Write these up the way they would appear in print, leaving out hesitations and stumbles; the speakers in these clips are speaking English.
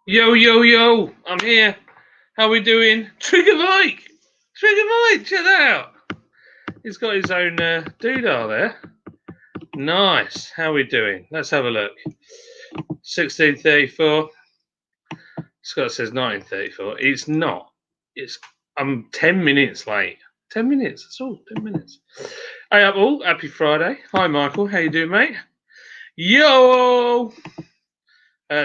Yo, yo, yo, I'm here. How we doing? Trigger Mike! Trigger Mike, check that out. He's got his own doodah there. Nice. How we doing? Let's have a look. 1634. Scott says 1934. It's not. I'm 10 minutes late. 10 minutes, that's all, 10 minutes. Hey up all, happy Friday. Hi Michael, how you doing, mate? Yo!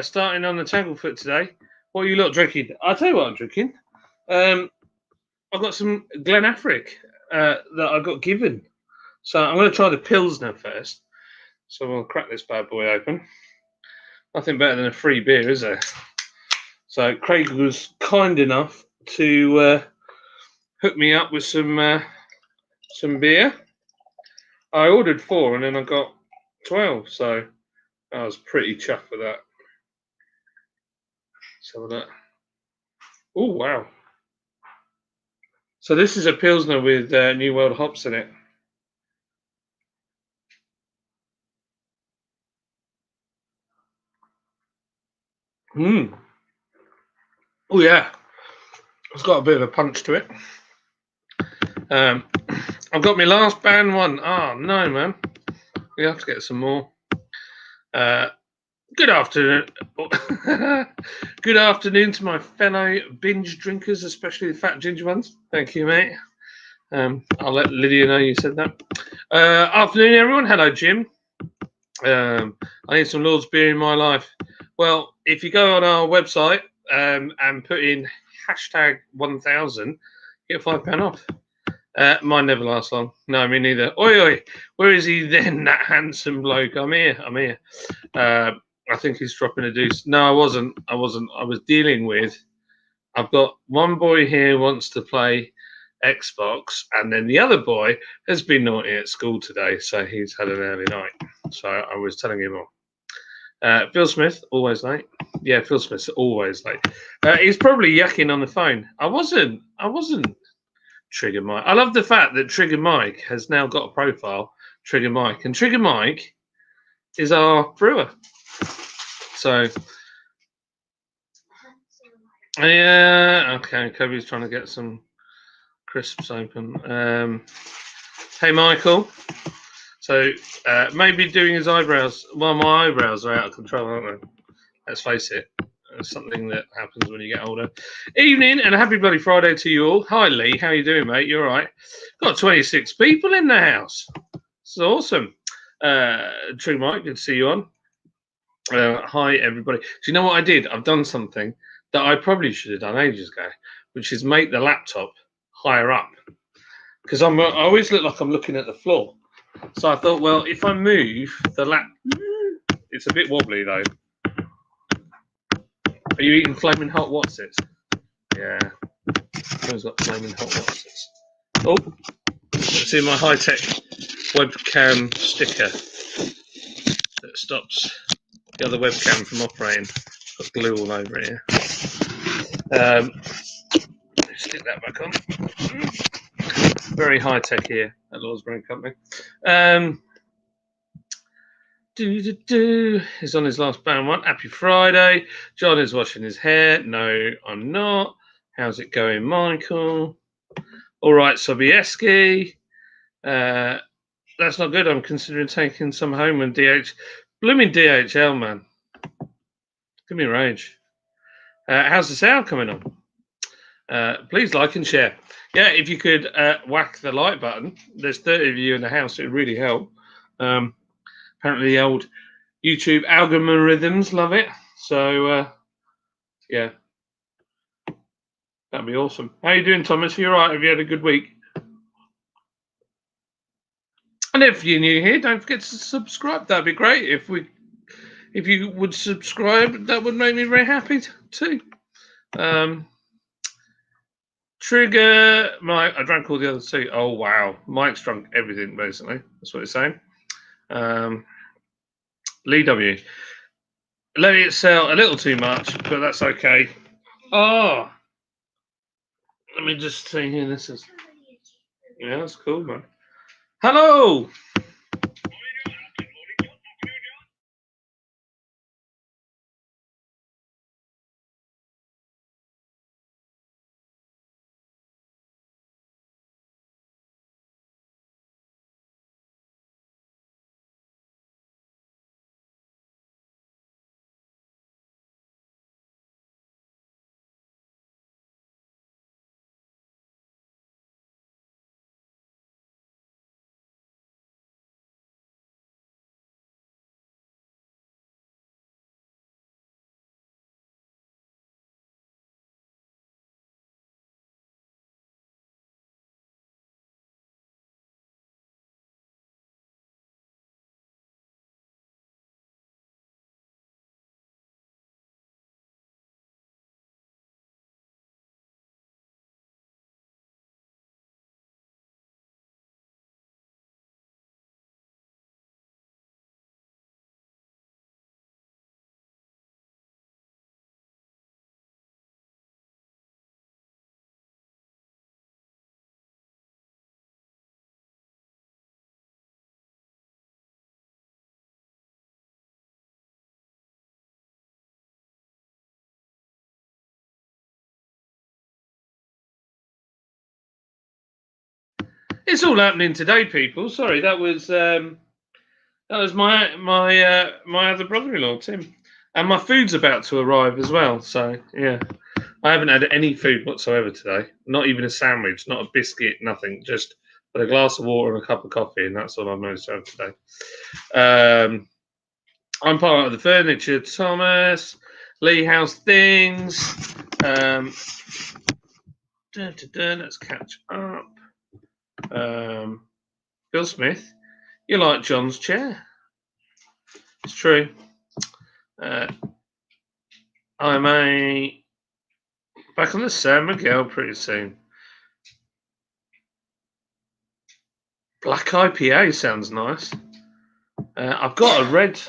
Starting on the Tanglefoot today. What are you lot drinking? I'll tell you what I'm drinking. I've got some Glenafric that I got given. So I'm going to try the Pilsner first. So we'll crack this bad boy open. Nothing better than a free beer, is there? So Craig was kind enough to hook me up with some beer. I ordered 4 and then I got 12, so I was pretty chuffed with that. Some of that. Oh wow! So this is a Pilsner with New World hops in it. Oh yeah, it's got a bit of a punch to it. I've got my last band one. Oh no, man! We have to get some more. Good afternoon. Good afternoon to my fellow binge drinkers, especially the fat ginger ones. Thank you, mate. I'll let Lydia know you said that. Afternoon, everyone. Hello, Jim. I need some Lord's beer in my life. Well, if you go on our website and put in hashtag 1000, get £5 off. Mine never lasts long. No, me neither. Oi, oi. Where is he then, that handsome bloke? I'm here. I think he's dropping a deuce. No, I wasn't. I was dealing with. I've got one boy here who wants to play Xbox, and then the other boy has been naughty at school today, so he's had an early night. So I was telling him off. Phil Smith, always late. Yeah, Phil Smith's always late. He's probably yucking on the phone. I wasn't. Trigger Mike. I love the fact that Trigger Mike has now got a profile. Trigger Mike, and Trigger Mike is our brewer. So, yeah, okay. Kobe's trying to get some crisps open. Hey, Michael. So, maybe doing his eyebrows. Well, my eyebrows are out of control, aren't they? Let's face it. It's something that happens when you get older. Evening and a happy bloody Friday to you all. Hi, Lee. How you doing, mate? You all right? Got 26 people in the house. This is awesome. True Mike, good to see you on. Hi, everybody. Do you know what I did? I've done something that I probably should have done ages ago, which is make the laptop higher up. Because I always look like I'm looking at the floor. So I thought, well, if I move the it's a bit wobbly though. Are you eating flaming hot Wotsits? Yeah. Who's got flaming hot Wotsits? Oh, let's see my high-tech webcam sticker that stops the other webcam from operating. Got glue all over it here. Stick that back on. Very high-tech here at Lord's Brewing Company. He's on his last band one. Happy Friday. John is washing his hair. No, I'm not. How's it going, Michael? All right, Sobieski. That's not good. I'm considering taking some home and blooming DHL, man. Give me a rage. How's the sound coming on? Please like and share. Yeah, if you could whack the like button. There's 30 of you in the house. It would really help. Apparently, the old YouTube algorithms love it. So, yeah, that'd be awesome. How you doing, Thomas? You all right? Have you had a good week? And if you're new here, don't forget to subscribe. That'd be great. If you would subscribe, that would make me very happy too. Trigger Mike. I drank all the others too. Oh wow, Mike's drunk everything basically. That's what he's saying. Lee W. Let it sell a little too much, but that's okay. Oh, let me just see here. This is, yeah, that's cool, man. Hello. It's all happening today, people. Sorry, that was my other brother-in-law, Tim, and my food's about to arrive as well. So yeah, I haven't had any food whatsoever today. Not even a sandwich, not a biscuit, nothing. Just a glass of water and a cup of coffee, and that's all I've managed to have today. I'm part of the furniture, Thomas. Lee, how's things? Let's catch up. Bill Smith, you like John's chair? It's true. I'm back on the San Miguel pretty soon. Black IPA sounds nice. I've got a red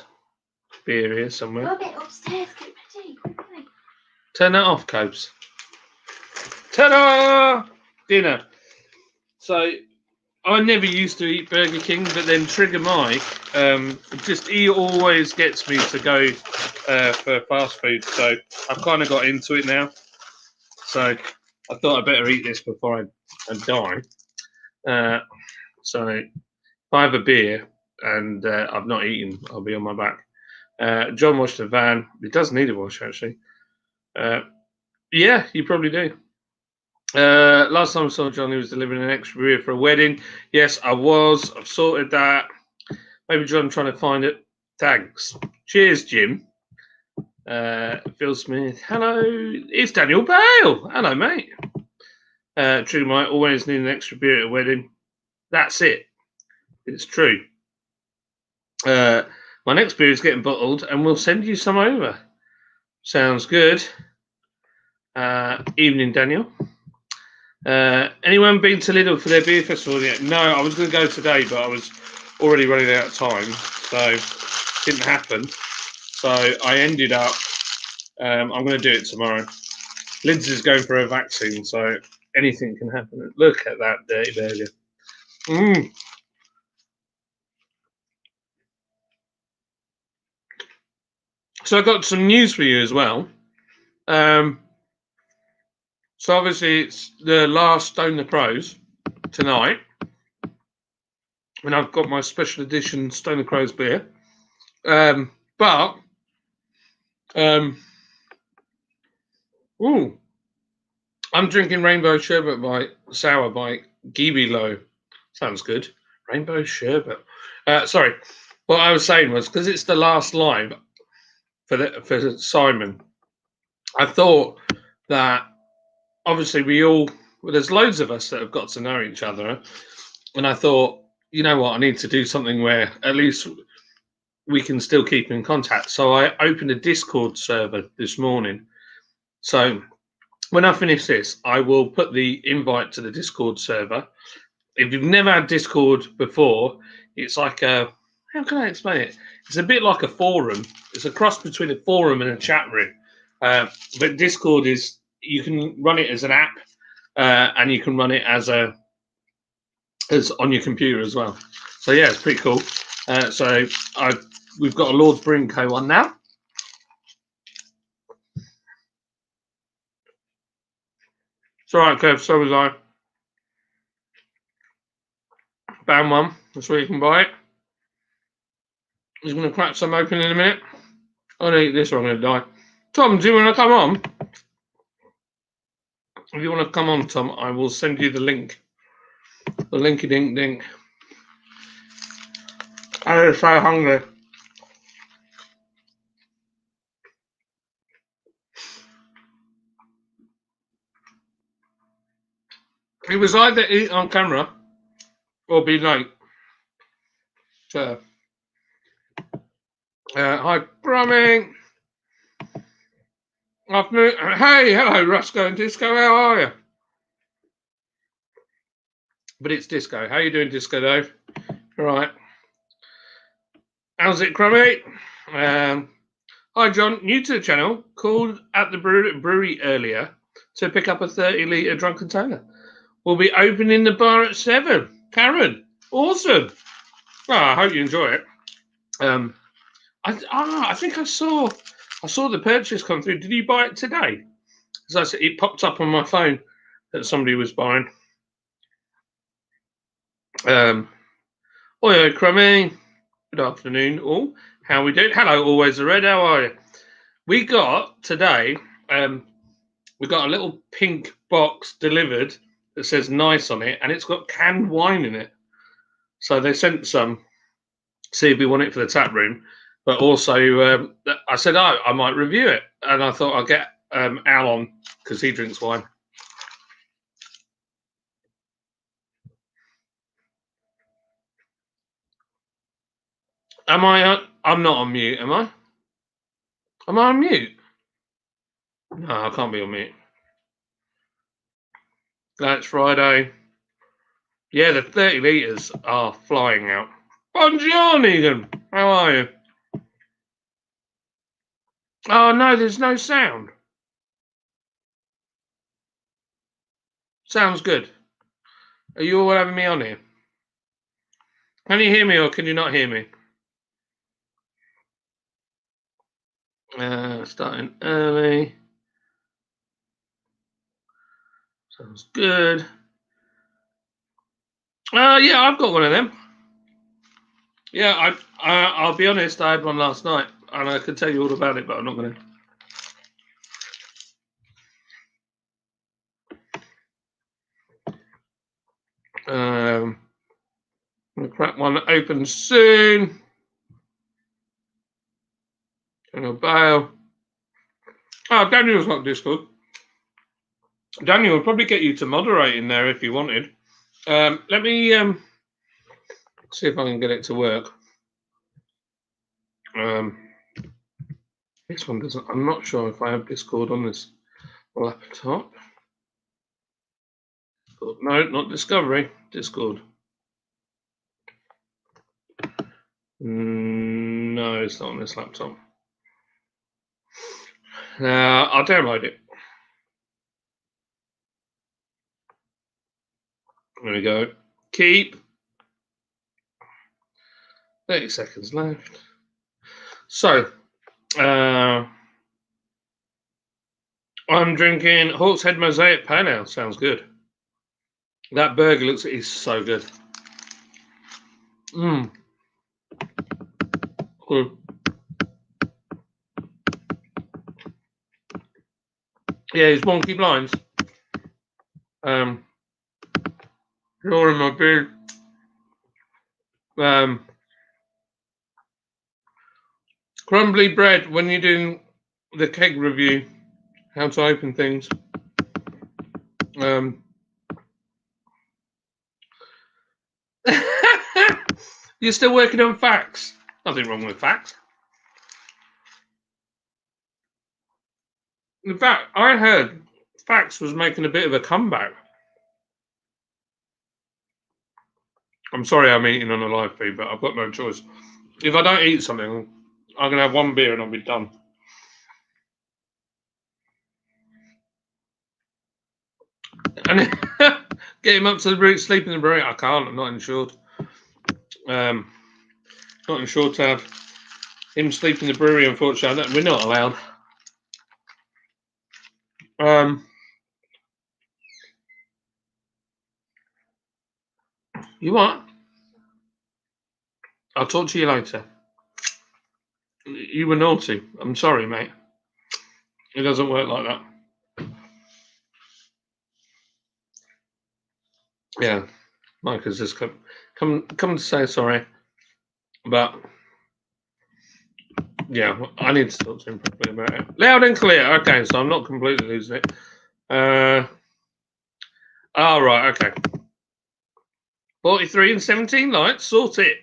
beer here somewhere. Go a bit upstairs, get ready, quickly. Turn that off, Cobes. Ta-da! Dinner. So I never used to eat Burger King, but then Trigger Mike, he always gets me to go for fast food. So I've kind of got into it now. So I thought I'd better eat this before I die. So if I have a beer and I've not eaten, I'll be on my back. John washed the van. It does need a wash, actually. Yeah, you probably do. Last time I saw John, he was delivering an extra beer for a wedding. Yes, I was. I've sorted that. Maybe John trying to find it. Thanks. Cheers, Jim. Phil Smith. Hello. It's Daniel Bale. Hello, mate. True, Mike. Always need an extra beer at a wedding. That's it. It's true. My next beer is getting bottled, and we'll send you some over. Sounds good. Evening, Daniel. Anyone been to Lidl for their beer festival yet? No, I was going to go today, but I was already running out of time, so it didn't happen. So I ended up, I'm going to do it tomorrow. Lindsay's going for a vaccine, so anything can happen. Look at that dirty burger. So I got some news for you as well. So obviously it's the last Stone the Crows tonight, and I've got my special edition Stone the Crows beer. But I'm drinking Rainbow Sherbet Sour by Gibilo. Sounds good. Rainbow Sherbet. Sorry, what I was saying was because it's the last live for Simon. I thought that obviously there's loads of us that have got to know each other, and I thought, you know what, I need to do something where at least we can still keep in contact. So I opened a Discord server this morning. So when I finish this, I will put the invite to the Discord server. If you've never had Discord before, it's like how can I explain it? It's a bit like a forum. It's a cross between a forum and a chat room. But Discord you can run it as an app, and you can run it as on your computer as well. So yeah, it's pretty cool. So we've got a Lord Brinko one now. It's all right, Kev. So was I. Bam one. That's where you can buy it. He's going to crack some open in a minute. I'm going to eat this or I'm going to die. Tom, do you want to come on? If you want to come on, Tom, I will send you the link. The linky dink dink. I'm so hungry. It was either eat on camera or be late. So, hi, Brumming. Afternoon. Hey, hello, Roscoe and Disco. How are you? But it's Disco. How you doing, Disco, though? All right. How's it, Crummy? Hi, John. New to the channel. Called at the brewery earlier to pick up a 30-litre drunken container. We'll be opening the bar at 7. Karen, awesome. Well, I hope you enjoy it. I think I saw the purchase come through. Did you buy it today? Because it popped up on my phone that somebody was buying. Oi, Crummy. Good afternoon, all. How we doing? Hello, always the red. How are you? We got today. We got a little pink box delivered that says "nice" on it, and it's got canned wine in it. So they sent some. See if we want it for the tap room, but also I said, "Oh, I might review it," and I thought I'll get Al on because he drinks wine. Am I? I'm not on mute, am I? Am I on mute? No, I can't be on mute. That's Friday. Yeah, the 30 litres are flying out. Bonjour, Negan. How are you? Oh, no, there's no sound. Sounds good. Are you all having me on here? Can you hear me or can you not hear me? Starting early. Sounds good. Yeah, I've got one of them. Yeah, I'll be honest, I had one last night and I could tell you all about it, but I'm not going to. I'm going to crack one open soon. And a bail. Oh, Daniel's not Discord. Daniel will probably get you to moderate in there if you wanted. Let me see if I can get it to work. This one doesn't. I'm not sure if I have Discord on this laptop. No, not Discovery. Discord. No, it's not on this laptop. I'll download it. There we go. Keep. 30 seconds left. So, I'm drinking Hawk's Head Mosaic Pale Ale. Sounds good. That burger is so good. Good. Yeah, it's Wonky Blinds. You're in my beard. Crumbly bread. When you're doing the keg review, how to open things. You're still working on facts. Nothing wrong with facts. In fact, I heard facts was making a bit of a comeback. I'm sorry I'm eating on a live feed, but I've got no choice. If I don't eat something, I'm going to have one beer and I'll be done. And get him up to the brewery, sleep in the brewery. I can't. I'm not insured. Not insured to have him sleep in the brewery. Unfortunately, we're not allowed. You what? I'll talk to you later. You were naughty. I'm sorry, mate. It doesn't work like that. Yeah, Mike has just come to say sorry, but yeah, I need to talk to him properly about it. Loud and clear. Okay, so I'm not completely losing it. Oh, right, okay. 43 and 17 lights, sort it.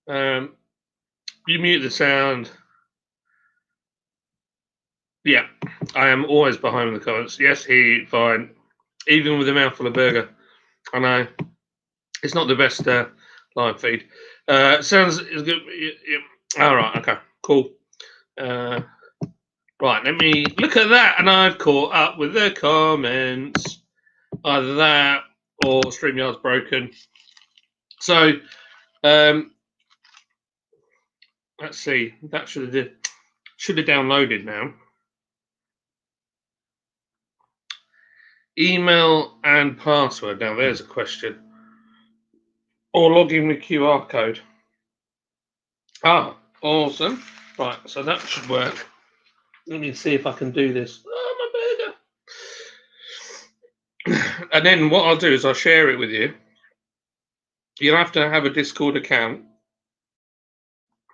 You mute the sound. Yeah, I am always behind the comments. Yes, fine. Even with a mouthful of burger. I know. It's not the best live feed. Sounds good. All right, okay, cool. Right, let me look at that, and I've caught up with the comments. Either that or StreamYard's broken. So, let's see. That should have downloaded now. Email and password. Now, there's a question. or log in with QR code. Ah, awesome. Right, so that should work. Let me see if I can do this. Oh, my burger. And then what I'll do is I'll share it with you. You'll have to have a Discord account.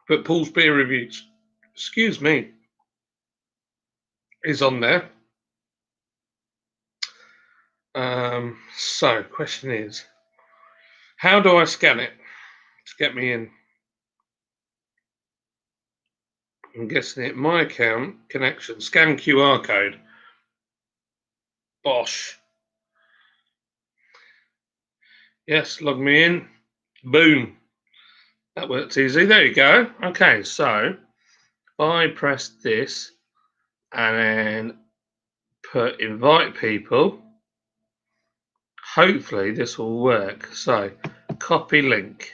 But Paul's Beer Reviews, excuse me, is on there. So, question is, how do I scan it to get me in? I'm guessing it. My account, connection, scan QR code. Bosh. Yes, log me in. Boom. That works easy. There you go. Okay, so if I press this and then put invite people, hopefully this will work. So copy link.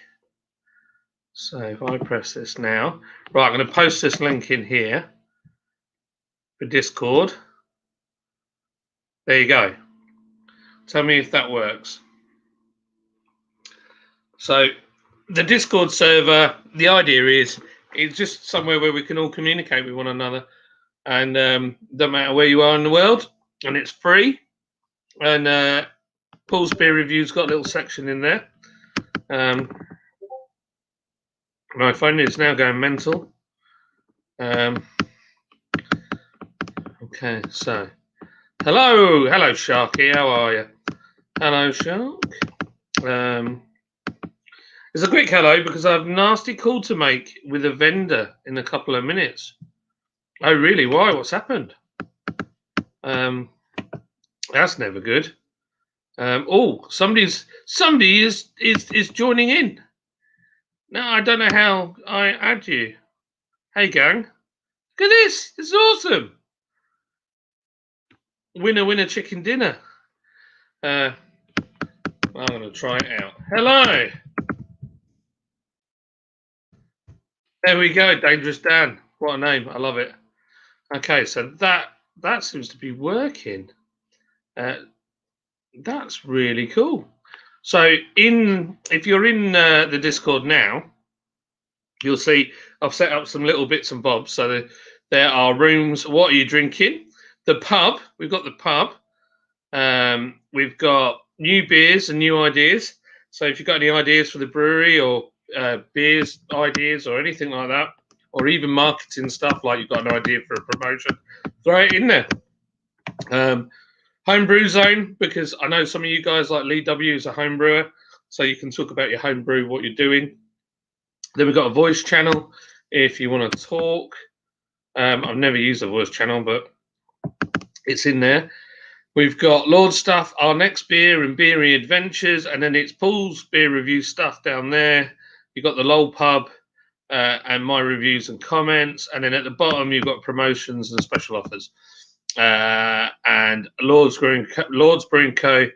So if I press this now, right, I'm going to post this link in here for Discord. There you go. Tell me if that works. So the Discord server, the idea is it's just somewhere where we can all communicate with one another, and don't matter where you are in the world, and it's free. And Paul's Beer Reviews got a little section in there. My phone is now going mental. Okay, so hello Sharky, how are you? Hello Shark. It's a quick hello because I have a nasty call to make with a vendor in a couple of minutes. Oh really? Why? What's happened? That's never good. Oh, somebody is joining in. No, I don't know how I add you. Hey gang, look at this. This is awesome. Winner chicken dinner. I'm gonna try it out. Hello. There we go, Dangerous Dan. What a name! I love it. Okay, so that seems to be working. That's really cool. So if you're in the Discord now, you'll see I've set up some little bits and bobs. So there are rooms. What are you drinking? The pub. We've got the pub. We've got new beers and new ideas. So if you've got any ideas for the brewery or beers ideas or anything like that, or even marketing stuff, like you've got an idea for a promotion, throw it in there. Homebrew zone, because I know some of you guys like Lee W is a home brewer, so you can talk about your homebrew, what you're doing. Then we've got a voice channel if you want to talk. I've never used a voice channel, but it's in there. We've got Lord stuff, our next beer and beery adventures, and then it's Paul's beer review stuff down there. You've got the LOL pub and my reviews and comments, and then at the bottom you've got promotions and special offers. And Lord's Brewing Co.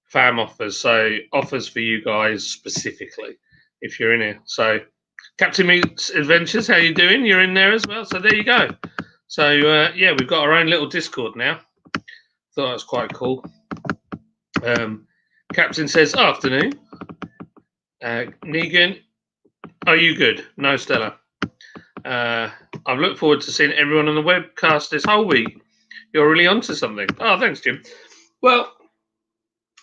fam offers, so offers for you guys specifically if you're in here. So Captain Meat's Adventures, how you doing? You're in there as well, so there you go. So yeah, we've got our own little Discord now. Thought that was quite cool. Captain says afternoon. Negan, are you good? No, Stella. I've looked forward to seeing everyone on the webcast this whole week. You're really onto something. Oh, thanks, Jim. Well,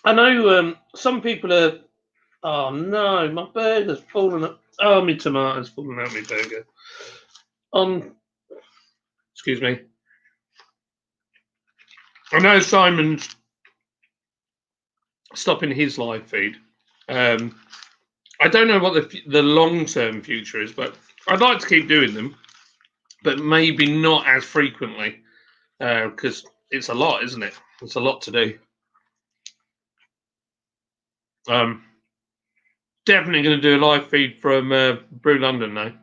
I know some people are. Oh no, my burger's fallen up. Oh, my tomato's fallen out my burger. Excuse me. I know Simon's stopping his live feed. I don't know what the long-term future is, but I'd like to keep doing them, but maybe not as frequently, because it's a lot, isn't it? It's a lot to do. Definitely going to do a live feed from Brew London though.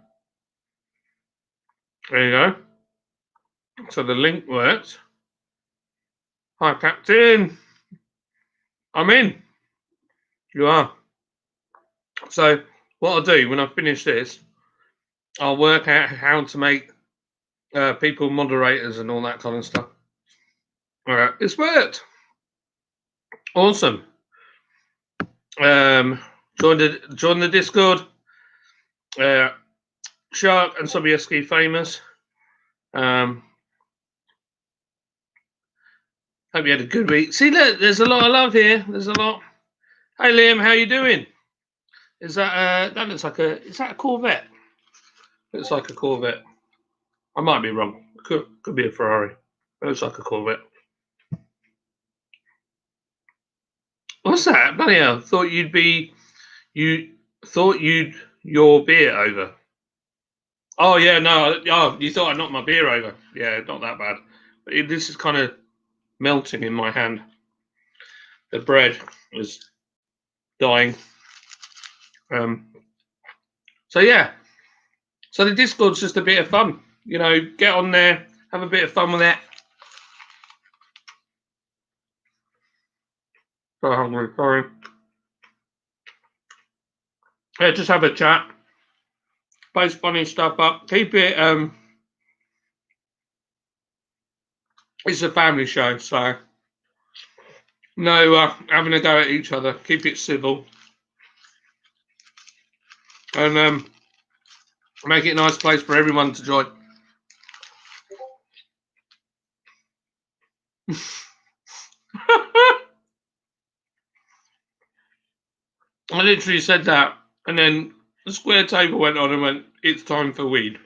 There you go. So the link works. Hi, Captain. I'm in. You are. So what I'll do when I finish this, I'll work out how to make people moderators and all that kind of stuff. All right, it's worked. Awesome. Join the Discord. Shark and Sobieski famous. Hope you had a good week. See, look, there's a lot of love here. There's a lot. Hey, Liam, how you doing? Is that that looks like a? Is that a Corvette? Looks like a Corvette. I might be wrong. Could be a Ferrari. It looks like a Corvette. What's that? Bloody hell! Thought you'd be. You thought you'd your beer over. Oh yeah, no. Oh, you thought I knocked my beer over. Yeah, not that bad. But this is kind of melting in my hand. The bread was dying. So yeah. So the Discord's just a bit of fun. You know, get on there, have a bit of fun with it. So hungry, sorry. Yeah, just have a chat. Post funny stuff up. Keep it it's a family show, so no having a go at each other. Keep it civil. And make it a nice place for everyone to join. I literally said that, and then the square table went on and went, "It's time for weed."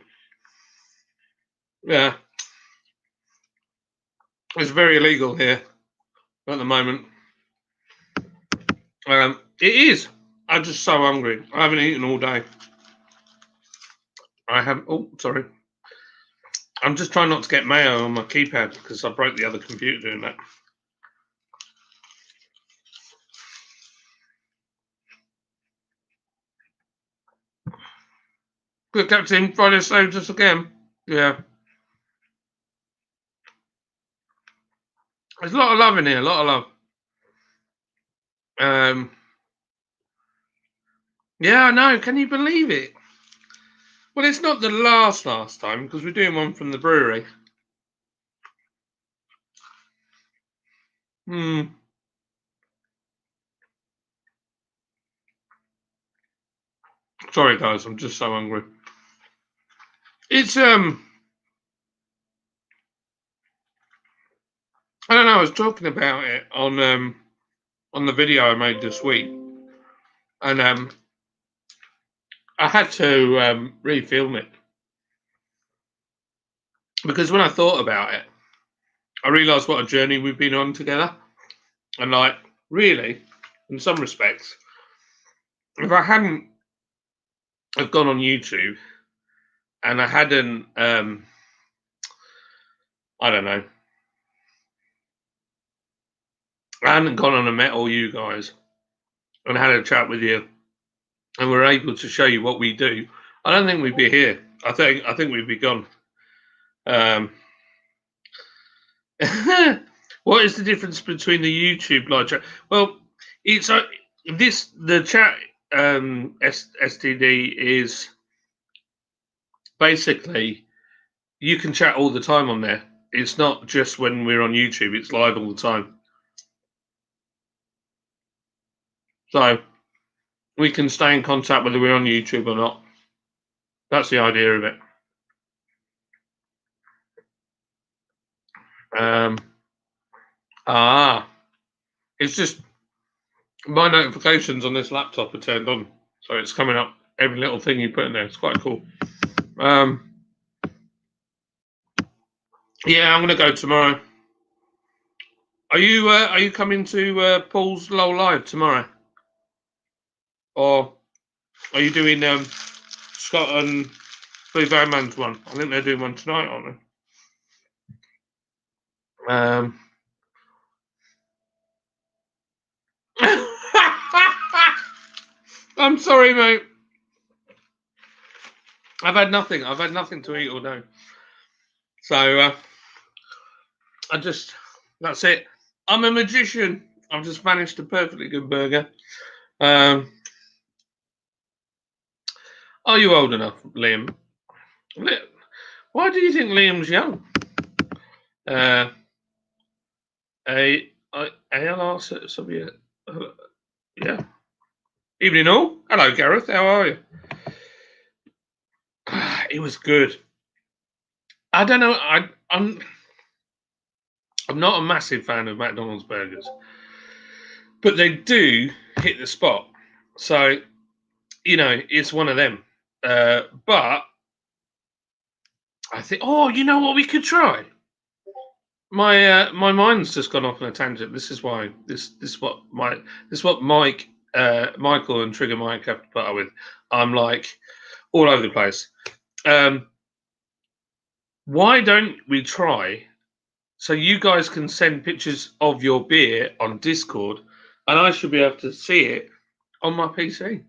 Yeah, it's very illegal here at the moment. It is. I'm just so hungry. I haven't eaten all day. I have. Oh, sorry. I'm just trying not to get mayo on my keypad because I broke the other computer doing that. Good Captain, Friday saved us again. Yeah. There's a lot of love in here, a lot of love. Yeah, I know. Can you believe it? Well, it's not the last time because we're doing one from the brewery. Sorry, guys. I'm just so hungry. It's I don't know. I was talking about it on the video I made this week, and I had to refilm it because when I thought about it, I realised what a journey we've been on together, and like really, in some respects, if I hadn't have gone on YouTube and I hadn't I don't know, I hadn't gone on and met all you guys and had a chat with you, and we're able to show you what we do, I don't think we'd be here. I think we'd be gone. What is the difference between the YouTube live chat? Well, it's the chat STD is basically you can chat all the time on there. It's not just when we're on YouTube; it's live all the time. So we can stay in contact whether we're on YouTube or not. That's the idea of it. It's just my notifications on this laptop are turned on, so it's coming up every little thing you put in there. It's quite cool. Yeah, I'm gonna go tomorrow. Are you coming to Paul's Low Live tomorrow, or are you doing Scott and Blue Van Man's one? I think they're doing one tonight, aren't they? I'm sorry, mate. I've had nothing. I've had nothing to eat all day. So that's it. I'm a magician. I've just managed a perfectly good burger. Are you old enough, Liam? Why do you think Liam's young? ALR, yeah. Evening all. Hello, Gareth. How are you? It was good. I don't know. I'm not a massive fan of McDonald's burgers, but they do hit the spot. So it's one of them. But I think, oh, you know what we could try? My mind's just gone off on a tangent. This is why this is what Mike Michael and Trigger Mike have to put up with. I'm like all over the place. Why don't we try? So you guys can send pictures of your beer on Discord, and I should be able to see it on my PC.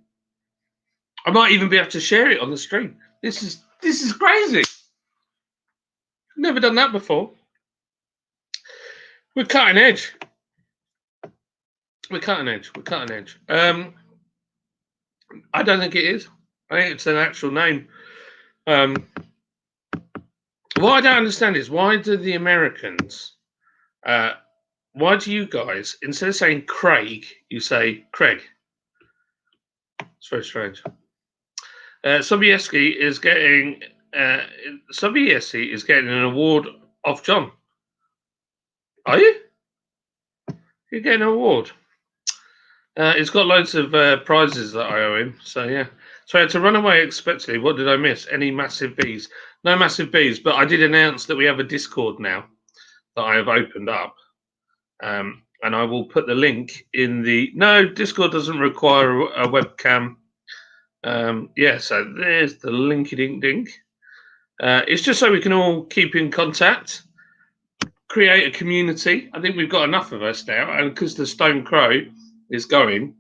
I might even be able to share it on the stream. This is crazy. Never done that before. We're cutting edge. We're cutting edge. We're cutting edge. I don't think it is. I think it's an actual name. What I don't understand is why do the Americans, why do you guys, instead of saying Craig, you say Craig? It's very strange. Sobieski is getting an award off John. Are you? You're getting an award. He's got loads of prizes that I owe him. So yeah. So to run away expectedly. What did I miss? Any massive bees? No massive bees. But I did announce that we have a Discord now that I have opened up, and I will put the link in the. No, Discord doesn't require a webcam. Yeah. So there's the linky dink dink. It's just so we can all keep in contact, create a community. I think we've got enough of us now, and because the Stone Crow is going,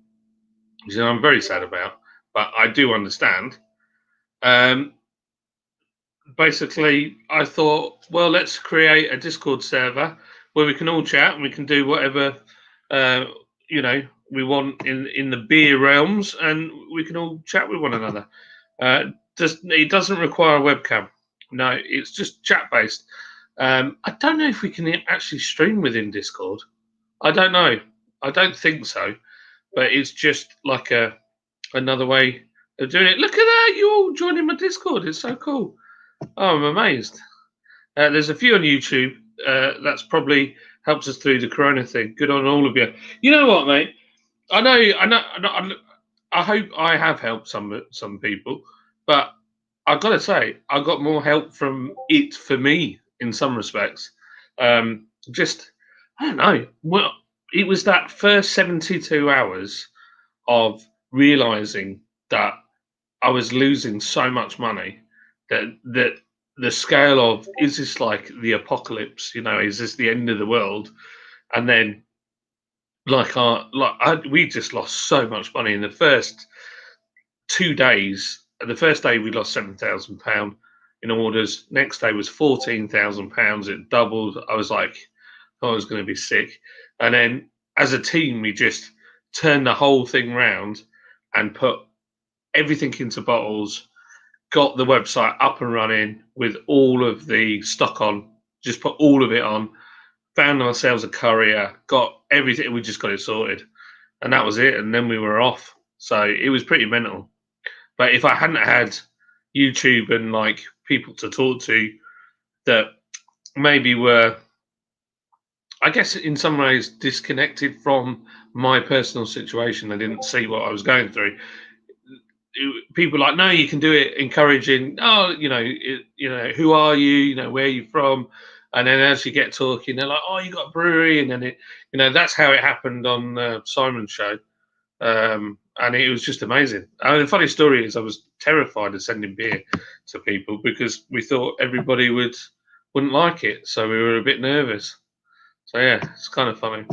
which I'm very sad about, but I do understand. Basically, I thought, well, let's create a Discord server where we can all chat and we can do whatever we want in the beer realms, and we can all chat with one another. It doesn't require a webcam. No, it's just chat based. I don't know if we can actually stream within Discord. I don't know. I don't think so. But it's just like another way of doing it. Look at that! You all joining my Discord. It's so cool. Oh, I'm amazed. There's a few on YouTube. That's probably helped us through the Corona thing. Good on all of you. You know what, mate? I know. I hope I have helped some people, but I've got to say I got more help from it for me in some respects. Just I don't know. Well, it was that first 72 hours of realizing that I was losing so much money that the scale of, is this like the apocalypse? Is this the end of the world? And then we just lost so much money in the first 2 days. The first day we lost £7,000 in orders. Next day was £14,000. It doubled. I was like, I was going to be sick. And then as a team, we just turned the whole thing round and put everything into bottles, got the website up and running with all of the stock on, just put all of it on, found ourselves a courier, got everything, we just got it sorted. And that was it. And then we were off. So it was pretty mental. But if I hadn't had YouTube and like people to talk to that maybe were, I guess in some ways, disconnected from my personal situation, they didn't see what I was going through. People like, no, you can do it, encouraging. Oh, who are you? Where are you from? And then as you get talking, they're like, oh, you got a brewery, and then that's how it happened on Simon's show, and it was just amazing. The funny story is, I was terrified of sending beer to people because we thought everybody wouldn't like it, so we were a bit nervous. So yeah, it's kind of funny.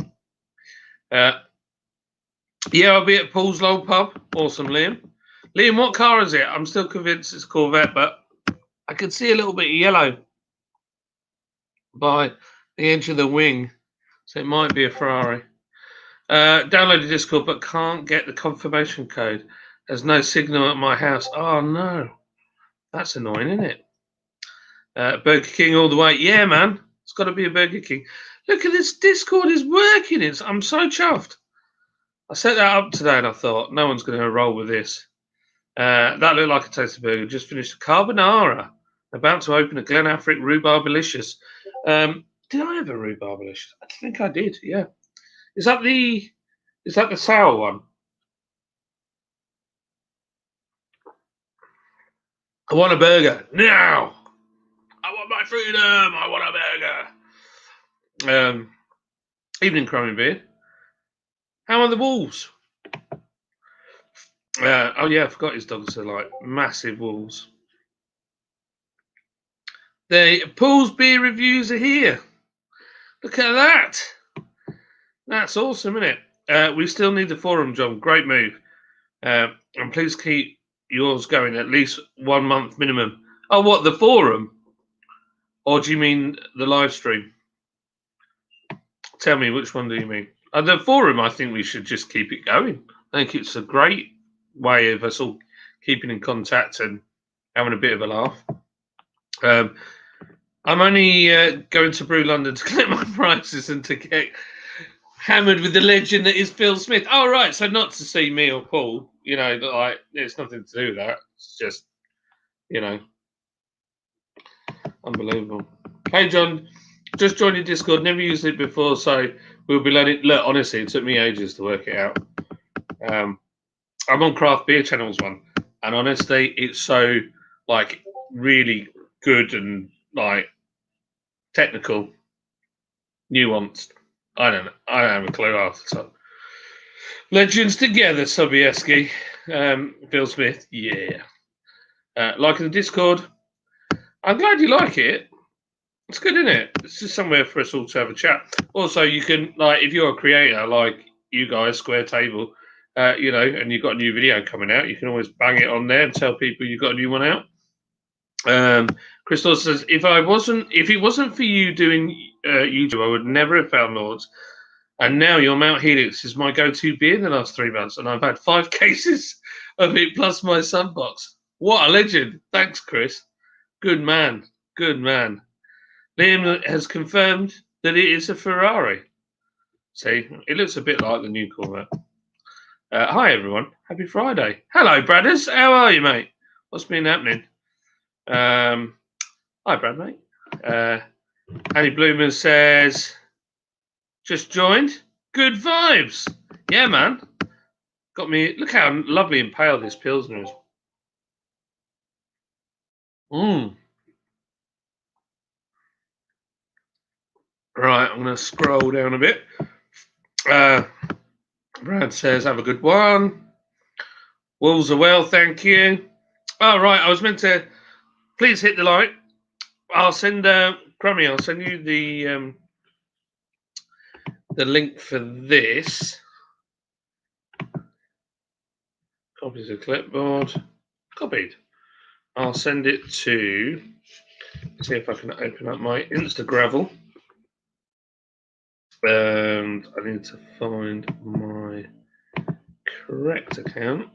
Yeah, I'll be at Paul's Low Pub. Awesome, Liam. Liam, what car is it? I'm still convinced it's a Corvette, but I can see a little bit of yellow by the edge of the wing, so it might be a Ferrari. Downloaded Discord, but can't get the confirmation code. There's no signal at my house. Oh no, that's annoying, isn't it? Burger King all the way. Yeah, man, it's got to be a Burger King. Look at this. Discord is working. I'm so chuffed. I set that up today and I thought, no one's going to roll with this. That looked like a tasty burger. Just finished a carbonara. About to open a Glen Afric rhubarb delicious. Did I have a rhubarb delicious? I think I did. Yeah. Is that the sour one? I want a burger now. I want my freedom. I want a burger. Evening, Crummy Beard. How are the wolves? Oh yeah, I forgot his dogs are like massive wolves. The Paul's beer reviews are here. Look at that. That's awesome, isn't it? We still need the forum, John. Great move. And please keep yours going at least 1 month minimum. Oh, what, the forum? Or do you mean the live stream? Tell me, which one do you mean? The forum, I think we should just keep it going. I think it's a great way of us all keeping in contact and having a bit of a laugh. I'm only going to Brew London to collect my prizes and to get hammered with the legend that is Phil Smith. Oh, right. So not to see me or Paul. You know, like it's nothing to do with that. It's just, you know, unbelievable. Hey, John, just joined your Discord. Never used it before, so we'll be learning. Look, honestly, it took me ages to work it out. I'm on Craft Beer Channel's one, and honestly, it's so like really good and like technical, nuanced. I don't know. I don't have a clue half the time. Legends together, Sobieski. Phil Smith, yeah. Liking the Discord. I'm glad you like it. It's good, isn't it? It's just somewhere for us all to have a chat. Also, you can, like, if you're a creator like you guys, Square Table, you know, and you've got a new video coming out, you can always bang it on there and tell people you've got a new one out. Crystal says, if it wasn't for you doing YouTube, I would never have found Lords. And now your Mount Helix is my go-to beer in the last 3 months, and I've had 5 cases of it plus my Sunbox. What a legend! Thanks, Chris. Good man. Good man. Liam has confirmed that it is a Ferrari. See, it looks a bit like the new Corvette. Hi, everyone. Happy Friday. Hello, Bradders. How are you, mate? What's been happening? Hi, Brad, mate. Annie Bloomer says, just joined. Good vibes. Yeah, man. Got me. Look how lovely and pale this Pilsner is. Right, I'm going to scroll down a bit. Brad says, have a good one. Wolves are well, thank you. Oh, right, I was meant to. Please hit the like. I'll send Crummy. I'll send you the link for this. Copies of clipboard. Copied. I'll send it to. See if I can open up my Instagravel. And I need to find my correct account.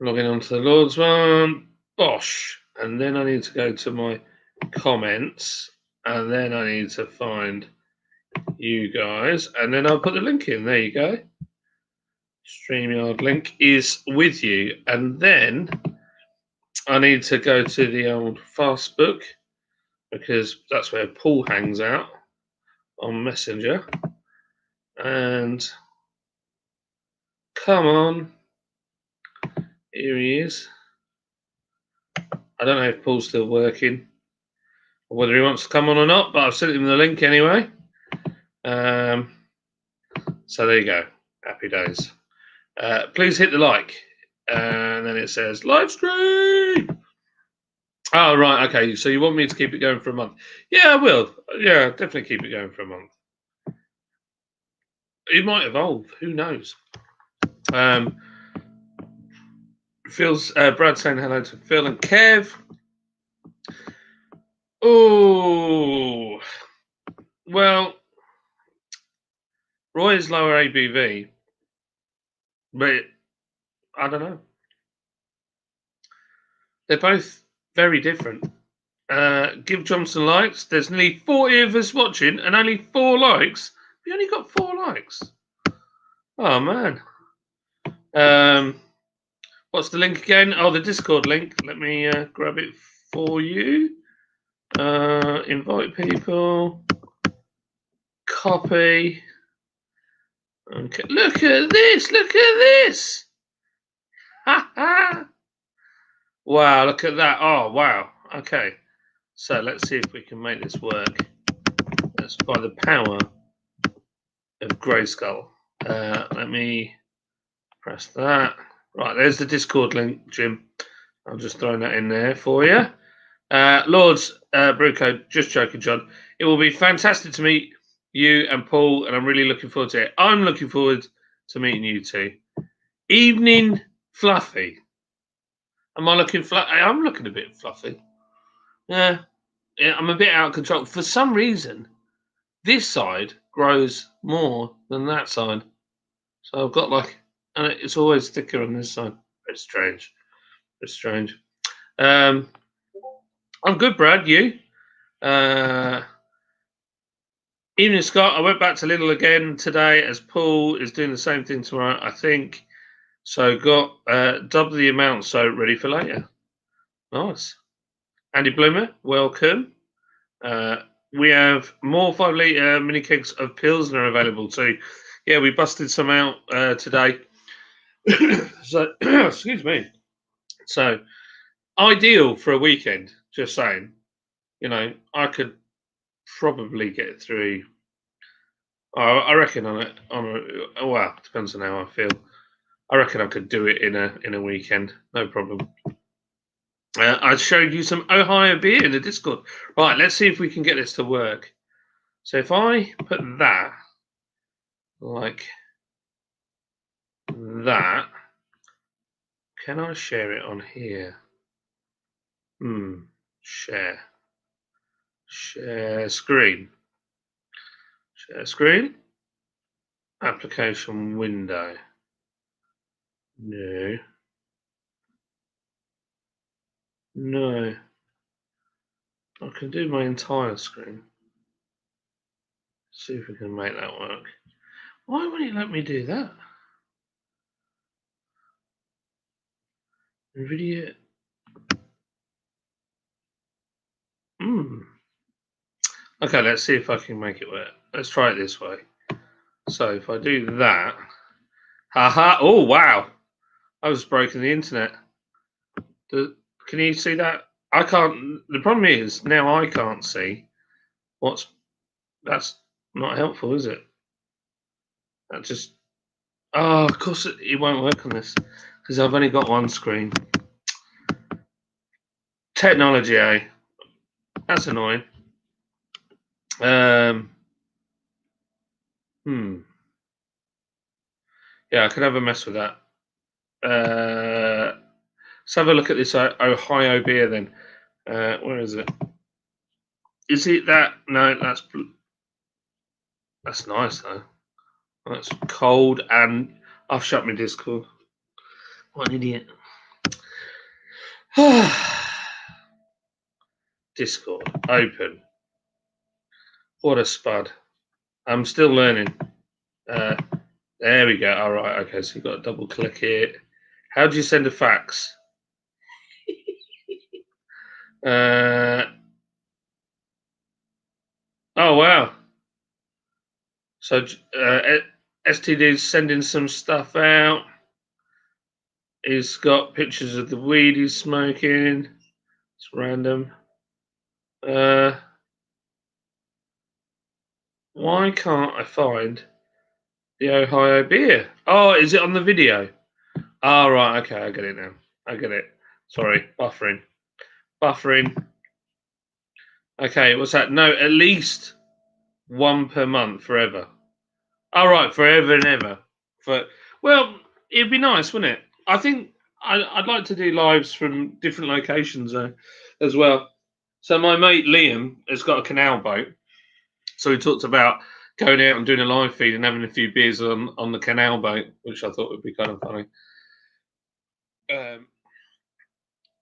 Logging onto the Lord's one. Bosh. And then I need to go to my comments. And then I need to find you guys. And then I'll put the link in. There you go. StreamYard link is with you. And then I need to go to the old Fastbook because that's where Paul hangs out on Messenger. And come on. Here he is. I don't know if Paul's still working or whether he wants to come on or not, but I've sent him the link anyway. So there you go. Happy days. Please hit the like. And then it says live stream. Oh, right. Okay. So you want me to keep it going for a month? Yeah, I will. Yeah, definitely keep it going for a month. It might evolve. Who knows? Phil's Brad saying hello to Phil and Kev. Oh, well, Roy is lower ABV, but I don't know. They're both very different. Give John some likes. There's nearly 40 of us watching and only 4 likes. We only got 4 likes. Oh, man. What's the link again? Oh, the Discord link. Let me grab it for you. Invite people. Copy. Okay. Look at this. Look at this. Ha ha. Wow, look at that. Oh, wow. Okay. So let's see if we can make this work. That's by the power of Grayskull. Let me press that. Right, there's the Discord link, Jim. I'm just throwing that in there for you. Lords, Bruco, just joking, John. It will be fantastic to meet you and Paul, and I'm really looking forward to it. I'm looking forward to meeting you two. Evening Fluffy. Am I looking fluffy? I'm looking a bit fluffy. Yeah, I'm a bit out of control. For some reason, this side grows more than that side. So I've got like, and it's always thicker on this side. It's strange. It's strange. I'm good, Brad. You? Evening, Scott. I went back to Lidl again today as Paul is doing the same thing tomorrow, I think. So got double the amount, so ready for later. Nice. Andy Bloomer, welcome. We have more 5 litre mini kegs of Pilsner available too. Yeah, we busted some out today. So, excuse me. So, ideal for a weekend. Just saying. You know, I could probably get through. I reckon well, depends on how I feel. I reckon I could do it in a weekend, no problem. I showed you some Ohio beer in the Discord. Right, let's see if we can get this to work. So if I put that like that, can I share it on here? Share. Share screen. Share screen. Application window. No. No. I can do my entire screen. See if we can make that work. Why won't it let me do that? NVIDIA. Okay, let's see if I can make it work. Let's try it this way. So if I do that, haha! Oh wow! I was breaking the internet. Can you see that? I can't. The problem is now I can't see what's. That's not helpful, is it? That just. Oh, of course it won't work on this because I've only got one screen. Technology, eh? That's annoying. Yeah, I can have a mess with that. Let's have a look at this Ohio beer then. Where is it? Is it that? No, that's nice though. That's cold, and I've shut my Discord. What an idiot. Discord open. What a spud. I'm still learning. There we go. All right. Okay. So you've got to double click it. How do you send a fax? Oh wow. So STD's sending some stuff out. He's got pictures of the weed he's smoking. It's random. Why can't I find the Ohio beer? Oh, is it on the video? Oh, right. Okay, I get it now. I get it. Sorry, buffering. Okay, what's that? No, at least one per month forever. All right, forever and ever. Well, it'd be nice, wouldn't it? I think I'd like to do lives from different locations as well. So my mate Liam has got a canal boat. So he talked about going out and doing a live feed and having a few beers on the canal boat, which I thought would be kind of funny.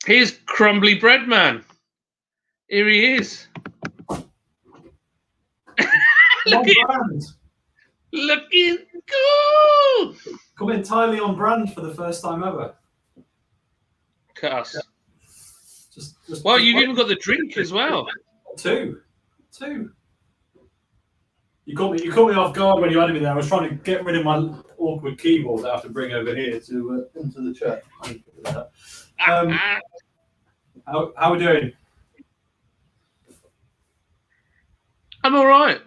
Here's Crumbly Bread Man. Here he is. On brand. Looking cool. Come entirely on brand for the first time ever. Cuss. Just Well, you've even got the drink as well. Two. You caught me off guard when you had me there. I was trying to get rid of my awkward keyboard that I have to bring over here to into the chat. How are we doing? I'm all right.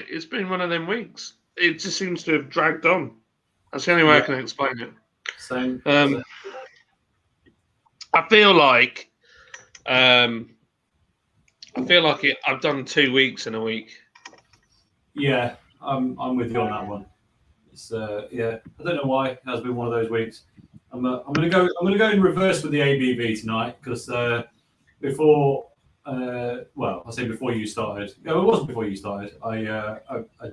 It's been one of them weeks. It just seems to have dragged on. That's the only way I can explain it. Same. I feel like I've done 2 weeks in a week. Yeah, I'm with you on that one. It's I don't know why it has been one of those weeks. I'm gonna go in reverse with the ABV tonight because before I say before you started. No, it wasn't before you started. I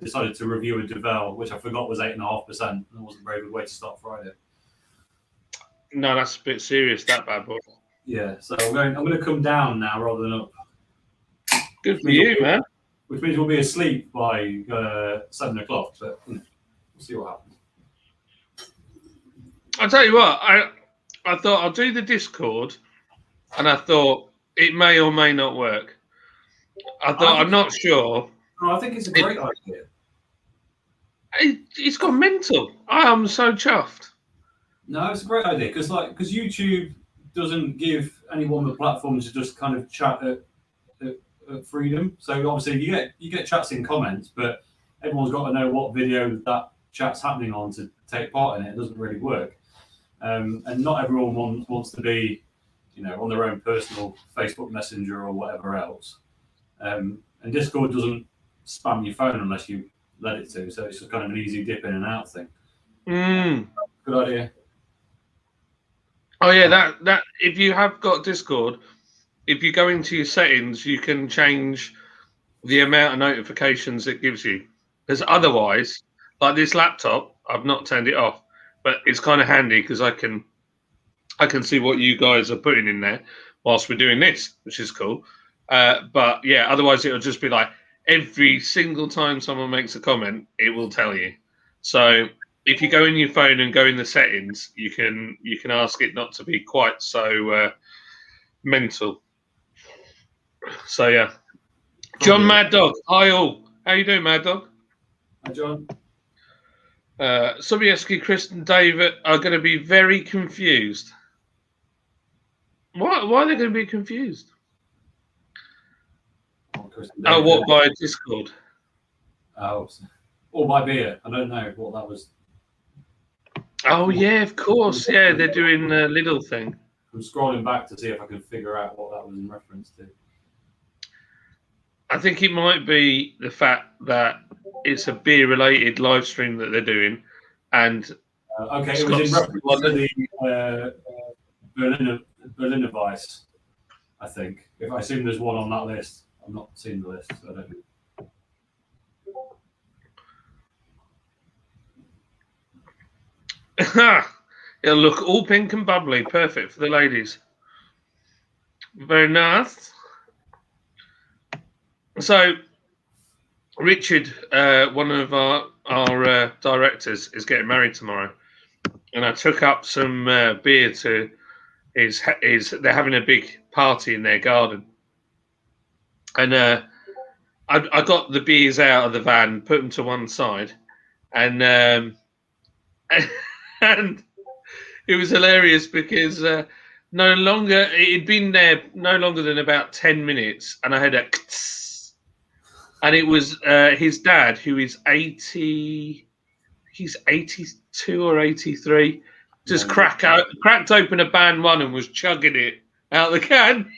decided to review a Duvel, which I forgot was 8.5%. And it wasn't a very good way to start Friday. No, that's a bit serious, that bad boy. Yeah, so I'm going to come down now rather than up. Good for you, man. Which means we'll be asleep by 7 o'clock, but we'll see what happens. I'll tell you what, I thought I'll do the Discord, and I thought it may or may not work. I'm not sure. No, I think it's a great idea. It's gone mental. I am so chuffed. No, it's a great idea because YouTube doesn't give anyone the platform to just kind of chat at freedom. So obviously you get chats in comments, but everyone's got to know what video that chat's happening on to take part in it. It doesn't really work, and not everyone wants to be, on their own personal Facebook Messenger or whatever else. And Discord doesn't spam your phone unless you let it to, so it's just kind of an easy dip in and out thing. Good idea. Oh yeah, that if you have got Discord, if you go into your settings, you can change the amount of notifications it gives you. Because otherwise, like this laptop, I've not turned it off, but it's kind of handy because I can see what you guys are putting in there whilst we're doing this, which is cool. But yeah, otherwise it'll just be like every single time someone makes a comment, it will tell you. So if you go in your phone and go in the settings, you can ask it not to be quite so mental. So yeah, John Mad Dog. Hi all. How you doing, Mad Dog? Hi, John. Sobieski, Chris, and David are going to be very confused. Why are they going to be confused? Oh, what, by Discord? Oh, or by beer. I don't know what that was. Oh yeah, of course. Yeah, they're doing a little thing. I'm scrolling back to see if I can figure out what that was in reference to. I think it might be the fact that it's a beer-related live stream that they're doing, and okay, it was in reference to the Berliner Weiss, I think. If I assume there's one on that list, I'm not seeing the list, so I don't know. It'll look all pink and bubbly, perfect for the ladies. Very nice. So, Richard, one of our directors, is getting married tomorrow, and I took up some beer to his. They're having a big party in their garden, and I got the beers out of the van, put them to one side, and and it was hilarious because no longer it'd been there no longer than about 10 minutes, and I had a. And it was his dad, who is 80, he's 82 or 83, just cracked open a band one and was chugging it out the can.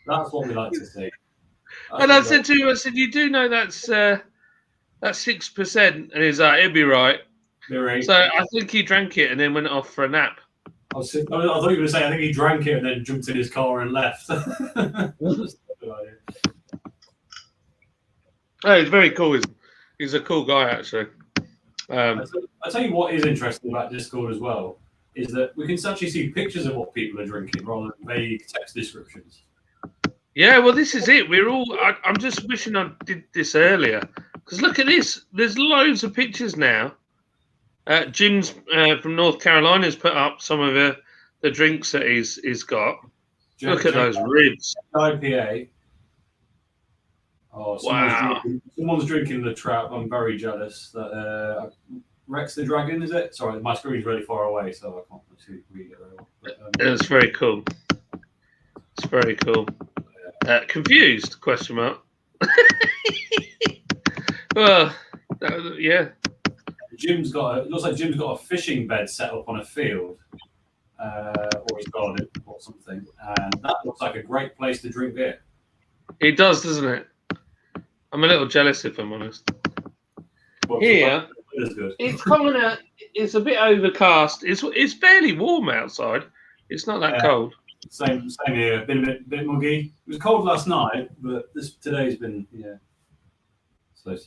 That's what we like to see. And I said to him, you do know that's 6%? And he's like, it'll be right. So I think he drank it and then went off for a nap. I thought you were going to say, I think he drank it and then jumped in his car and left. That's a good idea. Oh, he's very cool. He's a cool guy, actually. I'll tell you what is interesting about Discord as well, is that we can actually see pictures of what people are drinking rather than vague text descriptions. Yeah, well, this is it. I'm just wishing I did this earlier because look at this. There's loads of pictures now. Jim's from North Carolina has put up some of the drinks that he's got. Look at those ribs. IPA. Oh, Wow. Someone's drinking the trap. I'm very jealous. That Rex the Dragon, is it? Sorry, my screen's really far away, so I can't actually read it very well. But, It's very cool. It's very cool. Confused? Question mark. Well, yeah. It looks like Jim's got a fishing bed set up on a field, or his garden, or something, and that looks like a great place to drink beer. It does, doesn't it? I'm a little jealous, if I'm honest. Well, Here, it is good. it's kind of, it's a bit overcast. It's fairly warm outside. It's not that cold. Same here. Been a bit muggy. It was cold last night, but today's been so.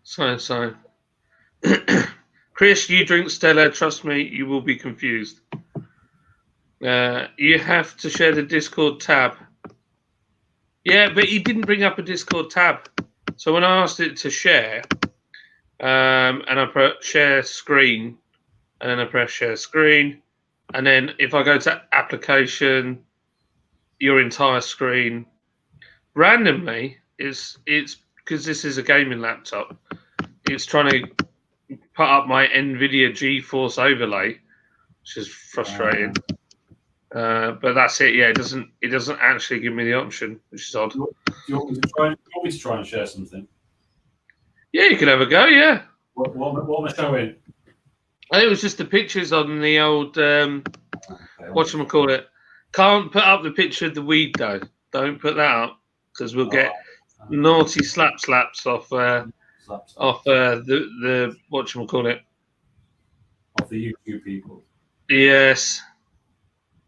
So. Chris, you drink Stella. Trust me, you will be confused. You have to share the Discord tab. Yeah, but he didn't bring up a Discord tab. So when I asked it to share, and I put share screen, and then I press share screen, and then if I go to application, your entire screen, randomly, it's because this is a gaming laptop, it's trying to put up my NVIDIA GeForce overlay, which is frustrating. But that's it. Yeah, it doesn't actually give me the option, which is odd. Do you want me to try and share something? Yeah, you can have a go. Yeah. What am I showing? I think it was just the pictures on the old whatchamacallit. Can't put up the picture of the weed though. Don't put that up because we'll get naughty slaps off the whatchamacallit. Of the YouTube people. Yes.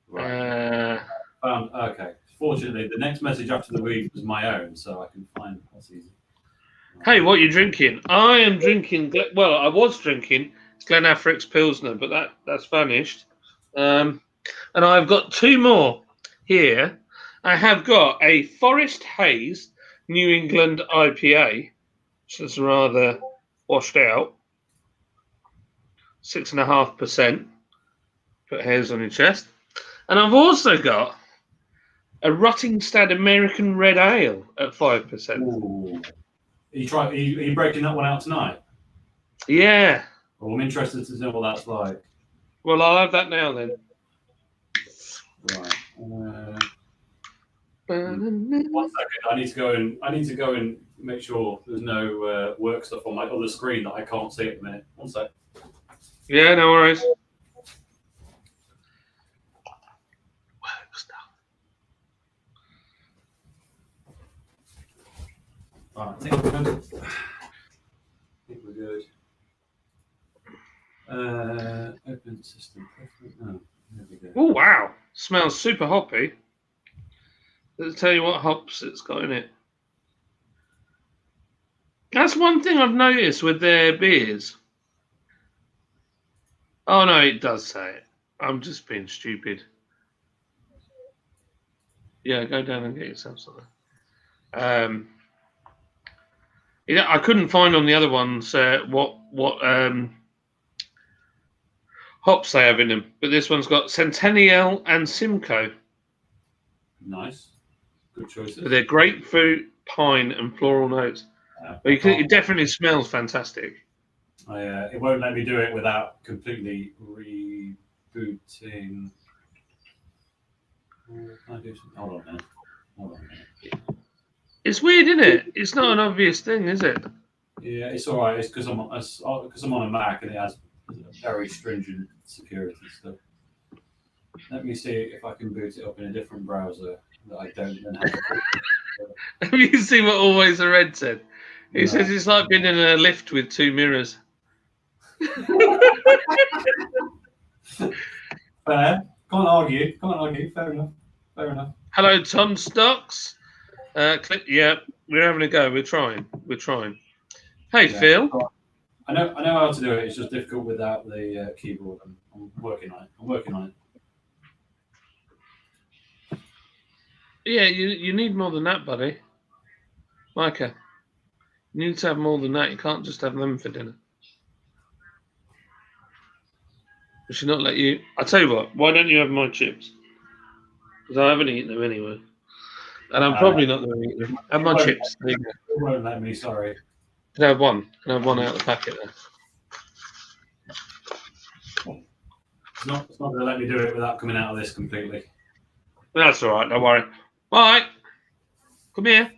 Right. Okay. Fortunately, the next message after the weed was my own, so I can find that's easy. Hey, what are you drinking? I am drinking. Well, I was drinking Glen Afric's Pilsner, but that's vanished. And I've got two more here. I have got a Forest Haze New England IPA, which is rather washed out, 6.5%. Put hairs on your chest. And I've also got a Rottingstad American Red Ale at 5%. Ooh. Are you breaking that one out tonight? Yeah. Well, I'm interested to know what that's like. Well, I'll have that now then. Right. 1 second. I need to go and make sure there's no work stuff on my other screen that I can't see at the minute. 1 sec. Yeah, no worries. Work stuff. Right, I think we're good. Open system. Oh, there we go. Oh, wow. Smells super hoppy. Let's tell you what hops it's got in it. That's one thing I've noticed with their beers. Oh, no, it does say it. I'm just being stupid. Yeah, go down and get yourself something. I couldn't find on the other ones what hops they have in them, but this one's got Centennial and Simcoe. Nice, good choices. They're grapefruit, pine, and floral notes. But it definitely smells fantastic. It won't let me do it without completely rebooting. Can I do something? Hold on a minute. It's weird, isn't it? It's not an obvious thing, is it? Yeah, it's all right. It's because I'm on a Mac and it has very stringent security stuff. Let me see if I can boot it up in a different browser that I don't then have to. Have you seen what Always a Red said? He says it's like being in a lift with two mirrors. Fair. Can't argue. Fair enough. Hello, Tom Stocks. Yeah, we're having a go. We're trying. Hey, yeah. Phil. I know how to do it. It's just difficult without the keyboard. I'm working on it. Yeah, you need more than that, buddy. Micah, you need to have more than that. You can't just have them for dinner. We should not let you. I tell you what. Why don't you have my chips? Because I haven't eaten them anyway, and I'm probably not going to eat them. Have my chips. There you go. It won't let me. Sorry. Can I have one? Can I have one out of the packet there? It's not going to let me do it without coming out of this completely. That's all right. Don't worry. Mike, come here.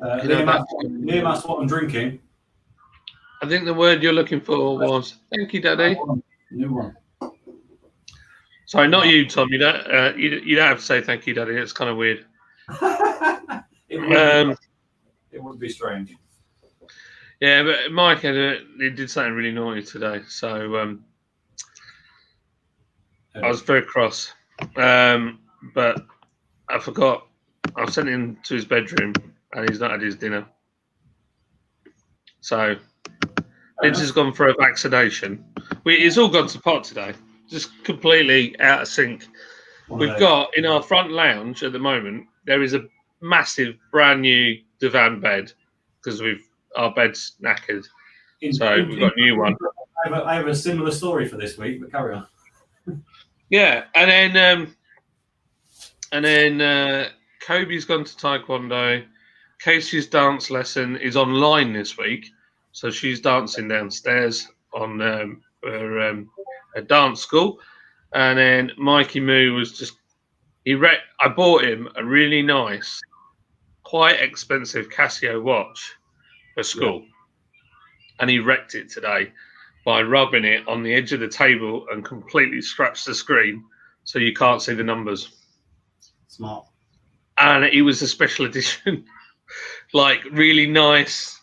Liam asked what I'm drinking. I think the word you're looking for was "thank you, Daddy." New one. Sorry, not you, Tom. You don't have to say "thank you, Daddy." It's kind of weird. It would be strange. Yeah, but Mike he did something really naughty today, so I was very cross. But I forgot. I sent him to his bedroom, and he's not had his dinner. So Lindsay's gone for a vaccination. It's all gone to pot today. Just completely out of sync. We've got in our front lounge at the moment. There is a massive, brand new divan bed because our bed's knackered. So we've got a new one. I have a similar story for this week, but carry on. Yeah, and then Kobe's gone to Taekwondo. Casey's dance lesson is online this week, so she's dancing downstairs on her dance school. And then Mikey Moo was just I bought him a really nice, quite expensive Casio watch for school, and he wrecked it today by rubbing it on the edge of the table and completely scratched the screen so you can't see the numbers. Smart. And it was a special edition, like really nice,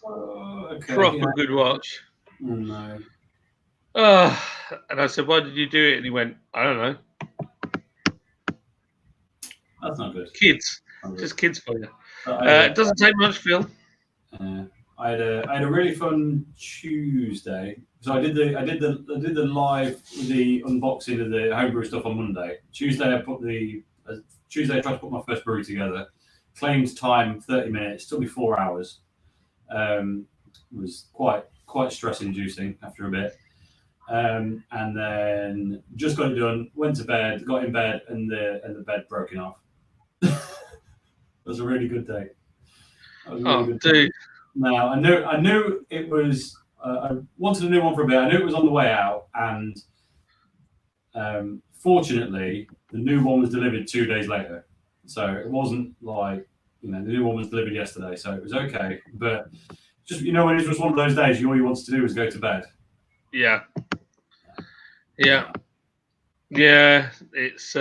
proper good watch. Oh, no. And I said, "Why did you do it?" And he went, "I don't know. That's not good. Kids, just kids for you." It doesn't take much, Phil. I had a really fun Tuesday. So I did the live the unboxing of the homebrew stuff on Monday. Tuesday I tried to put my first brew together. Claimed time 30 minutes. Took me 4 hours. Was quite stress inducing after a bit. And then just got it done. Went to bed. Got in bed, and the bed broken off. It was a really good day. Dude. Now I knew it was. I wanted a new one for a bit. I knew it was on the way out, and fortunately, the new one was delivered 2 days later. So it wasn't like the new one was delivered yesterday, so it was okay. But just when it's just one of those days, all you wanted to do was go to bed. Yeah. It's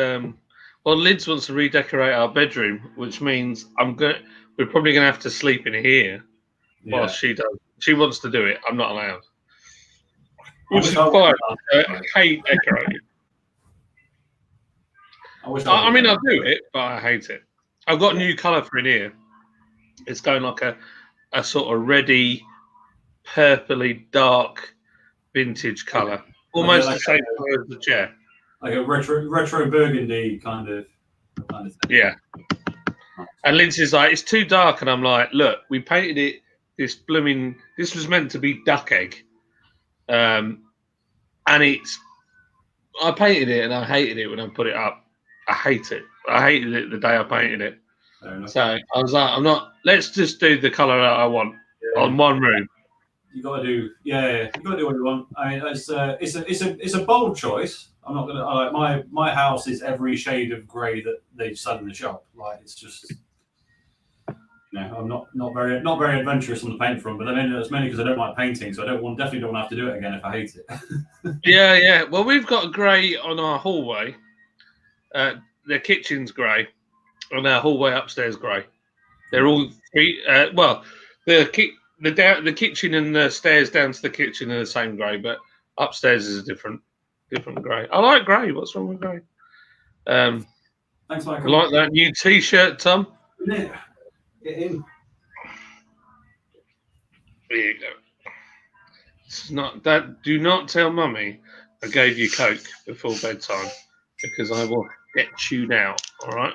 Lids wants to redecorate our bedroom, which means we're probably gonna have to sleep in here while she does. She wants to do it. I'm not allowed. Which is fine. I hate decorating. I'll do it, but I hate it. I've got a new colour for in here. It's going like a sort of reddy, purpley, dark, vintage colour. Almost the same colour as the chair. Like a retro burgundy kind of thing. Yeah. And Lindsay's like, "It's too dark," and I'm like, "Look, we painted it this was meant to be duck egg. And I painted it and I hated it when I put it up. I hate it. I hated it the day I painted it. So I was like, let's just do the colour that I want on one room." You gotta do, you gotta do what you want. I mean, it's a bold choice. I'm not gonna my house is every shade of grey that they sell in the shop. Like it's just, I'm not very adventurous on the paint front. But I mean, it's mainly because I don't like painting, so definitely don't have to do it again if I hate it. Yeah. Well, we've got a grey on our hallway. The kitchen's grey, and our hallway upstairs grey. They're all three. The kitchen and the stairs down to the kitchen are the same grey, but upstairs is a different grey. I like grey. What's wrong with grey? Thanks, Michael. I like that new T-shirt, Tom. Yeah. Get in. There you go. It's not that. Do not tell Mummy I gave you Coke before bedtime because I will get chewed out. All right.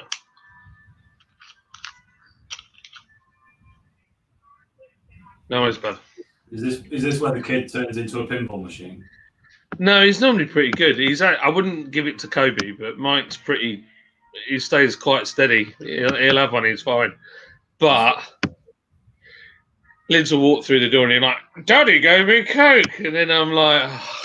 No worries, bud. Is this where the kid turns into a pinball machine? No, he's normally pretty good. I wouldn't give it to Kobe, but Mike's pretty. He stays quite steady. He'll have one. He's fine. But Lids will walk through the door and he's like, "Daddy gave me Coke," and then I'm like, oh.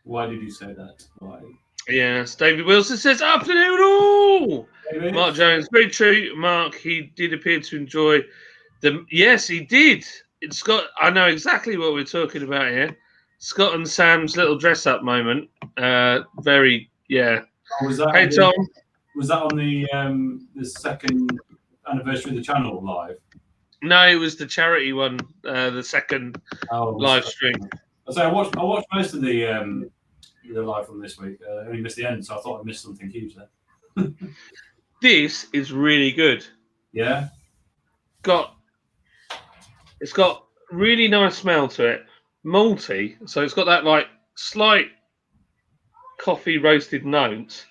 Why did you say that? Why? Yes. David Wilson says, "Afternoon all." David? Mark Jones, very true. Mark, he did appear to enjoy the. Yes, he did. It's got. I know exactly what we're talking about here. Scott and Sam's little dress-up moment. Very, yeah. Oh, was that Hey, Tom. Was that on the second anniversary of the channel live? No, it was the charity one. The second live stream. So I watched most of the live from this week. I only missed the end, so I thought I missed something huge there. This is really good. Yeah. It's got really nice smell to it. Malty, so it's got that like slight coffee roasted notes,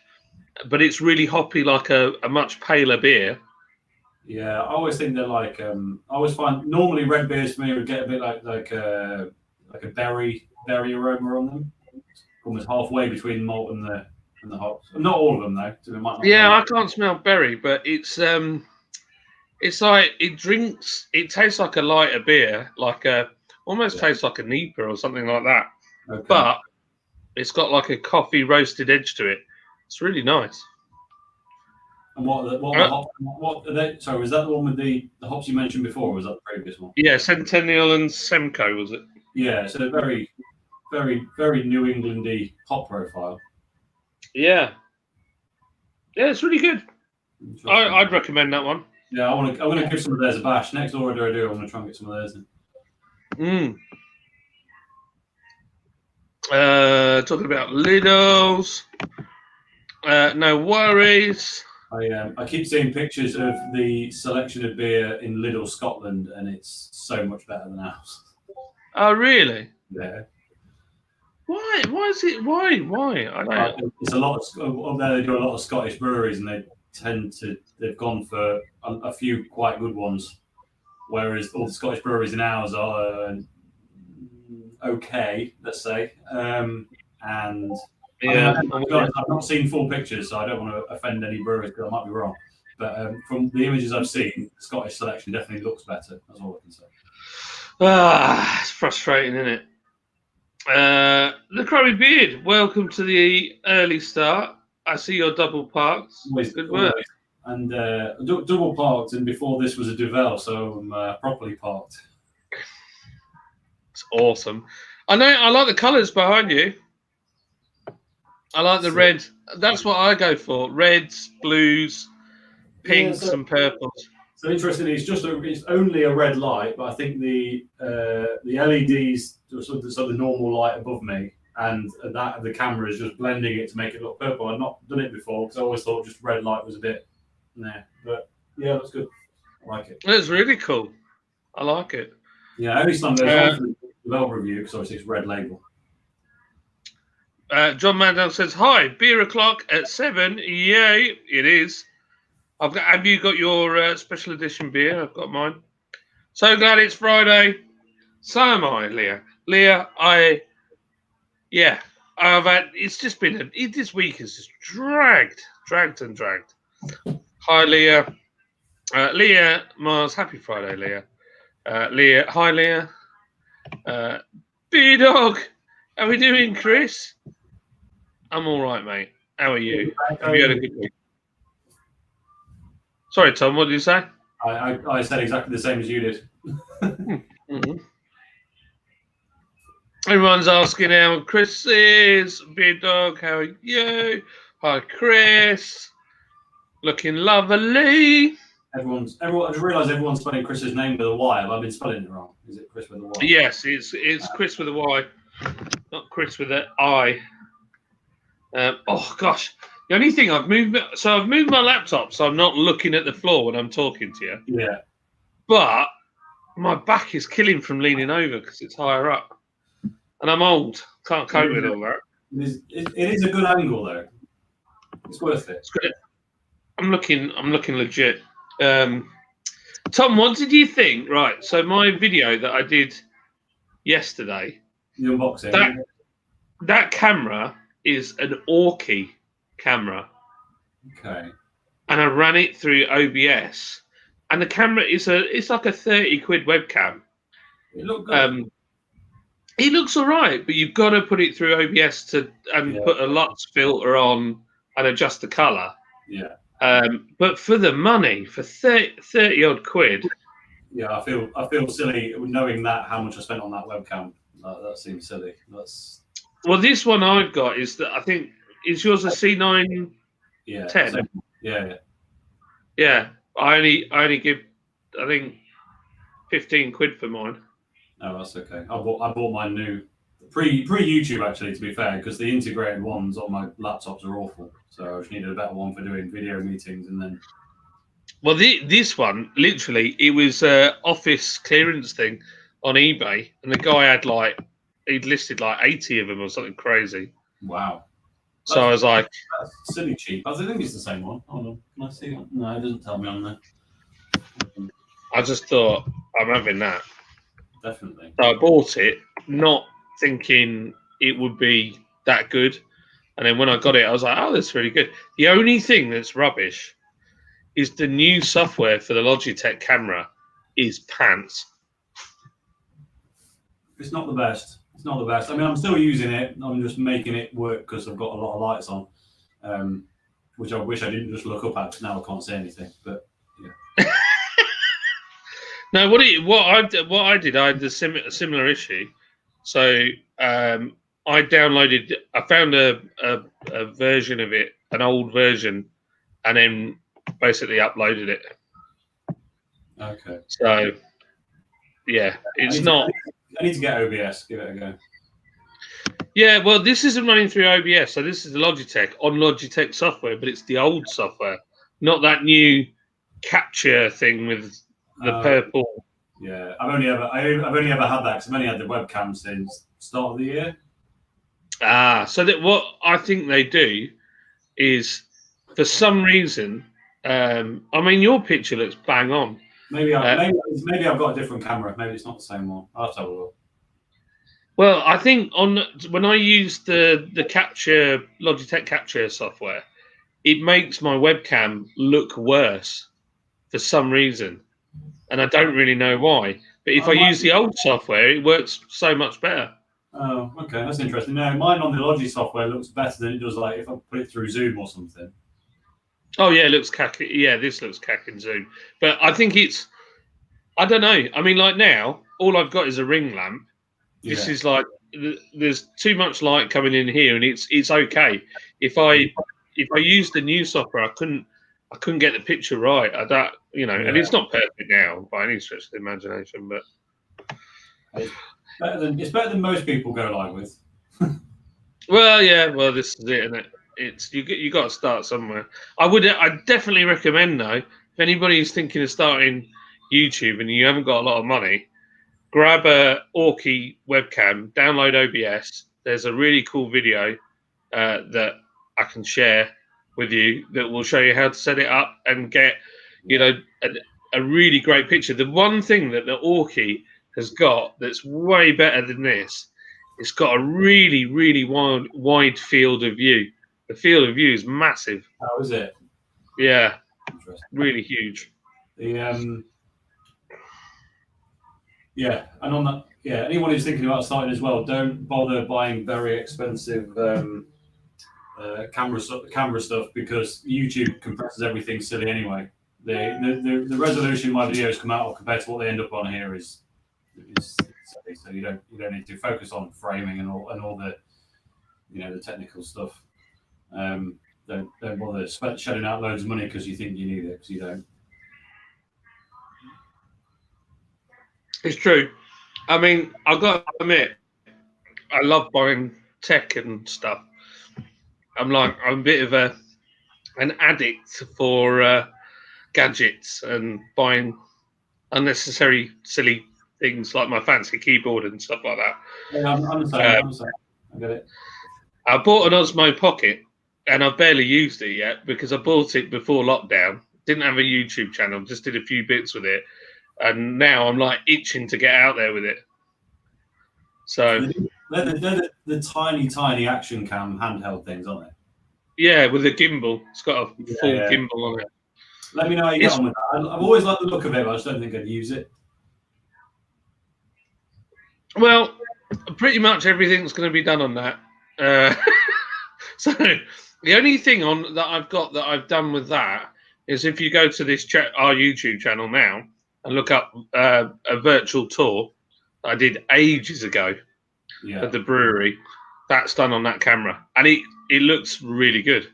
but it's really hoppy, like a much paler beer. Yeah, I always think they're like I always find normally red beers for me would get a bit like a berry aroma on them, almost halfway between malt and the hops. Not all of them though. So it might not I can't smell berry, but it's like it tastes like a lighter beer, almost tastes like a Nipa or something like that. Okay. But it's got like a coffee roasted edge to it. It's really nice. And what are they? Sorry, was that the one with the hops you mentioned before, or was that the previous one? Yeah, Centennial and Semco, was it? Yeah, so very, very, very New Englandy hop profile. Yeah, it's really good. I'd recommend that one. Yeah, I'm gonna give some of theirs a bash. Next order I do, I'm gonna try and get some of theirs in. Talking about Lidl's. No worries. I keep seeing pictures of the selection of beer in Lidl, Scotland, and it's so much better than ours. Oh, really? Yeah. Why? Why is it? Why? I don't know. It's a lot up there. They do a lot of Scottish breweries, and they've gone for a few quite good ones, whereas all the Scottish breweries in ours are okay, let's say. And yeah, I've not seen full pictures, so I don't want to offend any brewers because I might be wrong. But from the images I've seen, the Scottish selection definitely looks better. That's all I can say. It's frustrating, isn't it? The Crummy Beard, welcome to the early start. I see your double parked. Good work. And double parked, and before this was a Duvel, so I'm properly parked. It's awesome. I know. I like the colours behind you. I like the red. That's what I go for. Reds, blues, pinks, and purples. So interestingly, it's only a red light, but I think the LEDs sort of the normal light above me, and that the camera is just blending it to make it look purple. I've not done it before because I always thought just red light was a bit but yeah, that's good. I like it. It's really cool. I like it. Yeah, I only slammed those on for the Duvel review because obviously it's red label. John Mandel says, "Hi, beer o'clock at 7. Yay, it is. Have you got your special edition beer? I've got mine. So glad it's Friday. So am I, Leah. Leah, I've had. It's just been this week has just dragged. Hi, Leah. Leah Mars, happy Friday, Leah. Leah, hi, Leah. B-Dog, how are we doing, Chris? I'm all right, mate. How are you? Have you had a good week? Sorry, Tom, what did you say? I said exactly the same as you did. Mm-hmm. Everyone's asking how Chris is. B-Dog, how are you? Hi, Chris. Looking lovely. Everyone. I just realised everyone's spelling Chris's name with a Y. Have I been spelling it wrong? Is it Chris with a Y? Yes, it's Chris with a Y, not Chris with an I. Oh gosh, the only thing I've moved my laptop so I'm not looking at the floor when I'm talking to you. Yeah. But my back is killing from leaning over because it's higher up, and I'm old. Can't cope with all that. It is a good angle though. It's worth it. It's good. I'm looking legit. Tom, what did you think? Right, so my video that I did yesterday, The unboxing. that camera is an Orky camera, Okay. and I ran it through OBS, and the camera it's like a 30 quid webcam. It looked good. It looks all right, but you've got to put it through OBS put a LUTs filter on and adjust the color. Yeah. But for the money, for 30 odd quid. Yeah, I feel silly knowing that how much I spent on that webcam. That seems silly. Well, this one I've got is that I think is yours a C9 yeah 10. So, yeah. Yeah, I only give I think 15 quid for mine. No, that's okay. I bought my new pre YouTube actually, to be fair, because the integrated ones on my laptops are awful. So I just needed a better one for doing video meetings and then. Well, this one literally it was a office clearance thing on eBay, and the guy had he'd listed 80 of them or something crazy. Wow. So I was like, that's silly cheap. I think it's the same one. Hold on, can I see it? No, it doesn't tell me on there. I just thought I'm having that. Definitely. So I bought it, not thinking it would be that good, and then when I got it, I was like, oh, that's really good. The only thing that's rubbish is the new software for the Logitech camera is pants. It's not the best. It's not the best. I mean, I'm still using it. I'm just making it work because I've got a lot of lights on, which I wish I didn't just look up at because now I can't see anything. But yeah. No, what I did, I had a similar issue. So I found a version of it, an old version, and then basically uploaded it. Okay. So yeah, it's not. I need to get OBS. Give it a go. Yeah, well, this isn't running through OBS, so this is the Logitech on Logitech software, but it's the old software, not that new capture thing with the purple. Yeah, I've only ever had that because I've only had the webcam since start of the year. So that what I think they do is, for some reason, I mean, your picture looks bang on. Maybe I've got a different camera. Maybe it's not the same one. I'll have to have a look. Well, I think when I use the Logitech capture software, it makes my webcam look worse for some reason, and I don't really know why. But if I use the old software, it works so much better. Oh, okay, that's interesting. No, mine on the Logi software looks better than it does if I put it through Zoom or something. Oh yeah, it looks cack. Yeah, this looks cack in Zoom, but I think I don't know. I mean, now all I've got is a ring lamp. This is there's too much light coming in here, and it's okay. If I use the new software, I couldn't get the picture right. And it's not perfect now by any stretch of the imagination, but it's better than most people go live with. well, this is it, isn't it? It's you got to start somewhere. I definitely recommend though, if anybody's thinking of starting YouTube and you haven't got a lot of money, grab a Orky webcam, download OBS. There's a really cool video that I can share with you that will show you how to set it up and get, a really great picture. The one thing that the Orky has got that's way better than this, it's got a really, really wide field of view. The field of view is massive. How is it? Yeah, really huge. Yeah, and on that, anyone who's thinking about starting as well, don't bother buying very expensive camera stuff because YouTube compresses everything silly anyway. The resolution my videos come out of compared to what they end up on here is silly. So you don't need to focus on framing and all the the technical stuff. Don't bother shedding out loads of money because you think you need it because you don't. It's true. I mean, I've got to admit, I love buying tech and stuff. I'm a bit of an addict for gadgets and buying unnecessary, silly things like my fancy keyboard and stuff like that. Yeah, I'm the same. I get it. I bought an Osmo Pocket, and I've barely used it yet because I bought it before lockdown. Didn't have a YouTube channel, just did a few bits with it, and now I'm like itching to get out there with it. So they're the tiny action cam handheld things, aren't they? yeah, with a gimbal. It's got a full gimbal on it. Let me know how you get on with that. I've always liked the look of it, but I just don't think I'd use it. Well, pretty much everything's going to be done on that. So the only thing on that I've got that I've done with that is if you go to this our YouTube channel now and look up a virtual tour that I did ages ago at the brewery. That's done on that camera, and it looks really good.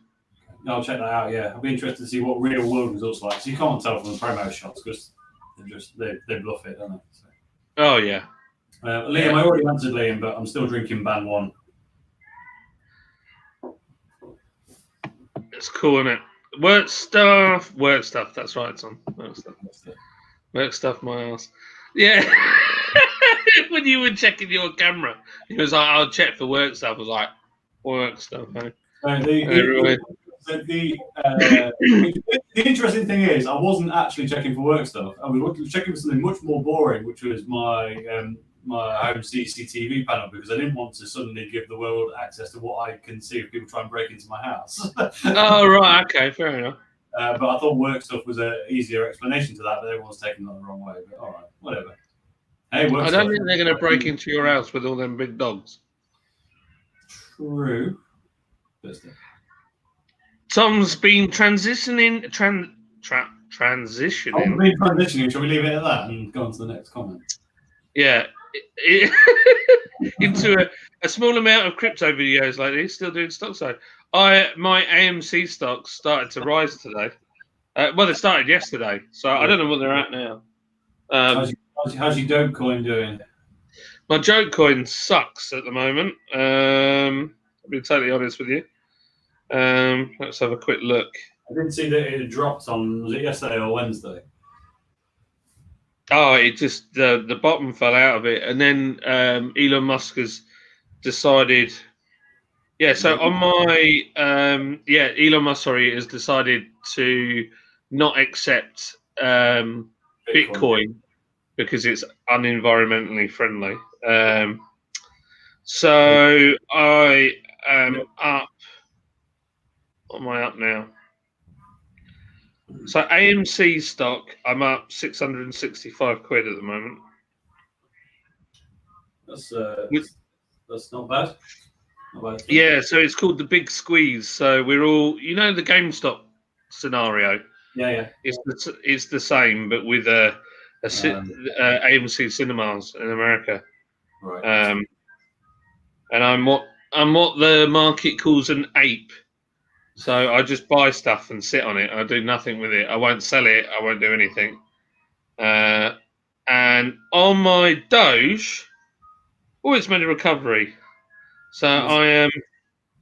I'll check that out. Yeah, I'll be interested to see what real world results like. So you can't tell from the promo shots because they bluff it, don't they? So. Oh yeah. Liam, I already answered Liam, but I'm still drinking Ban 1. It's cool, isn't it? Work stuff. That's right, it's on. Work stuff, my ass. Yeah. When you were checking your camera, he was like, "I'll check for work stuff." I was like, "Work stuff." Eh? The interesting thing is, I wasn't actually checking for work stuff. I was checking for something much more boring, which was my home CCTV panel, because I didn't want to suddenly give the world access to what I can see if people try and break into my house. Oh, right. Okay, fair enough. But I thought work stuff was an easier explanation to that, but everyone's taking that the wrong way. But all right, whatever. Hey, I don't think they're going to break into your house with all them big dogs. True. Tom's been transitioning. Transitioning. Shall we leave it at that and go on to the next comment? Yeah. Into a small amount of crypto videos like this, still doing stock side. My AMC stocks started to rise today. Well, they started yesterday, so I don't know what they're at now. How's your Dogecoin doing? My joke coin sucks at the moment. I'll be totally honest with you. Let's have a quick look. I didn't see that it had dropped on, was it yesterday or Wednesday? Oh, it just the bottom fell out of it, and then Elon Musk has decided. Yeah, so on my Elon Musk has decided to not accept Bitcoin because it's unenvironmentally friendly. So I am up. What am I up now? So AMC stock, I'm up 665 quid at the moment. That's not bad. Not bad. Yeah, so it's called the Big Squeeze. So we're all, the GameStop scenario. Yeah. It's the same, but with AMC cinemas in America. Right. And I'm what the market calls an ape. So I just buy stuff and sit on it. I do nothing with it. I won't sell it. I won't do anything. And on my Doge, it's made a recovery. So I am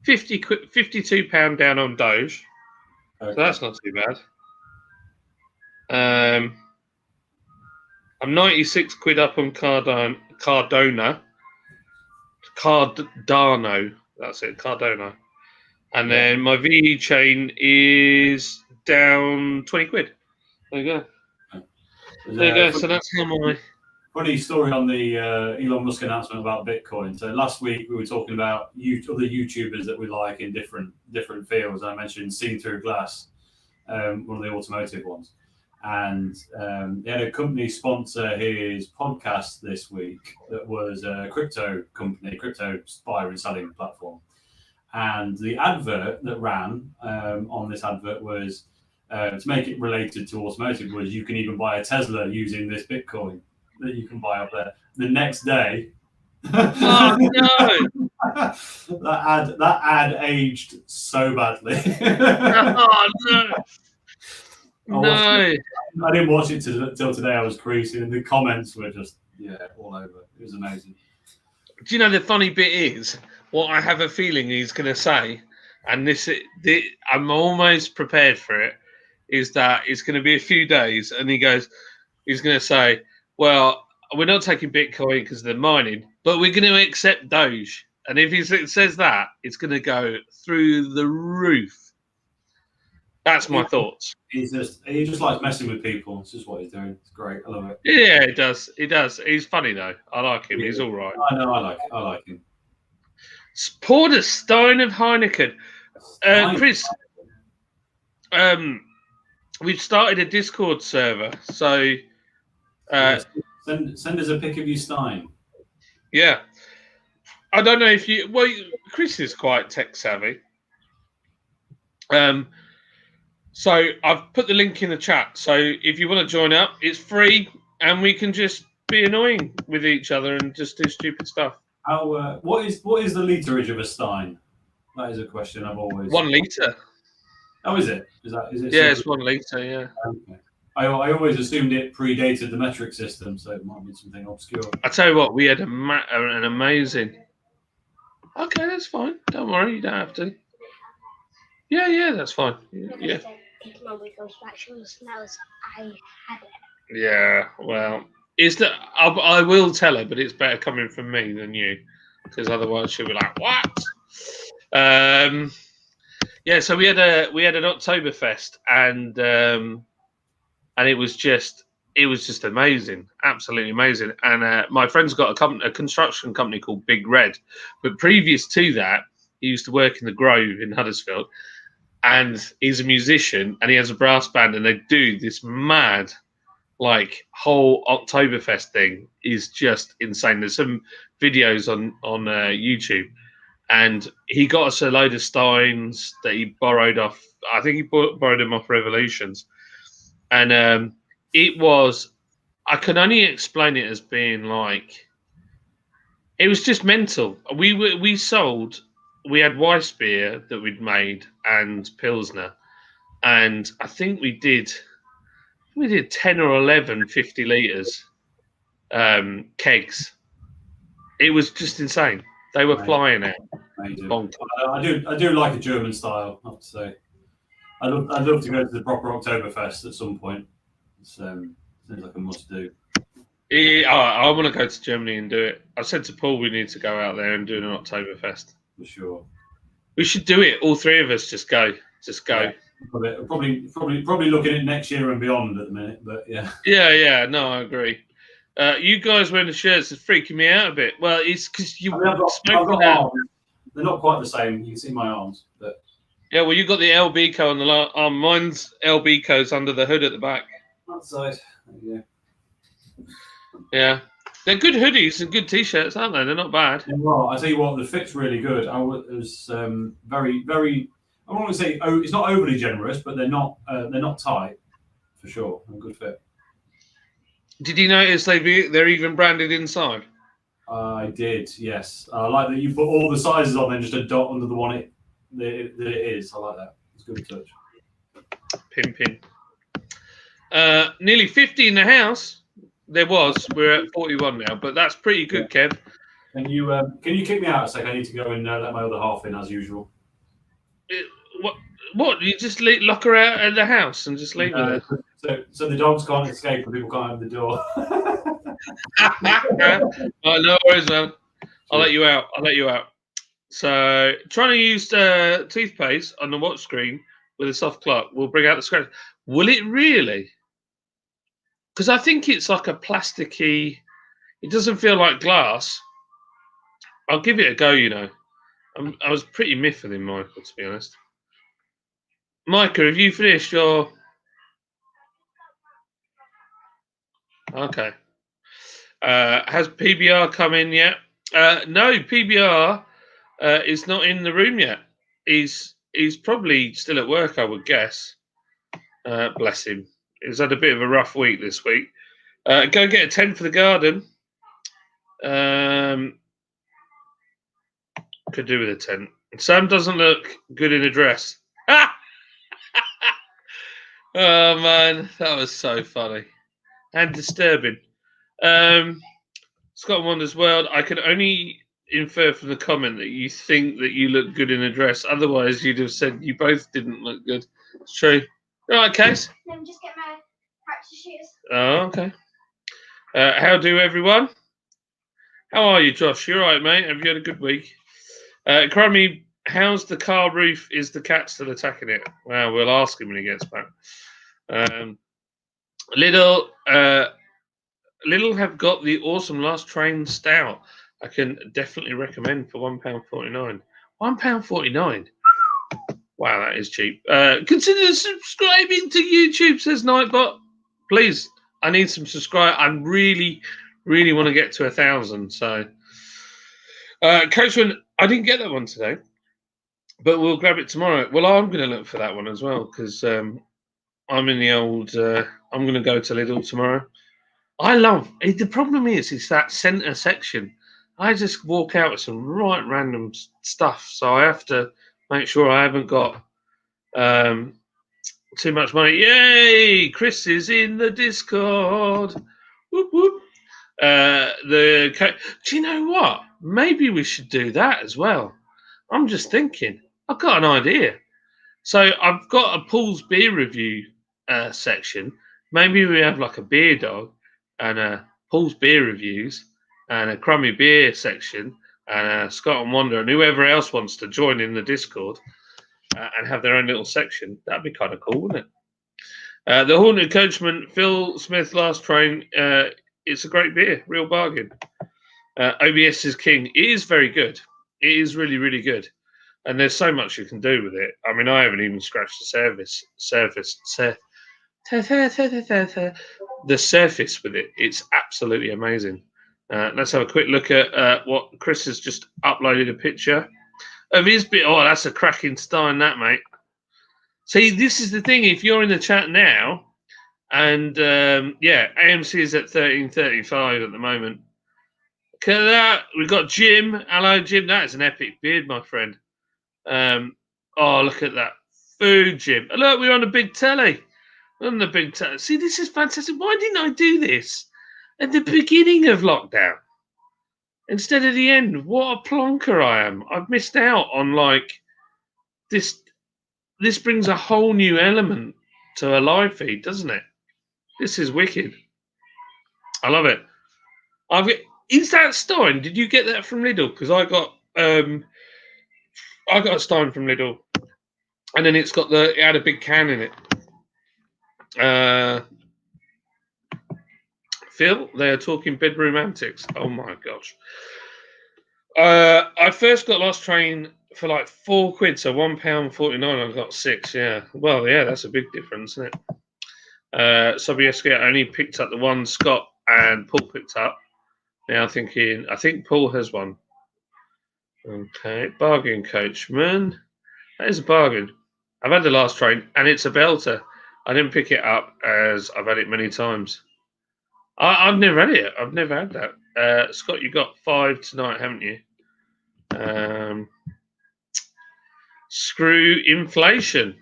£52 down on Doge. Okay. So that's not too bad. I'm 96 quid up on Cardano. That's it, Cardano. And then my VE chain is down 20 quid. There you go. So that's how my... Funny story on the Elon Musk announcement about Bitcoin. So last week we were talking about other YouTubers that we like in different fields. I mentioned Seen Through Glass, one of the automotive ones. And they had a company sponsor his podcast this week that was a crypto company, crypto buying and selling platform. And the advert that ran on this advert was, to make it related to automotive, was you can even buy a Tesla using this Bitcoin that you can buy up there. The next day, oh no, that ad aged so badly. Oh no. I didn't watch it till today. I was creasing, and the comments were just all over. It was amazing. Do you know the funny bit is what I have a feeling he's going to say, and I'm almost prepared for it. Is that it's going to be a few days, and he's going to say, "Well, we're not taking Bitcoin because they're mining, but we're going to accept Doge. And if it says that, it's going to go through the roof. That's my thoughts. He just likes messing with people. It's just what he's doing. It's great. I love it. Yeah, he does. He does. He's funny though. I like him. He's all right. I know. I like him. Poured a stein of Heineken. Chris, we've started a Discord server, so send us a pic of your stein. Yeah, I don't know if you. Well, Chris is quite tech savvy. So I've put the link in the chat. So if you want to join up, it's free, and we can just be annoying with each other and just do stupid stuff. How? What is the literage of a stein? That is a question I've always. 1 litre. Oh, is it? Is it? Yeah, it's 1 litre. Yeah. Okay. I always assumed it predated the metric system, so it might be something obscure. I tell you what, we had an amazing. Okay, that's fine. Don't worry, you don't have to. Yeah, that's fine. Yeah. Yeah, well, is that I will tell her, but it's better coming from me than you, because otherwise she'll be like, "What?" Yeah, so we had an Oktoberfest, and it was just amazing, absolutely amazing. And my friend's got a construction company called Big Red, but previous to that, he used to work in the Grove in Huddersfield, and he's a musician, and he has a brass band, and they do this mad, like, whole Oktoberfest thing is just insane. There's some videos on YouTube, and he got us a load of steins that he borrowed off. I think he borrowed them off Revolutions, and it was. I can only explain it as being like. It was just mental. We had Weiss beer that we'd made and Pilsner, and I think we did 10 or 11 50 litres kegs. It was just insane. They were flying out. I do like a German style, I have to say. I'd love to go to the proper Oktoberfest at some point. Seems like a must do. Yeah, I want to go to Germany and do it. I said to Paul we need to go out there and do an Oktoberfest. For sure. We should do it. All three of us just go. Yeah. Probably looking at next year and beyond at the minute, but yeah. Yeah. No, I agree. You guys wearing the shirts is freaking me out a bit. Well, it's because you. I've got arms. They're not quite the same. You can see my arms, but. Yeah, well, you got the LB co on the arm. Mine's LB co's under the hood at the back. That side. Yeah. Yeah, they're good hoodies and good t-shirts, aren't they? They're not bad. Yeah, well, I tell you what, the fit's really good. It was very, very. I don't want to say it's not overly generous, but they're not tight for sure. A good fit. Did you notice they're even branded inside? I did, yes. I like that you put all the sizes on there, just a dot under the one that it is. I like that. It's a good touch. Pin. Nearly 50 in the house. There was. We're at 41 now, but that's pretty good, yeah. Kev. Can you kick me out a sec? I need to go and let my other half in as usual. What? You just lock her out of the house and just leave her there? So the dogs can't escape and people can't open the door. Oh, no worries, man. I'll let you out. So trying to use toothpaste on the watch screen with a soft clock will bring out the scratch. Will it really? Because I think it's like a plasticky. It doesn't feel like glass. I'll give it a go. I was pretty miffed in Michael, to be honest. Micah, have you finished your? Okay. Has PBR come in yet? No, PBR is not in the room yet. He's probably still at work, I would guess. Bless him. He's had a bit of a rough week this week. Go get a tent for the garden. Could do with a tent. Sam doesn't look good in a dress. Oh man, that was so funny and disturbing. Scott Wonders World. I can only infer from the comment that you think that you look good in a dress. Otherwise, you'd have said you both didn't look good. It's true. All right, Case. Let me just get my practice shoes. Oh, okay. How do everyone? How are you, Josh? You all right, mate? Have you had a good week? Crummy, how's the car roof? Is the cat still attacking it? Well, we'll ask him when he gets back. Little have got the awesome Last Train Stout. I can definitely recommend for £1.49. £1.49. Wow, that is cheap. Consider subscribing to YouTube, says Nightbot. Please, I need some subscribe. I really want to get to 1,000. So, Coachman, I didn't get that one today, but we'll grab it tomorrow. Well, I'm going to look for that one as well because I'm in the old. I'm going to go to Lidl tomorrow. I love it. The problem is that centre section. I just walk out with some right random stuff, so I have to make sure I haven't got too much money. Yay! Chris is in the Discord. Whoop whoop. Do you know what? Maybe we should do that as well. I'm just thinking. I've got an idea. So I've got a Paul's beer review section. Maybe we have like a beer dog and a Paul's beer reviews and a crummy beer section and a Scott and Wonder and whoever else wants to join in the Discord and have their own little section. That'd be kind of cool, wouldn't it? The Haunted Coachman, Phil Smith, Last Train. It's a great beer, real bargain. OBS is king. It is very good. It is really good. And there's so much you can do with it. I mean, I haven't even scratched the surface with it. It's absolutely amazing. Let's have a quick look at what Chris has just uploaded a picture of his bit. Oh, that's a cracking stein, that, mate. See, this is the thing. If you're in the chat now, and AMC is at 13.35 at the moment. Look at that. We've got Jim. Hello, Jim. That is an epic beard, my friend. Look at that. Food, Jim. Look, we're on a big telly. We're on the big telly. See, this is fantastic. Why didn't I do this at the beginning of lockdown instead of the end? What a plonker I am. I've missed out on, like, this. This brings a whole new element to a live feed, doesn't it? This is wicked. I love it. Is that Stein? Did you get that from Lidl? Because I got a Stein from Lidl, and then it had a big can in it. Phil, they are talking bedroom antics. Oh my gosh. I first got Last Train for like £4, so £1.49. I got 6. Yeah. Well, yeah, that's a big difference, isn't it? Sobieski only picked up the one Scott and Paul picked up. Now I think Paul has one. Okay, bargain, Coachman. That is a bargain. I've had the Last Train, and it's a belter. I didn't pick it up as I've had it many times. I've never had it. I've never had that. Scott, you got 5 tonight, haven't you? Screw inflation.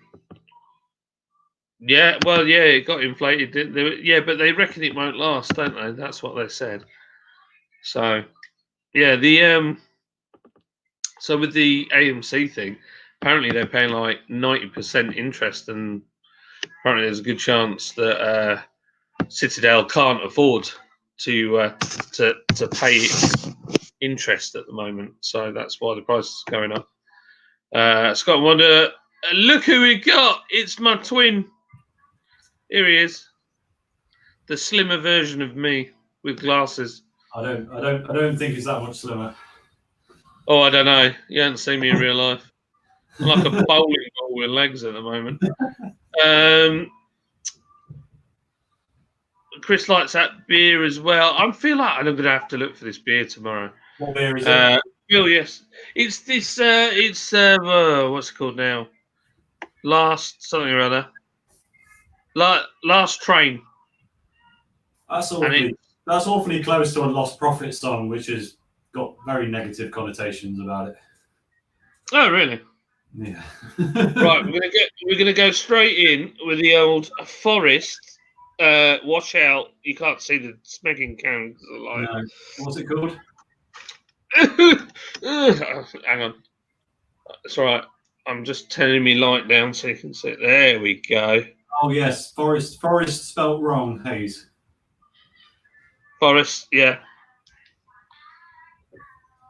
Yeah, well, yeah, it got inflated. Yeah, but they reckon it won't last, don't they? That's what they said. So, yeah, so with the AMC thing, apparently they're paying like 90% interest, and apparently there's a good chance that Citadel can't afford to pay its interest at the moment. So that's why the price is going up. Scott Wonder, look who we got! It's my twin. Here he is, the slimmer version of me with glasses. I don't think it's that much slimmer. Oh, I don't know. You haven't seen me in real life. I'm like a bowling ball with legs at the moment. Chris likes that beer as well. I feel like I'm going to have to look for this beer tomorrow. What beer is it? Phil, yes. It's this, what's it called now? Last something or other. Last Train. That's awfully close to a Lost Profit song, which has got very negative connotations about it. Oh, really? Yeah. Right, we're gonna go straight in with the old Forest. Watch out! You can't see the smegging can because of the light. No. What's it called? Hang on. It's all right. I'm just turning my light down so you can see it. There we go. Oh yes, Forest spelt wrong, Hayes. Forest, yeah.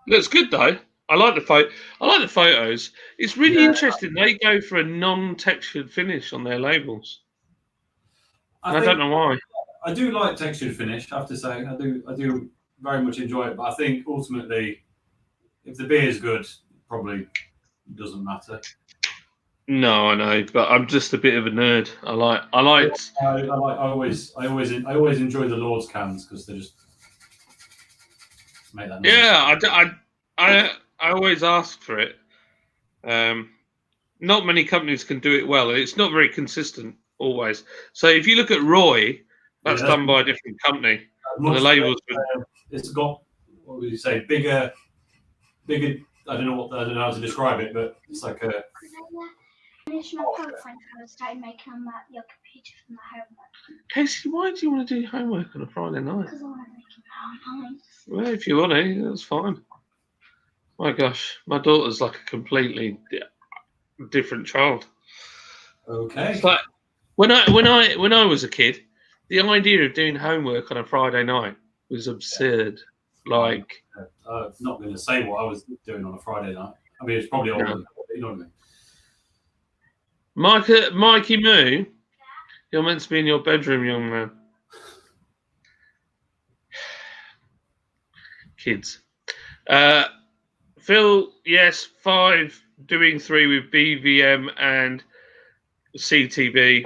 Looks good though. I like the photo. I like the photos. It's really interesting. They go for a non-textured finish on their labels. I don't know why. I do like textured finish. I have to say, I do very much enjoy it. But I think ultimately, if the beer is good, it probably doesn't matter. No, I know, but I'm just a bit of a nerd. I like. I always enjoy the Lord's cans because they just make that noise. Yeah, I always ask for it. Not many companies can do it well, and it's not very consistent always. So if you look at Roy, that's done by a different company. And the labels. It's got, what would you say, bigger. I don't know how to describe it, but it's like a. Finish my PowerPoint and started making on your computer for my homework. Casey, why do you want to do homework on a Friday night? Because I want to make it PowerPoint. Well, if you want to, that's fine. My gosh, my daughter's like a completely different child. Okay. It's like when I was a kid, the idea of doing homework on a Friday night was absurd. Like, I'm not going to say what I was doing on a Friday night. I mean, it's probably all. No. You know what I mean. Mikey Moo, you're meant to be in your bedroom, young man. Kids. Phil, yes, 5, doing 3 with BVM and CTB.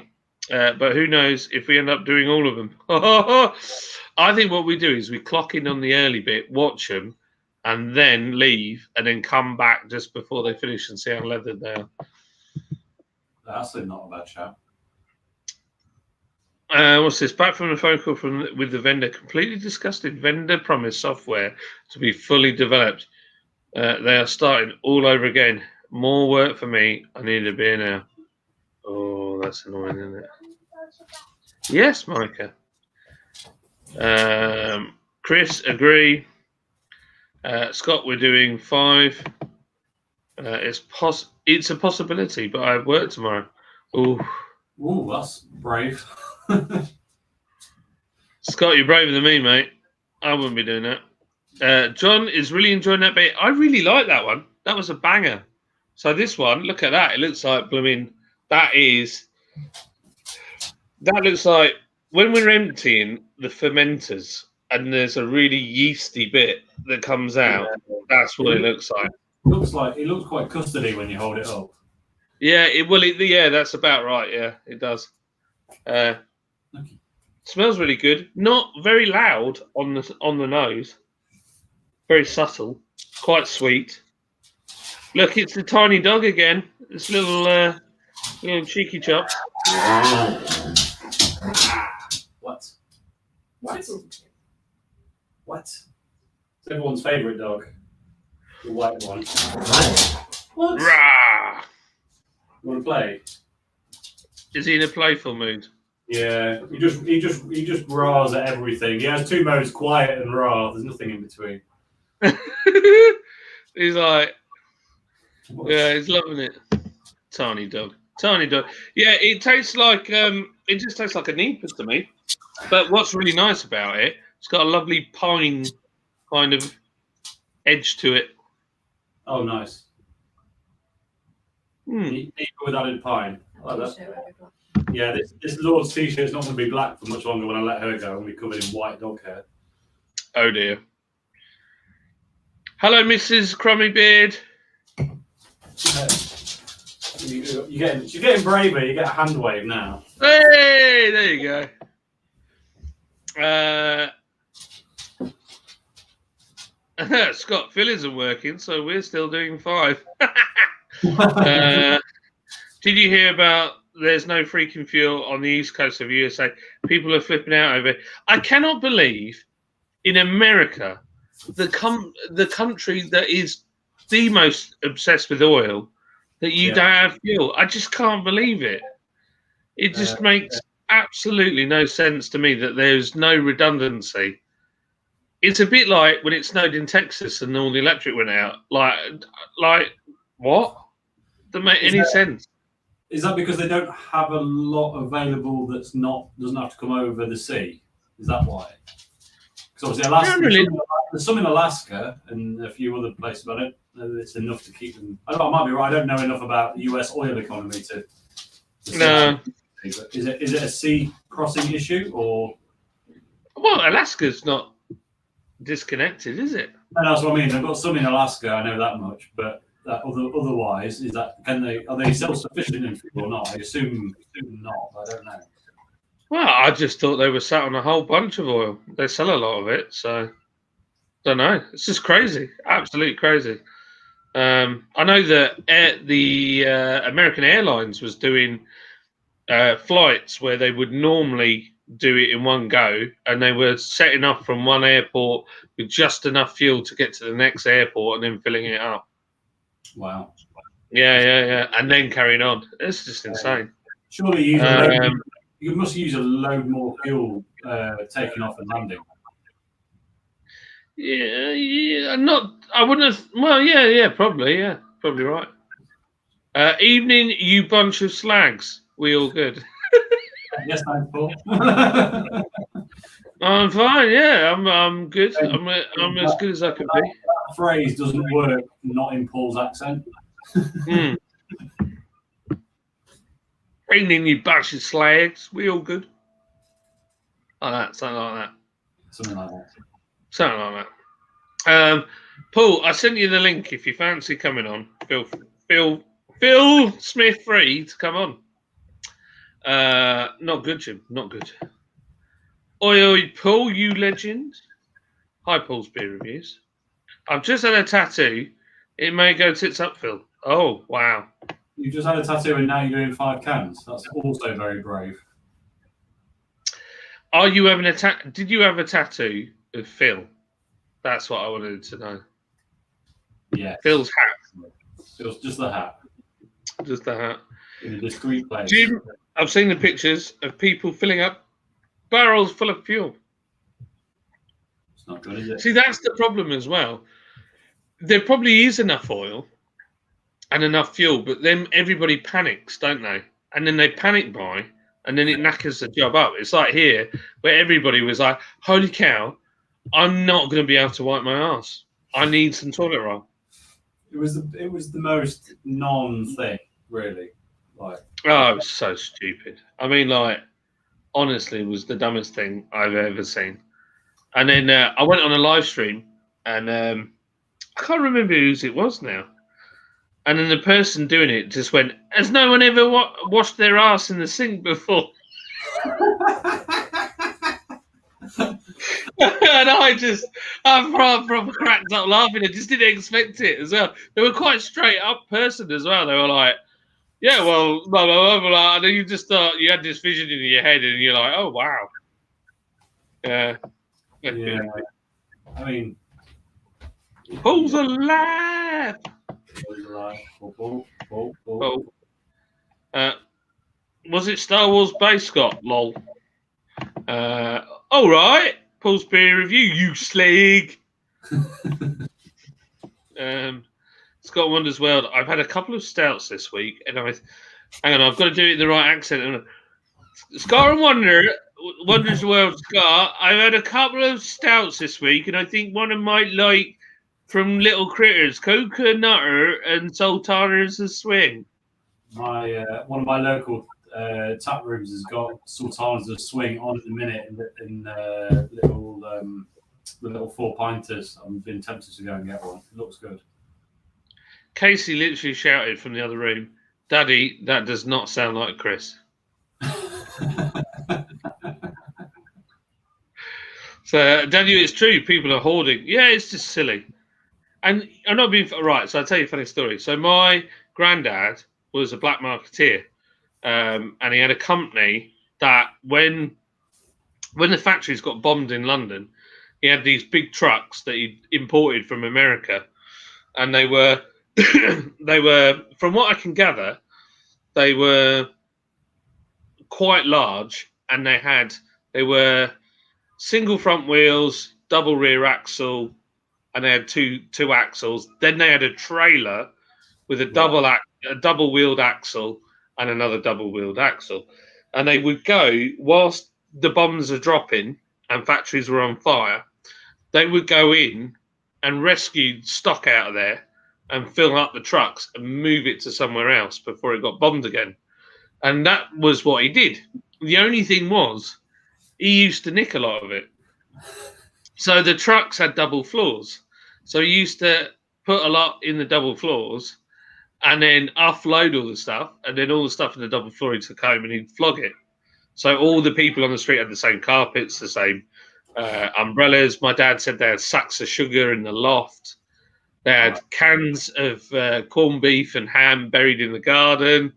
But who knows if we end up doing all of them. I think what we do is we clock in on the early bit, watch them, and then leave, and then come back just before they finish and see how leathered they are. That's not a bad shout. What's this? Back from the phone call with the vendor. Completely disgusted. Vendor promised software to be fully developed. They are starting all over again. More work for me. I need a beer now. Oh, that's annoying, isn't it? Yes, Micah. Chris, agree. Scott, we're doing 5. It's a possibility, but I have work tomorrow. Ooh, that's brave. Scott, you're braver than me, mate. I wouldn't be doing that. John is really enjoying that bit. I really like that one. That was a banger. So this one, look at that. It looks like blooming. That looks like when we're emptying the fermenters and there's a really yeasty bit that comes out. Yeah. That's what it looks like. It looks quite custardy when you hold it up. Yeah, that's about right. Yeah, it does. Smells really good. Not very loud on the nose. Very subtle. Quite sweet. Look, it's the tiny dog again. This little cheeky chop. What? It's everyone's favourite dog. The white one. What? Rah! You want to play? Is he in a playful mood? Yeah, he just roars at everything. He has 2 modes: quiet and roar. There's nothing in between. He's like, yeah, he's loving it. Tiny dog. Yeah, it tastes like it just tastes like a Nipah to me. But what's really nice about it, it's got a lovely pine kind of edge to it. Oh, nice. Nipah with added pine. I like that. Yeah, this Lord's t-shirt's not going to be black for much longer when I let her go and be covered in white dog hair. Oh dear. Hello, Mrs. Crummy Beard. She's getting braver. You get a hand wave now. Hey, there you go. Scott, Phil isn't working, so we're still doing 5. Did you hear about there's no freaking fuel on the east coast of USA? People are flipping out over it. I cannot believe in America, the country that is the most obsessed with oil, that you don't have fuel. I just can't believe it. It just makes absolutely no sense to me that there's no redundancy. It's a bit like when it snowed in Texas and all the electric went out. Like what? Doesn't make any sense. Is that because they don't have a lot available doesn't have to come over the sea? Is that why? obviously Alaska, Generally, there's some in Alaska and a few other places, but I don't know that it's enough to keep them. I might be right. I don't know enough about the US oil economy to no. But is it a sea crossing issue or? Well, Alaska's not disconnected, is it? And that's what I mean. They've got some in Alaska. I know that much, but otherwise, are they self-sufficient in fuel or not? I assume not. I don't know. Well, I just thought they were sat on a whole bunch of oil. They sell a lot of it, so don't know. It's just crazy, absolutely crazy. I know that the American Airlines was doing flights where they would normally do it in one go, and they were setting off from one airport with just enough fuel to get to the next airport and then filling it up. Wow. Yeah, and then carrying on. It's just insane. Surely you must use a load more fuel taking off and landing. Yeah, not. I wouldn't have. Well, yeah, probably right. Evening, you bunch of slags. We all good. Yes, thanks, Paul. I'm fine. Yeah, I'm good. I'm as good as I can be. That phrase doesn't work not in Paul's accent. Evening, you bunch of slags. We all good. Something like that. Something like that. Something like that. Paul, I sent you the link if you fancy coming on. Feel Smith free to come on. Not good, Jim. Not good. Oi, Paul, you legend. Hi, Paul's beer reviews. I've just had a tattoo. It may go tits up, Phil. Oh, wow. You just had a tattoo and now you're doing 5 cans. That's also very brave. Are you having a tattoo? Did you have a tattoo of Phil? That's what I wanted to know. Yeah. Phil's hat. Phil's just the hat. Just the hat. In a discreet place. Jim, I've seen the pictures of people filling up barrels full of fuel. It's not good, is it? See, that's the problem as well. There probably is enough oil and enough fuel, but then everybody panics, don't they? And then they panic buy, and then it knackers the job up. It's like here, where everybody was like, holy cow, I'm not going to be able to wipe my ass. I need some toilet roll. It was the most non-thing, really. Like, oh, it was so stupid. I mean, like, honestly, it was the dumbest thing I've ever seen. And then I went on a live stream, and I can't remember whose it was now. And then the person doing it just went, has no one ever washed their ass in the sink before? And I proper cracked up laughing. I just didn't expect it as well. They were quite straight up person as well. They were like, yeah, well, blah, blah, blah, blah. And then you just thought you had this vision in your head and you're like, oh, wow. Yeah. I mean, Paul's alive. Paul. Was it Star Wars base, Scott? Lol. All right. Paul's beer review, you slag. Scott Wonders World. I've had a couple of stouts this week, and hang on, I've got to do it in the right accent. Scott and Wonders World, Scott. I've had a couple of stouts this week, and I think one of my from Little Critters, Coconutter and Sultana's the Swing. One of my local tap rooms has got Sultana's the Swing on at the minute in the little 4-pinters. I've been tempted to go and get one. It looks good. Casey literally shouted from the other room, Daddy, that does not sound like Chris. So, Daniel, it's true. People are hoarding. Yeah, it's just silly. And I'm not being right. So I'll tell you a funny story. So my granddad was a black marketeer, and he had a company that when the factories got bombed in London, he had these big trucks that he imported from America, and they were from what I can gather, they were quite large, and they were single front wheels, double rear axle, and they had two axles. Then they had a trailer with a double wheeled axle and another double wheeled axle, and they would go whilst the bombs are dropping and factories were on fire. they would go in and rescue stock out of there and fill up the trucks and move it to somewhere else before it got bombed again. And that was what he did. The only thing was, he used to nick a lot of it. So the trucks had double floors. So he used to put a lot in the double floors and then offload all the stuff. And then all the stuff in the double floor he took home and he'd flog it. So all the people on the street had the same carpets, the same umbrellas. My dad said they had sacks of sugar in the loft. They had cans of corned beef and ham buried in the garden.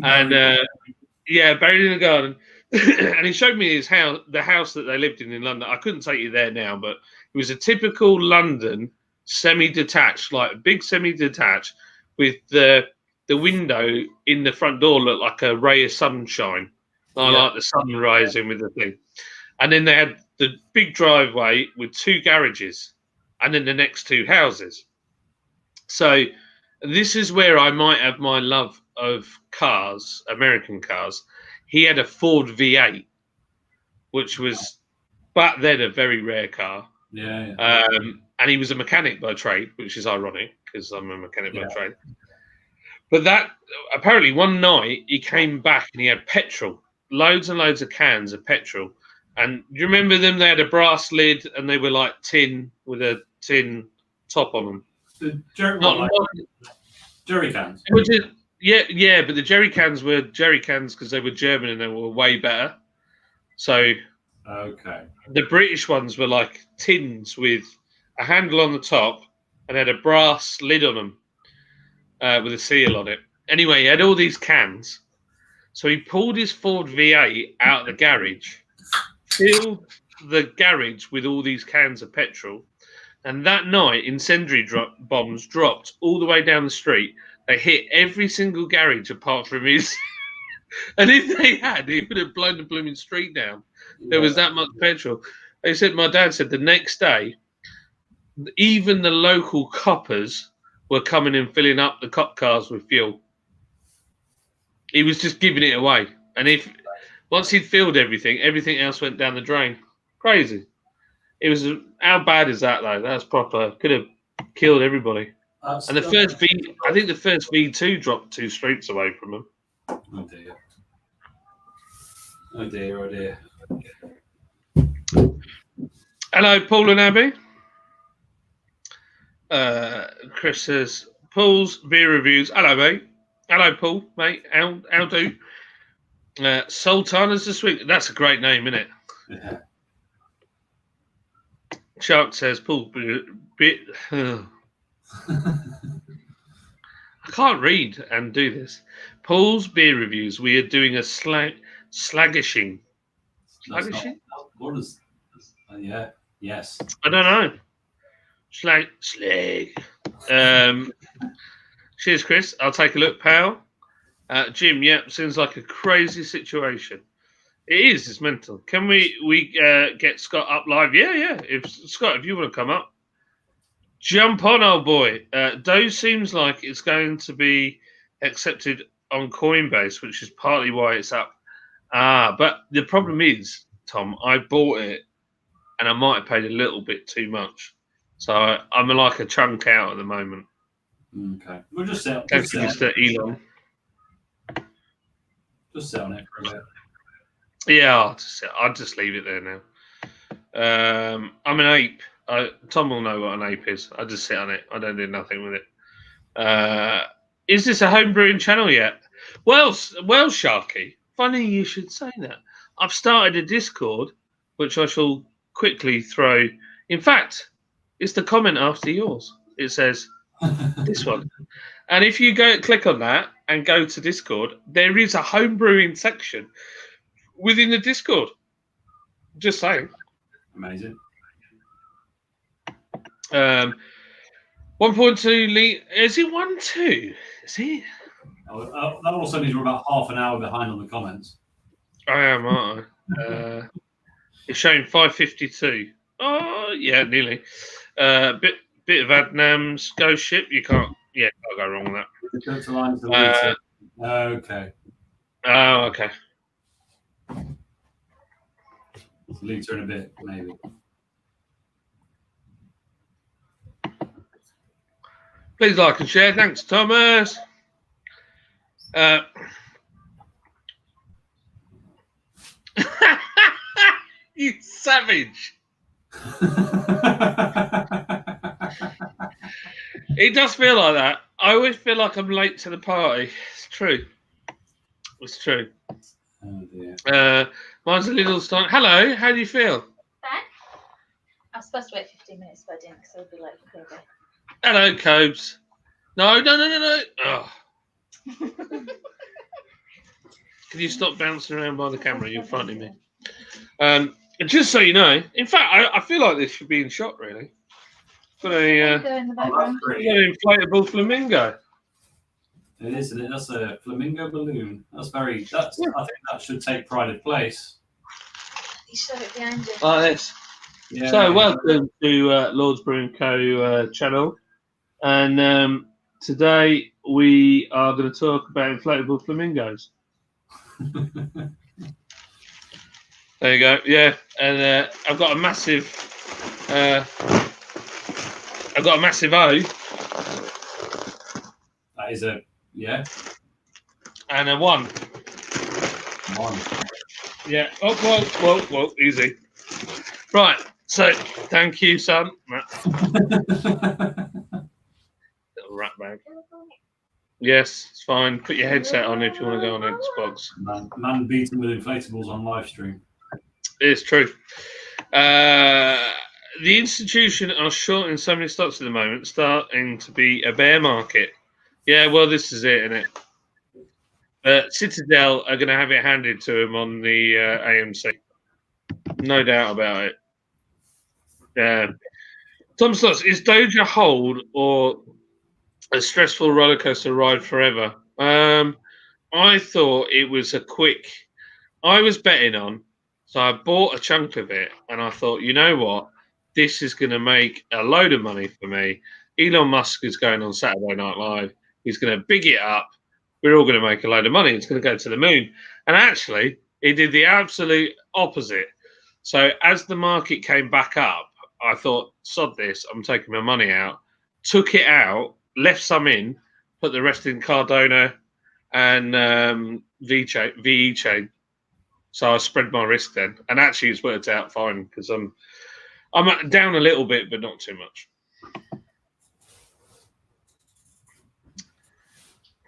And buried in the garden. And he showed me his house, the house that they lived in London. I couldn't take you there now, but it was a typical London semi-detached, like a big semi-detached, with the window in the front door looked like a ray of sunshine. Like the sun rising with the thing. And then they had the big driveway with 2 garages and then the next 2 houses. So this is where I might have my love of cars, American cars. He had a Ford V8, which was back then a very rare car. And he was a mechanic by trade, which is ironic because I'm a mechanic by trade. But that apparently one night he came back and he had petrol, loads and loads of cans of petrol. And do you remember them? They had a brass lid and they were like tin with a tin top on them. The jerry cans. But the jerry cans were jerry cans because they were German and they were way better. So the British ones were like tins with a handle on the top and had a brass lid on them with a seal on it. Anyway, he had all these cans. So he pulled his Ford V8 out of the garage, filled the garage with all these cans of petrol. And that night, incendiary bombs dropped all the way down the street. They hit every single garage apart from his. And if they had, it would have blown the blooming street down. There was that much petrol. My dad said the next day, even the local coppers were coming and filling up the cop cars with fuel. He was just giving it away. And once he'd filled everything else went down the drain. Crazy. It was, how bad is that though? That's proper. Could have killed everybody. And the first V2 dropped 2 streets away from him. Oh dear. Oh dear, oh dear. Hello, Paul and Abby. Chris says, Paul's beer reviews. Hello, mate. Hello, Paul, mate. How do? Sultana's this week. That's a great name, isn't it? Yeah. Shark says, Paul, I can't read and do this. Paul's beer reviews. We are doing a slaggishing. Slaggishing? What is? Yes. I don't know. Slag. Cheers, Chris. I'll take a look, pal. Jim, seems like a crazy situation. It is. It's mental. Can we get Scott up live? Yeah. If Scott, if you want to come up, jump on, old boy. Doe seems like it's going to be accepted on Coinbase, which is partly why it's up. But the problem is, Tom, I bought it and I might have paid a little bit too much. So I'm like a chunk out at the moment. Okay. We'll just sell. Thank you, Mr. Elon. Just sit on it for a bit. Yeah, I'll just leave it there now. I'm an ape. Tom will know what an ape is. I just sit on it. I don't do nothing with it. Is this a home brewing channel yet? Well, Sharky, funny you should say that. I've started a Discord, which I shall quickly throw. In fact, it's the comment after yours. It says this one. And if you click on that and go to Discord, there is a home brewing section within the Discord. Just saying. Amazing. 1.2 litre. Is it 1.2? Is it? That also means we're about half an hour behind on the comments. I am, aren't I? It's showing 5:52. Oh, yeah, nearly. Bit of Adnams. Go ship. You can't go wrong with that. Go to line to the okay. Oh, okay. Litre in a bit, maybe. Please like and share. Thanks, Thomas. You savage. It does feel like that. I always feel like I'm late to the party. It's true. It's true. Oh dear. Mine's a little start. Hello, how do you feel? Fine. I was supposed to wait 15 minutes, but I didn't because I would be late for Kobe. Hello, Cobes. No. Oh. Can you stop bouncing around by the camera? You're frightening me. Just so you know, in fact, I feel like this should be in shot, really. Got a Go in the Oh, background. that's pretty. got an inflatable flamingo. It is, isn't it? That's a flamingo balloon. I think that should take pride of place. You show it behind you. Like this. Yeah. So, welcome to Lord's Brew & Co. Channel. And today we are going to talk about inflatable flamingos. There you go. Yeah, and I've got a massive O That is a and a 1. one. Yeah. Oh, whoa, easy. Right. So, thank you, son. Little rat bag. Yes, it's fine. Put your headset on if you want to go on Xbox. Man beaten with inflatables on live stream. It's true. The institution are short in so many stocks at the moment, starting to be a bear market. Yeah, well, this is it, isn't it? Citadel are going to have it handed to them on the AMC. No doubt about it. Tom Stotts, is Doja hold or a stressful rollercoaster ride forever? I thought it was a quick. I was betting on, so I bought a chunk of it, and I thought, you know what, this is going to make a load of money for me. Elon Musk is going on Saturday Night Live. He's going to big it up. We're all going to make a load of money. It's going to go to the moon. And actually, he did the absolute opposite. So as the market came back up, I thought, sod this, I'm taking my money out. Took it out, left some in, put the rest in Cardano and VE chain. So I spread my risk then. And actually, it's worked out fine because I'm down a little bit, but not too much.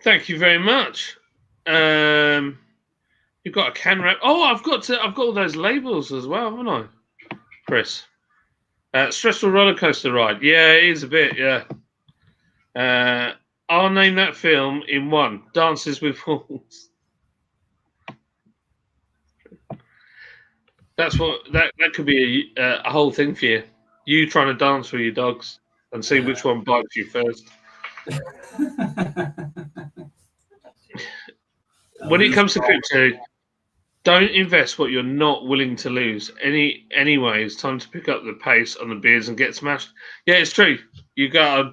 Thank you very much. You've got a can wrap. Oh, I've got all those labels as well, haven't I, Chris? Stressful roller coaster ride. Yeah, it is a bit. Yeah. I'll name that film in one. Dances with Wolves. That's what that could be a whole thing for you. You trying to dance with your dogs and see which one bites you first. When it comes to crypto, don't invest what you're not willing to lose. Anyway, it's time to pick up the pace on the beers and get smashed. Yeah, it's true. You gotta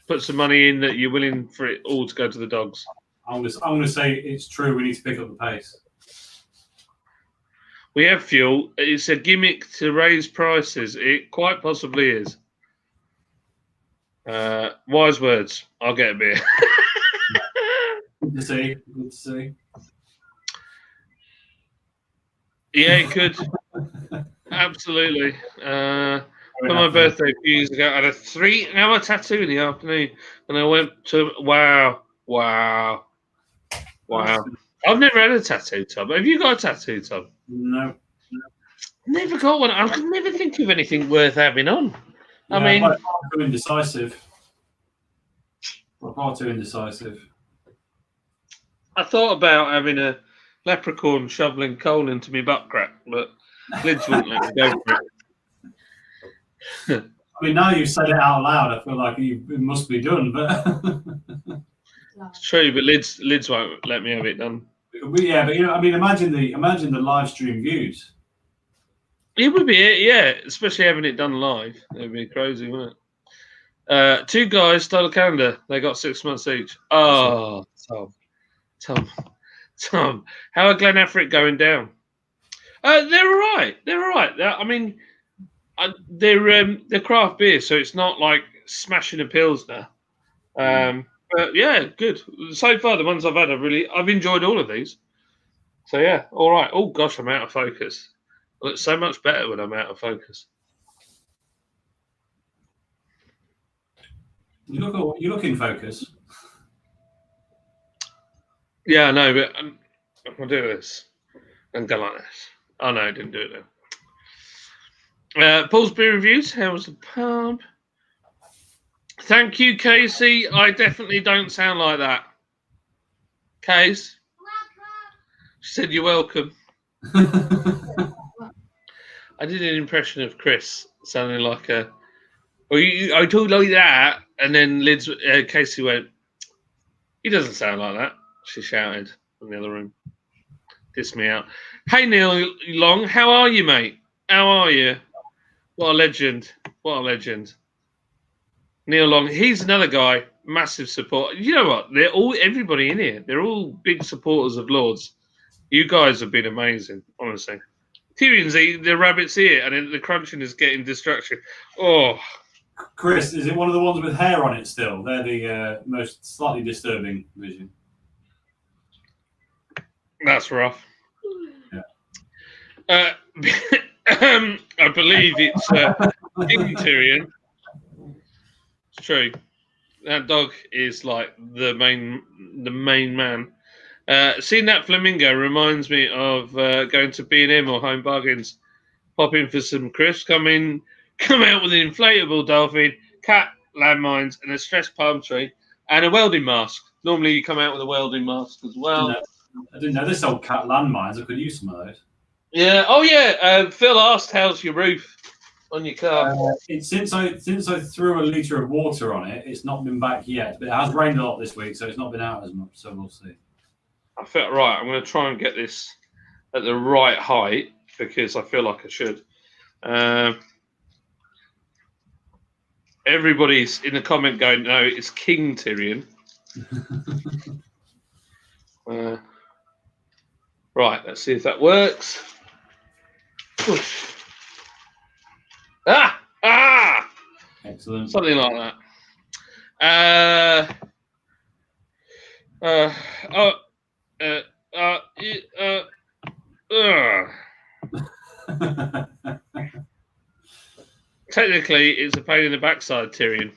put some money in that you're willing for it all to go to the dogs. I'm going to say it's true. We need to pick up the pace. We have fuel. It's a gimmick to raise prices. It quite possibly is. Wise words. I'll get a beer. Good to see. Good to see. Yeah, it could. Absolutely. For my birthday a few years ago, I had a 3-hour tattoo in the afternoon, and I went to wow. I've never had a tattoo, Tom. Have you got a tattoo, Tom? No. Never got one. I could never think of anything worth having on. Yeah, I mean, far too indecisive. Far too indecisive. I thought about having a leprechaun shoveling coal into my butt crack, but Lids wouldn't let me go for it. I mean, now you've said it out loud, I feel like it must be done, but It's true, but Lids won't let me have it done. yeah, but I mean, imagine the live stream views. It would be it, yeah. Especially having it done live. It would be crazy, wouldn't it? 2 guys stole a calendar. They got 6 months each. Oh, Tom. How are Glen Affrick going down? They're all right. I mean, they're craft beer, so it's not like smashing a Pilsner. But yeah, good. So far, the ones I've had, I've enjoyed all of these. So yeah, all right. Oh gosh, I'm out of focus. I look so much better when I'm out of focus. You look in focus. Yeah, I know, but I'll do this and go like this. Oh no, I didn't do it then. Paul's beer reviews. How was the pub? Thank you, Casey. I definitely don't sound like that. Case. She said you're welcome. I did an impression of Chris, sounding like a. I talk like that, and then Casey went. He doesn't sound like that. She shouted from the other room. Pissed me out. Hey Neil Long, how are you, mate? How are you? What a legend! What a legend! Neil Long. He's another guy. Massive support. You know what? Everybody in here. They're all big supporters of Lords. You guys have been amazing, honestly. Tyrion's eating the rabbit's ear, and then the crunching is getting distraction. Oh, Chris, is it one of the ones with hair on it still? They're the most slightly disturbing vision. that's rough. Yeah. I believe it's King Tyrion. It's true. That dog is like the main man. Seeing that flamingo reminds me of going to B&M or Home Bargains, pop in for some crisps, come out with an inflatable dolphin, cat landmines, and a stressed palm tree, and a welding mask. Normally, you come out with a welding mask as well. I didn't know this old cat landmines. I could use some of those. Yeah. Oh, yeah. Phil asked, "How's your roof on your car?" Since I threw a litre of water on it, it's not been back yet. But it has rained a lot this week, so it's not been out as much. So we'll see. I felt right. I'm going to try and get this at the right height because I feel like I should. Everybody's in the comment going, "No, it's King Tyrion." Right, let's see if that works. Push. Ah! Excellent. Something like that. Technically, it's a pain in the backside, Tyrion.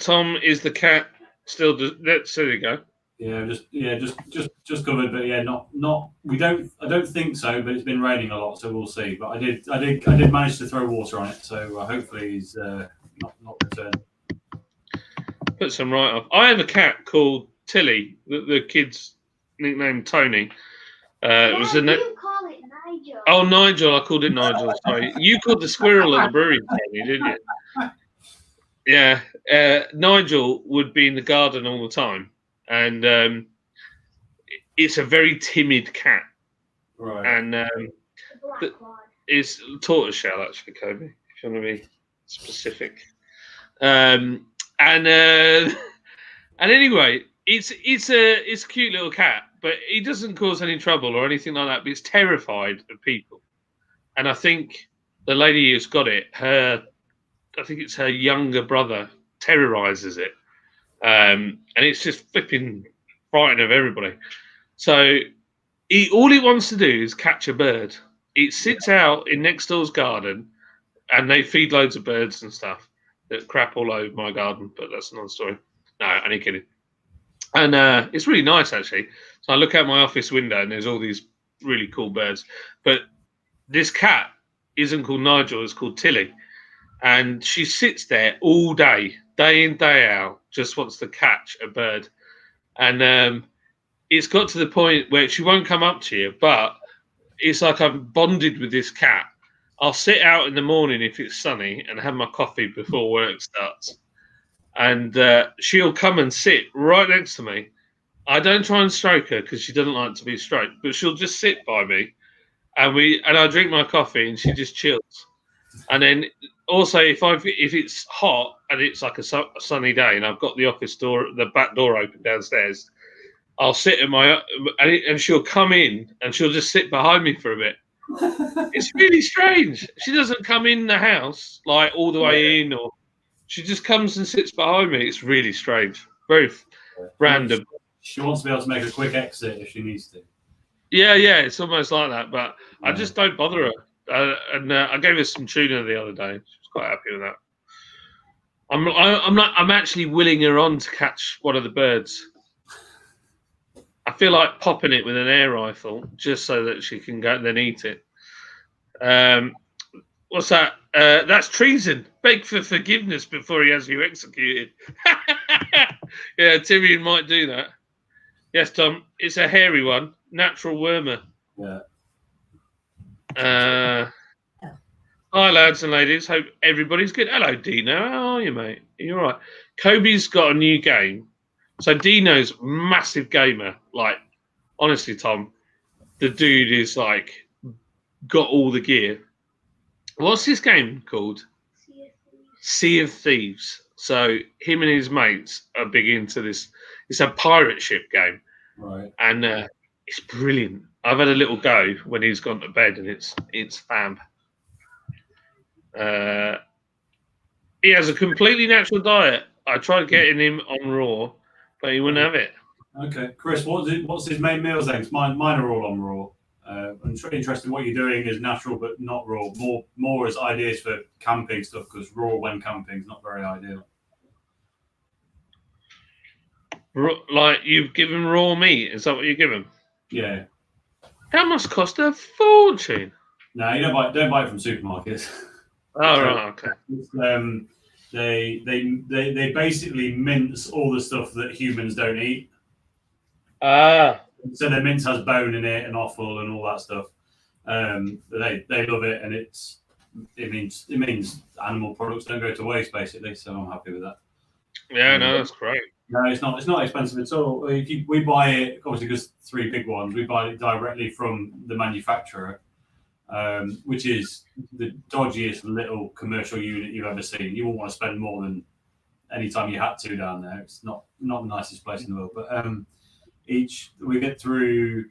Tom is the cat. Still, there you go. Just covered, but yeah, not. We don't. I don't think so, but it's been raining a lot, so we'll see. But I did manage to throw water on it, so hopefully he's not returned. Put some right off. I have a cat called Tilly. The kid's nicknamed Tony. It was you call it Nigel. Oh, Nigel. I called it Nigel. Sorry, you called the squirrel at the brewery, Tony, didn't you? Yeah. Nigel would be in the garden all the time, and it's a very timid cat. Right. And it's tortoiseshell, actually, Kobe. If you want to be specific. And anyway, it's a cute little cat, but he doesn't cause any trouble or anything like that. But it's terrified of people, and I think the lady who's got it, I think it's her younger brother, terrorizes it, and it's just flipping frightened of everybody. So all he wants to do is catch a bird. It sits out in next door's garden, and they feed loads of birds and stuff that crap all over my garden. But that's another story. No, only kidding. And it's really nice, actually. So I look out my office window, and there's all these really cool birds. But this cat isn't called Nigel; it's called Tilly, and she sits there all day in, day out, just wants to catch a bird. And it's got to the point where she won't come up to you, but it's like I've bonded with this cat. I'll sit out in the morning if it's sunny and have my coffee before work starts. And she'll come and sit right next to me. I don't try and stroke her because she doesn't like to be stroked, but she'll just sit by me, and I drink my coffee and she just chills. And then also if it's hot and it's like a sunny day and I've got the back door open downstairs, I'll sit and she'll come in and she'll just sit behind me for a bit. It's really strange. She doesn't come in the house like all the way in, or She just comes and sits behind me. It's really strange, very random. She wants to be able to make a quick exit if she needs to. Yeah, it's almost like that. But I just don't bother her. I gave her some tuna the other day. She was quite happy with that. I'm actually willing her on to catch one of the birds. I feel like popping it with an air rifle just so that she can go and then eat it. What's that? That's treason. Beg for forgiveness before he has you executed. Yeah, Tyrion might do that. Yes, Tom. It's a hairy one. Natural wormer. Yeah. Hi, lads and ladies. Hope everybody's good. Hello, Dino. How are you, mate? Are you all right? Kobe's got a new game. So Dino's massive gamer. Like, honestly, Tom, the dude is like got all the gear. What's this game called? Sea of Thieves. So him and his mates are big into this. It's a pirate ship game, Right. and it's brilliant. I've had a little go when he's gone to bed, and it's fab. He has a completely natural diet. I tried getting him on Raw, but he wouldn't have it. Okay, Chris, what's his main meals then? 'Cause mine are all on Raw. I'm interested in what you're doing is natural but not raw. More as ideas for camping stuff, because raw when camping is not very ideal. Like you've given raw meat? Is that what you give him? Yeah. That must cost a fortune. No, you don't buy it from supermarkets. Oh, So, right, okay. They basically mince all the stuff that humans don't eat. Ah. So the mince has bone in it and offal and all that stuff. They love it, and it means animal products don't go to waste, basically. So I'm happy with that. Yeah, no, that's great. No, it's not expensive at all. We buy it, obviously, because 3 big ones. We buy it directly from the manufacturer, which is the dodgiest little commercial unit you've ever seen. You won't want to spend more than any time you had to down there. It's not the nicest place in the world, but we get through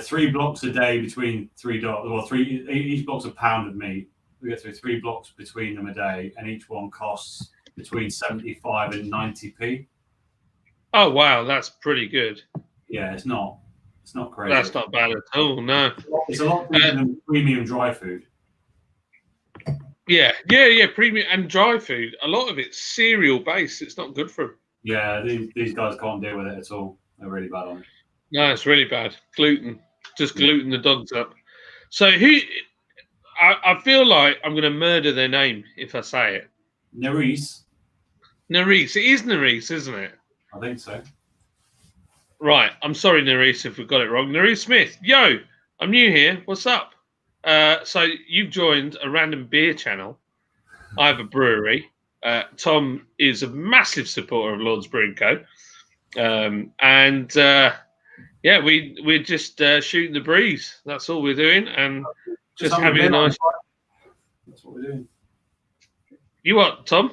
3 blocks a day between each block's a pound of meat. We get through 3 blocks between them a day, and each one costs between 75 and 90p. Oh wow, that's pretty good. Yeah, it's not crazy. That's not bad at all. No, it's a lot cheaper than premium dry food. Yeah. Premium and dry food. A lot of it's cereal based. It's not good for them. Yeah, these guys can't deal with it at all. They're really bad on it. No, it's really bad. Gluten, just gluten the dogs up. So I feel like I'm going to murder their name if I say it. Nerys. It is Nerys, isn't it? I think so. Right. I'm sorry, Nerys, if we got it wrong. Nerys Smith. Yo, I'm new here. What's up? So you've joined a random beer channel. I have a brewery. Tom is a massive supporter of Lord's Brewing Co. We're just shooting the breeze. That's all we're doing, and just having a nice. That's what we're doing. You what, Tom?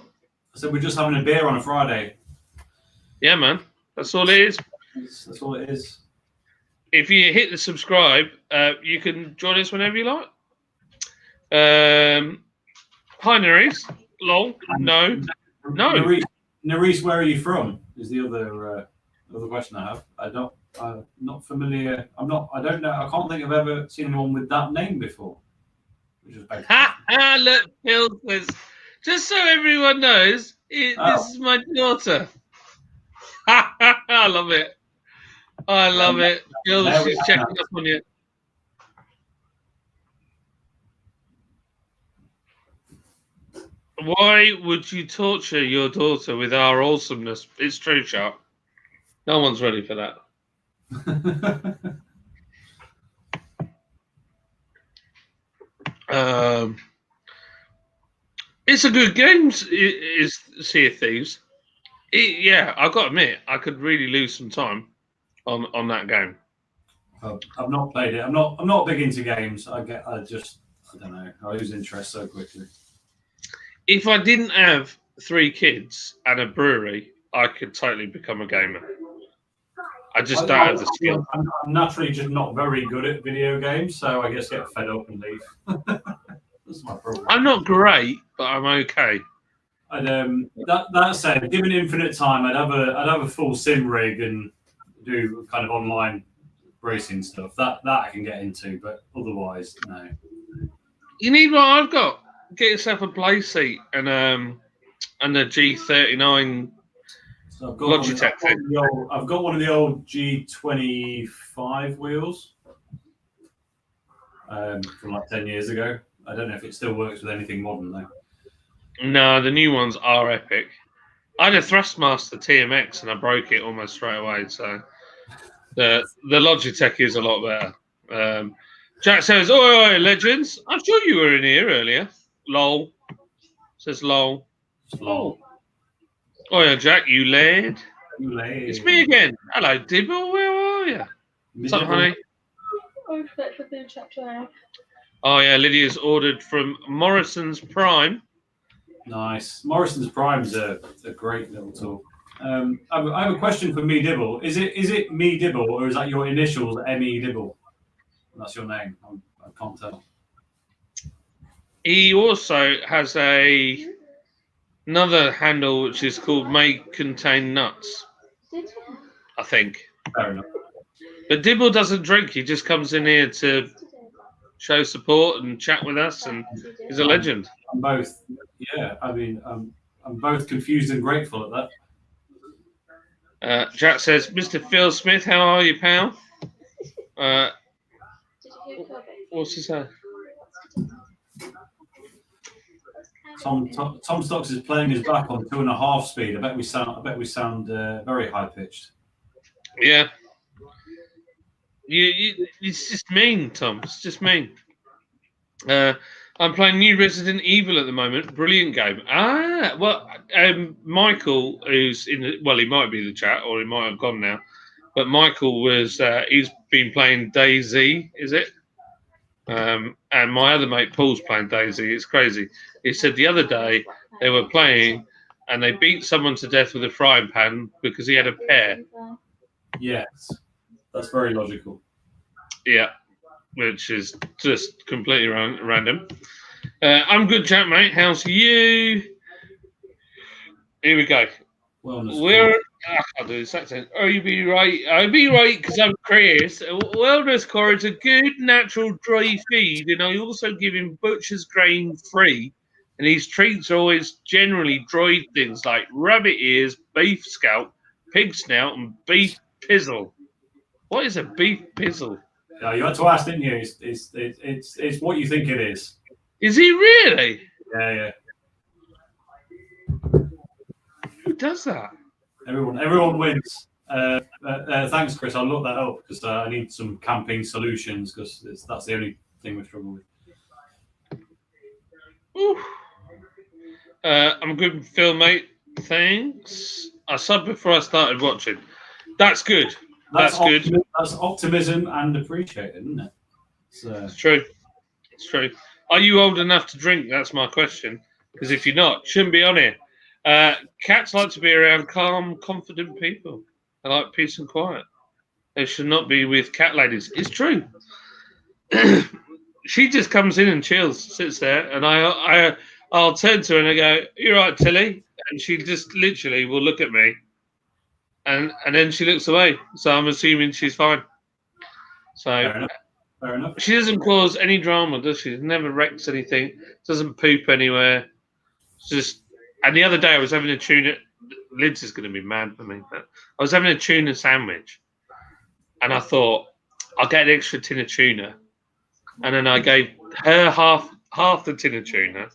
I said we're just having a beer on a Friday. Yeah, man. That's all it is. That's all it is. If you hit the subscribe, you can join us whenever you like. Hi, Nerys. Lol. No. Nerys, where are you from? Is the other question I have. I'm not familiar. I don't know. I can't think I've ever seen anyone with that name before. Which is Look, Phil says, just so everyone knows, this is my daughter. I love it. I love it. Phil, she's checking up on you. Why would you torture your daughter with our awesomeness? It's true, Sharp. No one's ready for that. It's a good game. Is Sea of Thieves? I've got to admit, I could really lose some time on that game. I've not played it. I'm not big into games. I don't know. I lose interest so quickly. If I didn't have 3 kids and a brewery, I could totally become a gamer. I just don't have the skill. I'm naturally just not very good at video games, so I just get fed up and leave. That's my problem. I'm not great, but I'm okay. That said, given infinite time, I'd have a full sim rig and do kind of online racing stuff. That I can get into, but otherwise, no. You need what I've got. Get yourself a play seat and a G39 So I've got Logitech thing. I've got one of the old G25 wheels from like 10 years ago. I don't know if it still works with anything modern though. No, the new ones are epic. I had a Thrustmaster TMX and I broke it almost straight away. So the Logitech is a lot better. Jack says, "Oi, legends! I'm sure you were in here earlier." Lol. Says lol. Lol. Oh yeah, Jack, you lad. It's me It's again. Hello, Dibble. Where are you? What's up, honey? Oh, for the chapter. Oh yeah, Lydia's ordered from Morrison's Prime. Nice. Morrison's Prime's a great little tool. I have a question for Me Dibble. Is it Me Dibble or is that your initials Me Dibble? That's your name. I can't tell. He also has another handle which is called May Contain Nuts, I think. Fair enough. But Dibble doesn't drink. He just comes in here to show support and chat with us, and he's a legend. I'm both. Yeah, I mean, I'm both confused and grateful at that. Jack says, "Mr. Phil Smith, how are you, pal?" What's he say? Tom Stocks is playing his back on 2.5 speed. I bet we sound very high pitched. Yeah. It's just mean, Tom. It's just mean. I'm playing new Resident Evil at the moment. Brilliant game. Michael, who's in he might be in the chat or he might have gone now. But Michael was he's been playing DayZ, is it? And my other mate Paul's playing DayZ. It's crazy. He said the other day they were playing and they beat someone to death with a frying pan because he had a pear. Yes, that's very logical. Yeah, which is just completely random. I'm good, Jack, mate. How's you? Here we go. I can't do this accent. Oh, you be right. I'll be right because I'm Chris. Wellness core is a good natural dry feed, and I also give him butcher's grain free. And his treats are always generally dried things like rabbit ears, beef scalp, pig snout, and beef pizzle. What is a beef pizzle? Yeah, you had to ask, didn't you? It's what you think it is. Is he really? Yeah. Who does that? Everyone wins. Thanks, Chris. I'll look that up because I need some camping solutions because that's the only thing we struggle with. I'm good, Phil, mate. Thanks. I subbed before I started watching. That's good. That's good. That's optimism and appreciated, isn't it? It's true. It's true. Are you old enough to drink? That's my question. Because if you're not, shouldn't be on here. Cats like to be around calm, confident people. They like peace and quiet. They should not be with cat ladies. It's true. She just comes in and chills, sits there, and I'll turn to her and I go, "You're right, Tilly," and she just literally will look at me, and then she looks away. So I'm assuming she's fine. So fair enough. She doesn't cause any drama, does she? Never wrecks anything. Doesn't poop anywhere. It's just. And the other day I was having a tuna. Liz is going to be mad for me, but I was having a tuna sandwich, and I thought I'll get an extra tin of tuna, and then I gave her half the tin of tuna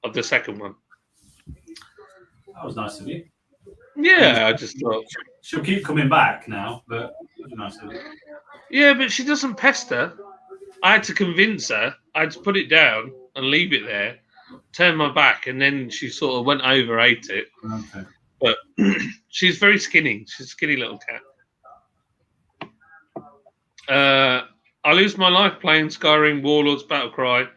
of the second one. That was nice of you. Yeah, I just thought she'll keep coming back now, but it was nice of you. Yeah, but she doesn't pester. I had to convince her. I had to put it down and leave it there, turn my back, and then she sort of went over, ate it. Okay. But she's very skinny. She's a skinny little cat. I lose my life playing Skyrim Warlords Battlecry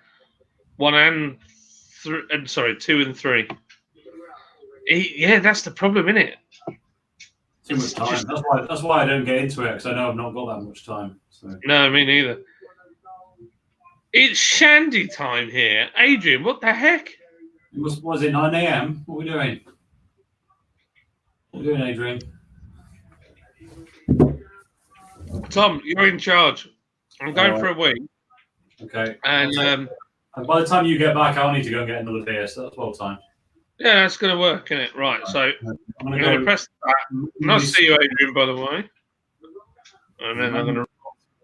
2 and 3. Yeah, that's the problem, isn't it? Too much time. That's why I don't get into it because I know I've not got that much time. So. No, me neither. It's shandy time here. Adrian, what the heck? Was it 9 a.m.? What are we doing? What are we doing, Adrian? Tom, you're in charge. I'm going for a week. Okay. And by the time you get back, I'll need to go and get another beer, so that's well time. yeah, that's going to work, isn't it? Right. So I'm I'm going to press that. Nice to see you, Adrian, by the way. And then I'm going to.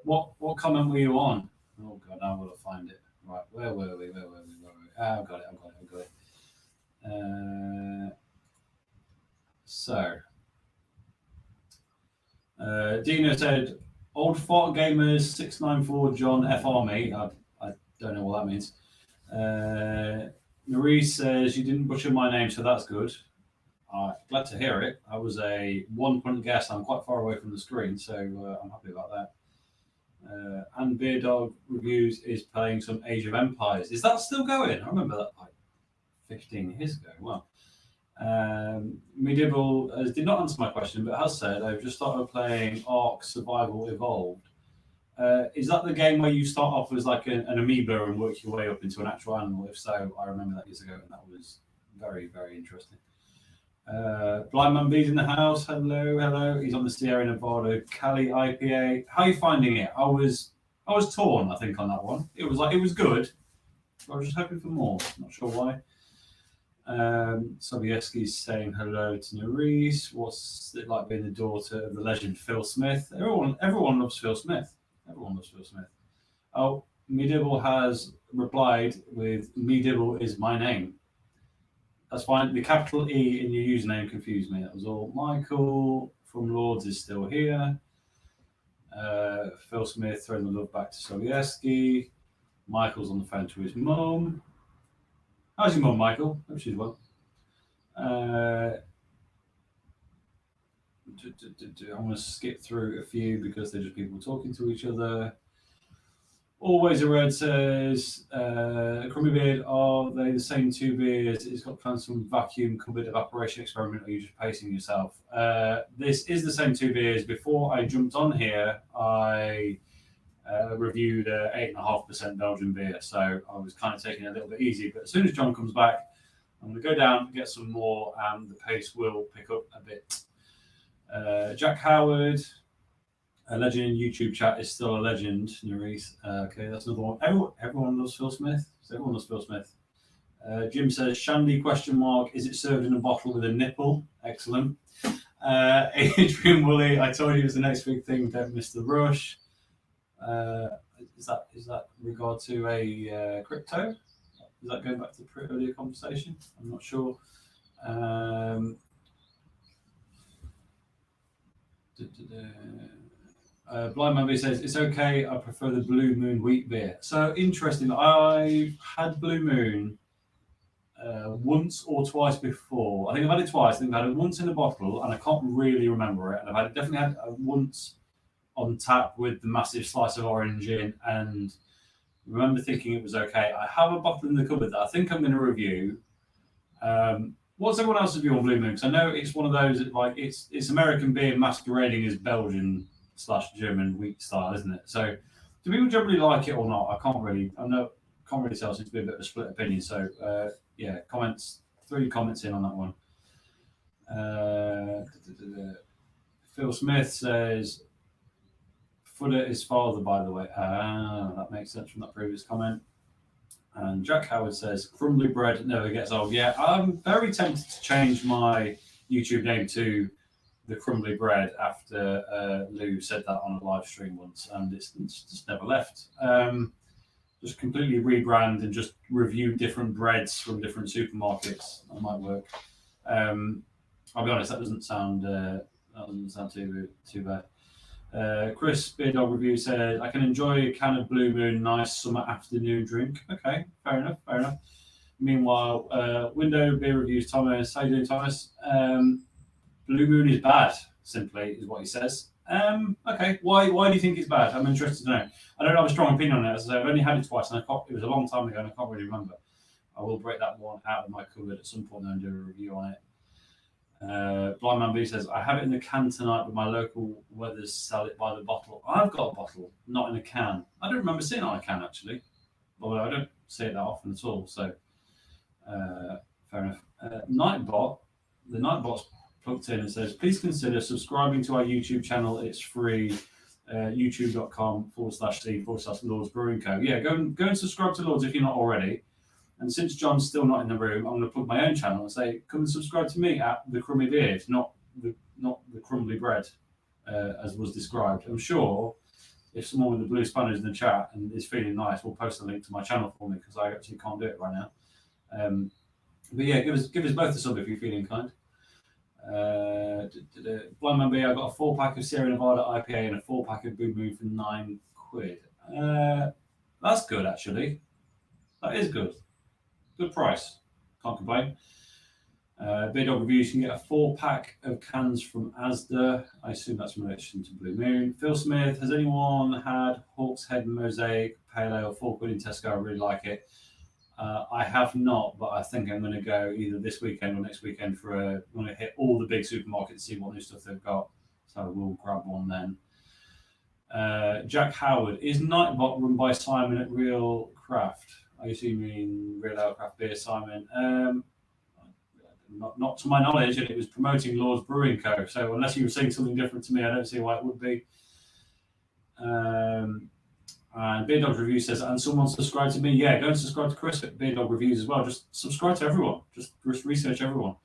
What comment were you on? Oh God, now we'll find it. Right, where were we? I've got it. Dino said, "Old Fart Gamers 694 John F Army." I don't know what that means. Marie says, "You didn't butcher my name, so that's good." Glad to hear it. I was a 1-point guess. I'm quite far away from the screen, so I'm happy about that. And Beer Dog Reviews is playing some Age of Empires. Is that still going? I remember that like 15 years ago. Well, Medieval did not answer my question, but has said, "I've just started playing Ark Survival Evolved." Is that the game where you start off as like an amoeba and work your way up into an actual animal? If so, I remember that years ago, and that was very, very interesting. Blind Man B's in the house. Hello. He's on the Sierra Nevada Cali IPA. How are you finding it? I was torn, I think, on that one. It was good. I was just hoping for more. Not sure why. Sobieski's saying hello to Nerys. What's it like being the daughter of the legend Phil Smith? Everyone loves Phil Smith. Oh, Medieval has replied with Medieval is my name. That's fine. The capital E in your username confused me. That was all. Michael from Lords is still here. Phil Smith throwing the love back to Sobieski. Michael's on the phone to his mum. How's your mum, Michael? Hope she's well. I'm going to skip through a few because they're just people talking to each other. Always a Red says, Crummy Beard, are they the same two beers? It's got plans some vacuum cupboard evaporation experiment, or are you just pacing yourself? This is the same two beers. Before I jumped on here, I reviewed 8.5% Belgian beer, so I was kind of taking it a little bit easy. But as soon as John comes back, I'm going to go down and get some more, and the pace will pick up a bit. Jack Howard, a legend in YouTube chat, is still a legend, Nerys. Okay, that's another one. Everyone loves Phil Smith. So everyone loves Phil Smith. Jim says, Shandy, ? Is it served in a bottle with a nipple? Excellent. Adrian Woolley, I told you it was the next big thing, don't miss the rush. Is that regard to a crypto? Is that going back to the earlier conversation? I'm not sure. Blind Man B says, it's okay, I prefer the Blue Moon wheat beer. So interesting. I've had Blue Moon once or twice before. I think I've had it twice. I think I've had it once in a bottle, and I can't really remember it. And I've definitely had it once on tap with the massive slice of orange in, and remember thinking it was okay. I have a bottle in the cupboard that I think I'm going to review. What's everyone else's view on Blue Moon? Because I know it's one of those that, like, it's American beer masquerading as Belgian/German wheat style, isn't it? So do people generally like it or not? I can't really tell. Seems to be a bit of a split opinion. So yeah, comments. 3 comments in on that one. Phil Smith says, Footer is father, by the way. That makes sense from that previous comment. And Jack Howard says, crumbly bread never gets old. Yeah, I'm very tempted to change my YouTube name to The Crumbly Bread after Lou said that on a live stream once, and it's just never left. Just completely rebrand and just review different breads from different supermarkets. That might work. I'll be honest, that doesn't sound too bad. Chris Beer Dog Review said, I can enjoy a can of Blue Moon, nice summer afternoon drink. Okay, fair enough. Meanwhile, Window Beer Reviews, Thomas. How you doing, Thomas? Blue Moon is bad, simply, is what he says. Okay, why do you think it's bad? I'm interested to know. I don't have a strong opinion on it. As I say, I've only had it twice, and it was a long time ago, and I can't really remember. I will break that one out of my cupboard at some point and do a review on it. Blind Man B says, I have it in the can tonight, but my local Weathers sell it by the bottle. I've got a bottle, not in a can. I don't remember seeing it on a can, actually. Although I don't see it that often at all. So Fair enough. Nightbot, the Nightbot's plugged in and says, please consider subscribing to our YouTube channel. It's free. youtube.com/c/Lords Brewing Co. Yeah, go and subscribe to Lords if you're not already. And since John's still not in the room, I'm going to plug my own channel and say, come and subscribe to me at the Crummy Beard, not the crumbly bread, as was described. I'm sure if someone with the blue spanner is in the chat and is feeling nice, will post a link to my channel for me because I actually can't do it right now. But yeah, give us both a sub if you're feeling kind. Blind Man B, I got a 4-pack of Sierra Nevada IPA and a 4-pack of Blue Moon for £9. That's good, actually. That is good. Good price. Can't complain. Beer Dog Reviews, you can get a 4-pack of cans from Asda. I assume that's in relation to Blue Moon. Phil Smith, has anyone had Hawk's Head Mosaic Pale Ale £4 in Tesco? I really like it. I have not, but I think I'm going to go either this weekend or next weekend I'm going to hit all the big supermarkets and see what new stuff they've got. So I will grab one then. Jack Howard, is Nightbot run by Simon at Real Craft? I assume you mean Real Ale Craft Beer, Simon. Not to my knowledge, and it was promoting Lords Brewing Co. So unless you were saying something different to me, I don't see why it would be. And Beer Dog Review says, and someone subscribe to me. Yeah, go and subscribe to Chris at Beer Dog Reviews as well. Just subscribe to everyone. Just research everyone.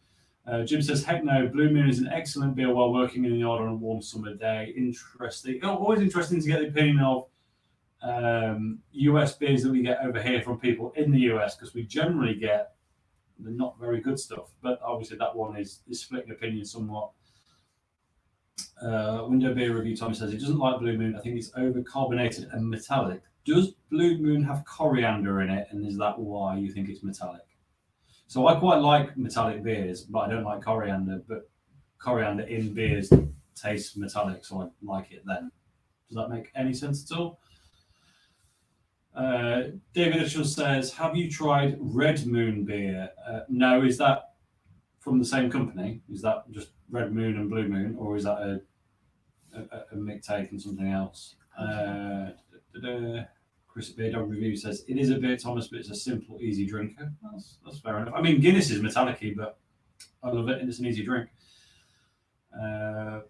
Jim says, heck no, Blue Moon is an excellent beer while working in the yard on a warm summer day. Interesting. Always interesting to get the opinion of US beers that we get over here from people in the US, because we generally get the not very good stuff. But obviously that one is splitting opinion somewhat. Window Beer Review, Tommy says he doesn't like Blue Moon. I think it's over-carbonated and metallic. Does Blue Moon have coriander in it, and is that why you think it's metallic? So I quite like metallic beers, but I don't like coriander. But coriander in beers tastes metallic, so I like it then. Does that make any sense at all? David Mitchell says, have you tried Red Moon beer? No, is that from the same company? Is that just Red Moon and Blue Moon, or is that a Mick take and something else? Chris at Beer Dog Review says, it is a beer, Thomas, but it's a simple, easy drinker. That's fair enough. I mean, Guinness is metallic-y, but I love it, and it's an easy drink.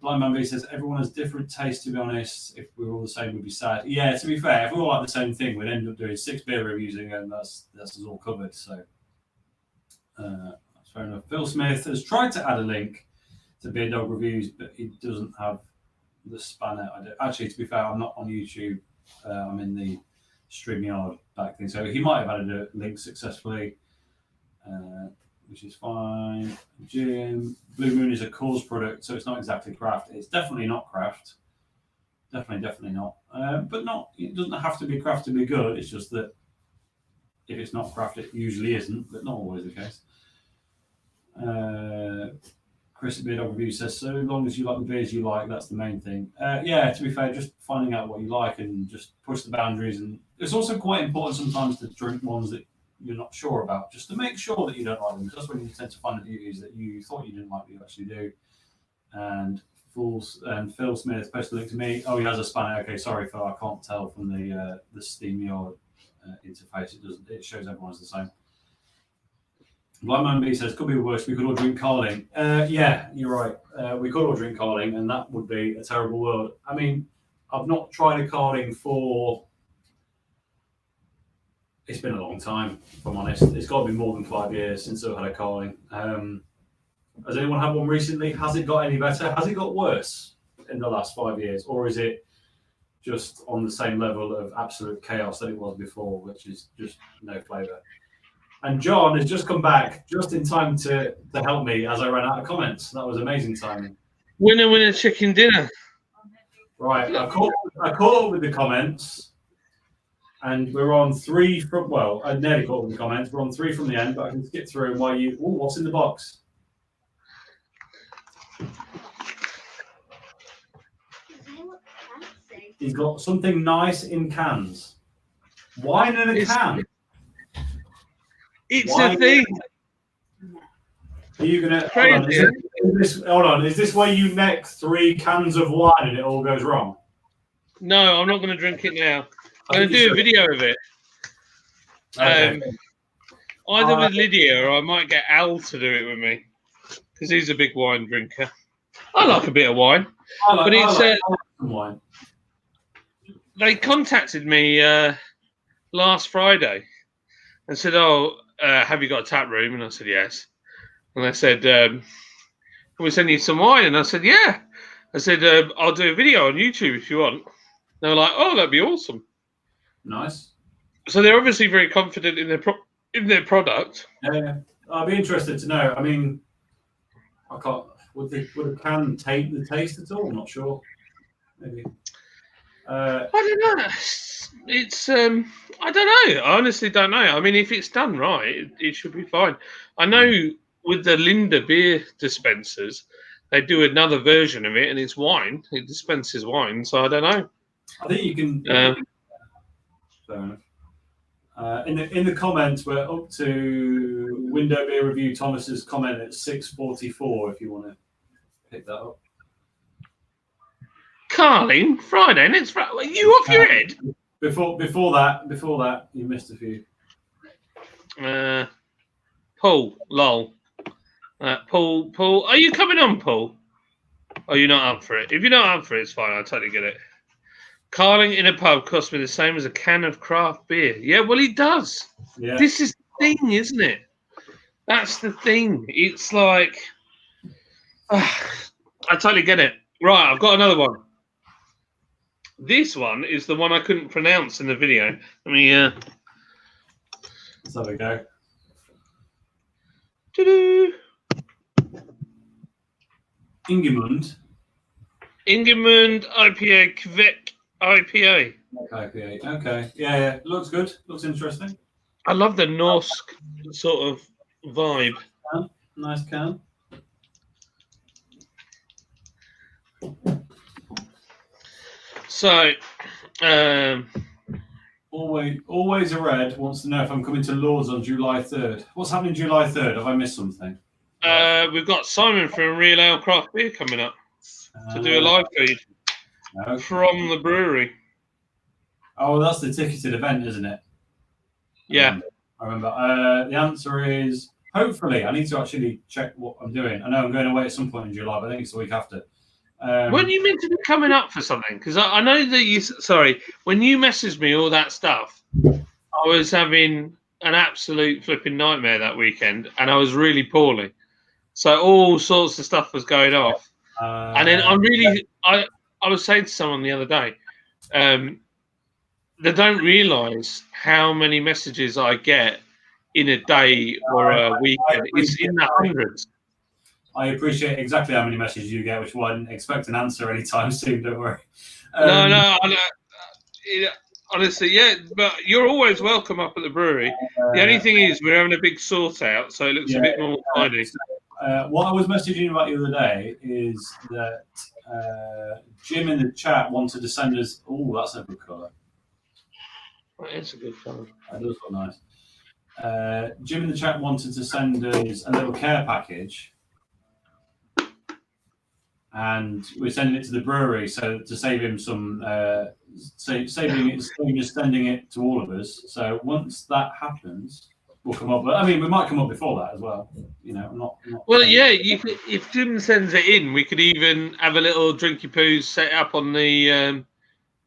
Blind Man B says, everyone has different tastes, to be honest. If we were all the same, we'd be sad. Yeah, to be fair, if we all like the same thing, we'd end up doing 6 beer reviews and that's us all covered. So that's fair enough. Phil Smith has tried to add a link to Beer Dog Reviews, but he doesn't have the spanner. Actually, to be fair, I'm not on YouTube. I'm in the StreamYard back thing. So he might have added a link successfully, which is fine. Jim, Blue Moon is a Coors product, so it's not exactly craft. It's definitely not craft. Definitely not. But it doesn't have to be craft to be good. It's just that if it's not craft, it usually isn't, but not always the case. Chris at Beer Dog Review says, so long as you like the beers you like, that's the main thing. Yeah, to be fair, just finding out what you like and just push the boundaries. And it's also quite important sometimes to drink ones that you're not sure about, just to make sure that you don't like them, because that's when you tend to find the beauties that you thought you didn't like, but you actually do. And Phil Smith posted a link to me. Oh, he has a spanner. Okay, sorry, Phil, I can't tell from the SteamYard interface. It shows everyone's the same. Blind Man B says, could be worse. We could all drink Carling. Yeah, you're right. We could all drink Carling, and that would be a terrible world. I mean, I've not tried a Carling for... It's been a long time, if I'm honest. It's got to be more than 5 years since I've had a Carling. Has anyone had one recently? Has it got any better? Has it got worse in the last 5 years? Or is it just on the same level of absolute chaos that it was before, which is just no flavour? And John has just come back just in time to help me as I ran out of comments. That was amazing timing. Winner, chicken dinner. Right, I caught up with the comments, and we're on 3 from, well, I nearly caught up with the comments. We're on 3 from the end, but I can skip through and while you, what's in the box? He's got something nice in cans. Wine in a can. It's a thing. Are you gonna hold on? Is this where you neck 3 cans of wine and it all goes wrong? No, I'm not going to drink it now. I'm going to do a video of it. Okay. Either with Lydia, or I might get Al to do it with me, because he's a big wine drinker. I like a bit of wine, but it's I like some wine. they contacted me last Friday and said, "Oh, have you got a tap room?" And I said, "Yes." And they said, "Can we send you some wine?" And I said, "Yeah." I said, "I'll do a video on YouTube if you want." They were like, "Oh, that'd be awesome." Nice. So they're obviously very confident in their product. Yeah, I'd be interested to know. I mean, I can't. Would a can take the taste at all? I'm not sure. Maybe. I don't know. It's I don't know. I honestly don't know. I mean, if it's done right, it should be fine. I know with the Linda beer dispensers, they do another version of it, and it's wine. It dispenses wine, so I don't know. I think you can. Fair enough. In the comments, we're up to window beer review. Thomas's comment at 6:44. If you want to pick that up. Carling, Friday, next Friday. Are you off your head? Before that, you missed a few. Paul, lol. Paul, are you coming on, Paul? Are you not up for it? If you're not up for it, it's fine. I totally get it. Carling in a pub costs me the same as a can of craft beer. Yeah, well, it does. Yeah. This is the thing, isn't it? That's the thing. It's like, I totally get it. Right, I've got another one. This one is the one I couldn't pronounce in the video. Let me. Let's have a go. Doo-doo. Ingemund IPA, Kvik IPA. IPA. Okay. Yeah. Looks good. Looks interesting. I love the Norse sort of vibe. Nice can. So, always a red wants to know if I'm coming to Lords on July 3rd. What's happening July 3rd? Have I missed something? we've got Simon from Real Ale Craft Beer coming up to do a live feed from the brewery. Oh, that's the ticketed event, isn't it? Yeah. I remember. The answer is hopefully. I need to actually check what I'm doing. I know I'm going away at some point in July, but I think it's the week after. Weren't you meant to be coming up for something? Because I know that you. Sorry, when you messaged me all that stuff, I was having an absolute flipping nightmare that weekend, and I was really poorly. So all sorts of stuff was going off, and then I was saying to someone the other day, they don't realise how many messages I get in a day or a weekend. It's in the hundreds. I appreciate exactly how many messages you get, which I didn't expect an answer anytime soon. Don't worry. No, honestly, yeah. But you're always welcome up at the brewery. The only thing is, we're having a big sort out, so it looks a bit more tidy. What I was messaging about the other day is that Jim in the chat wanted to send us. Oh, that's a good colour. That is a good colour. That does look nice. Jim in the chat wanted to send us a little care package. And we're sending it to the brewery, so to save him some, saving us sending it to all of us. So once that happens, we'll come up. But I mean, we might come up before that as well. You know, I'm not well, yeah. You could, if Jim sends it in, we could even have a little drinky poos set up on the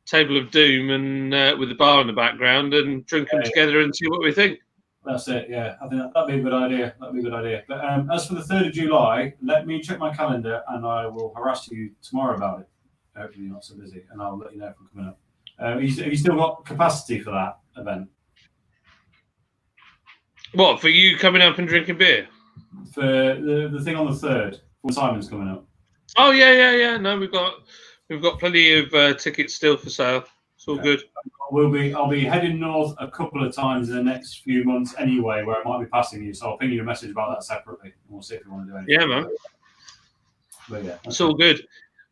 table of doom and with the bar in the background and drink them together and see what we think. That's it. Yeah, I think that'd be a good idea. But as for the 3rd of July, let me check my calendar and I will harass you tomorrow about it. Hopefully you're not so busy, and I'll let you know if I'm coming up. Have you still got capacity for that event? What, for you coming up and drinking beer? For the thing on the 3rd, when Simon's coming up. Oh yeah. No, we've got plenty of tickets still for sale. It's all good. I'll be heading north a couple of times in the next few months anyway, where I might be passing you. So I'll ping you a message about that separately, and we'll see if you want to do anything. Yeah, man. But yeah, it's all good.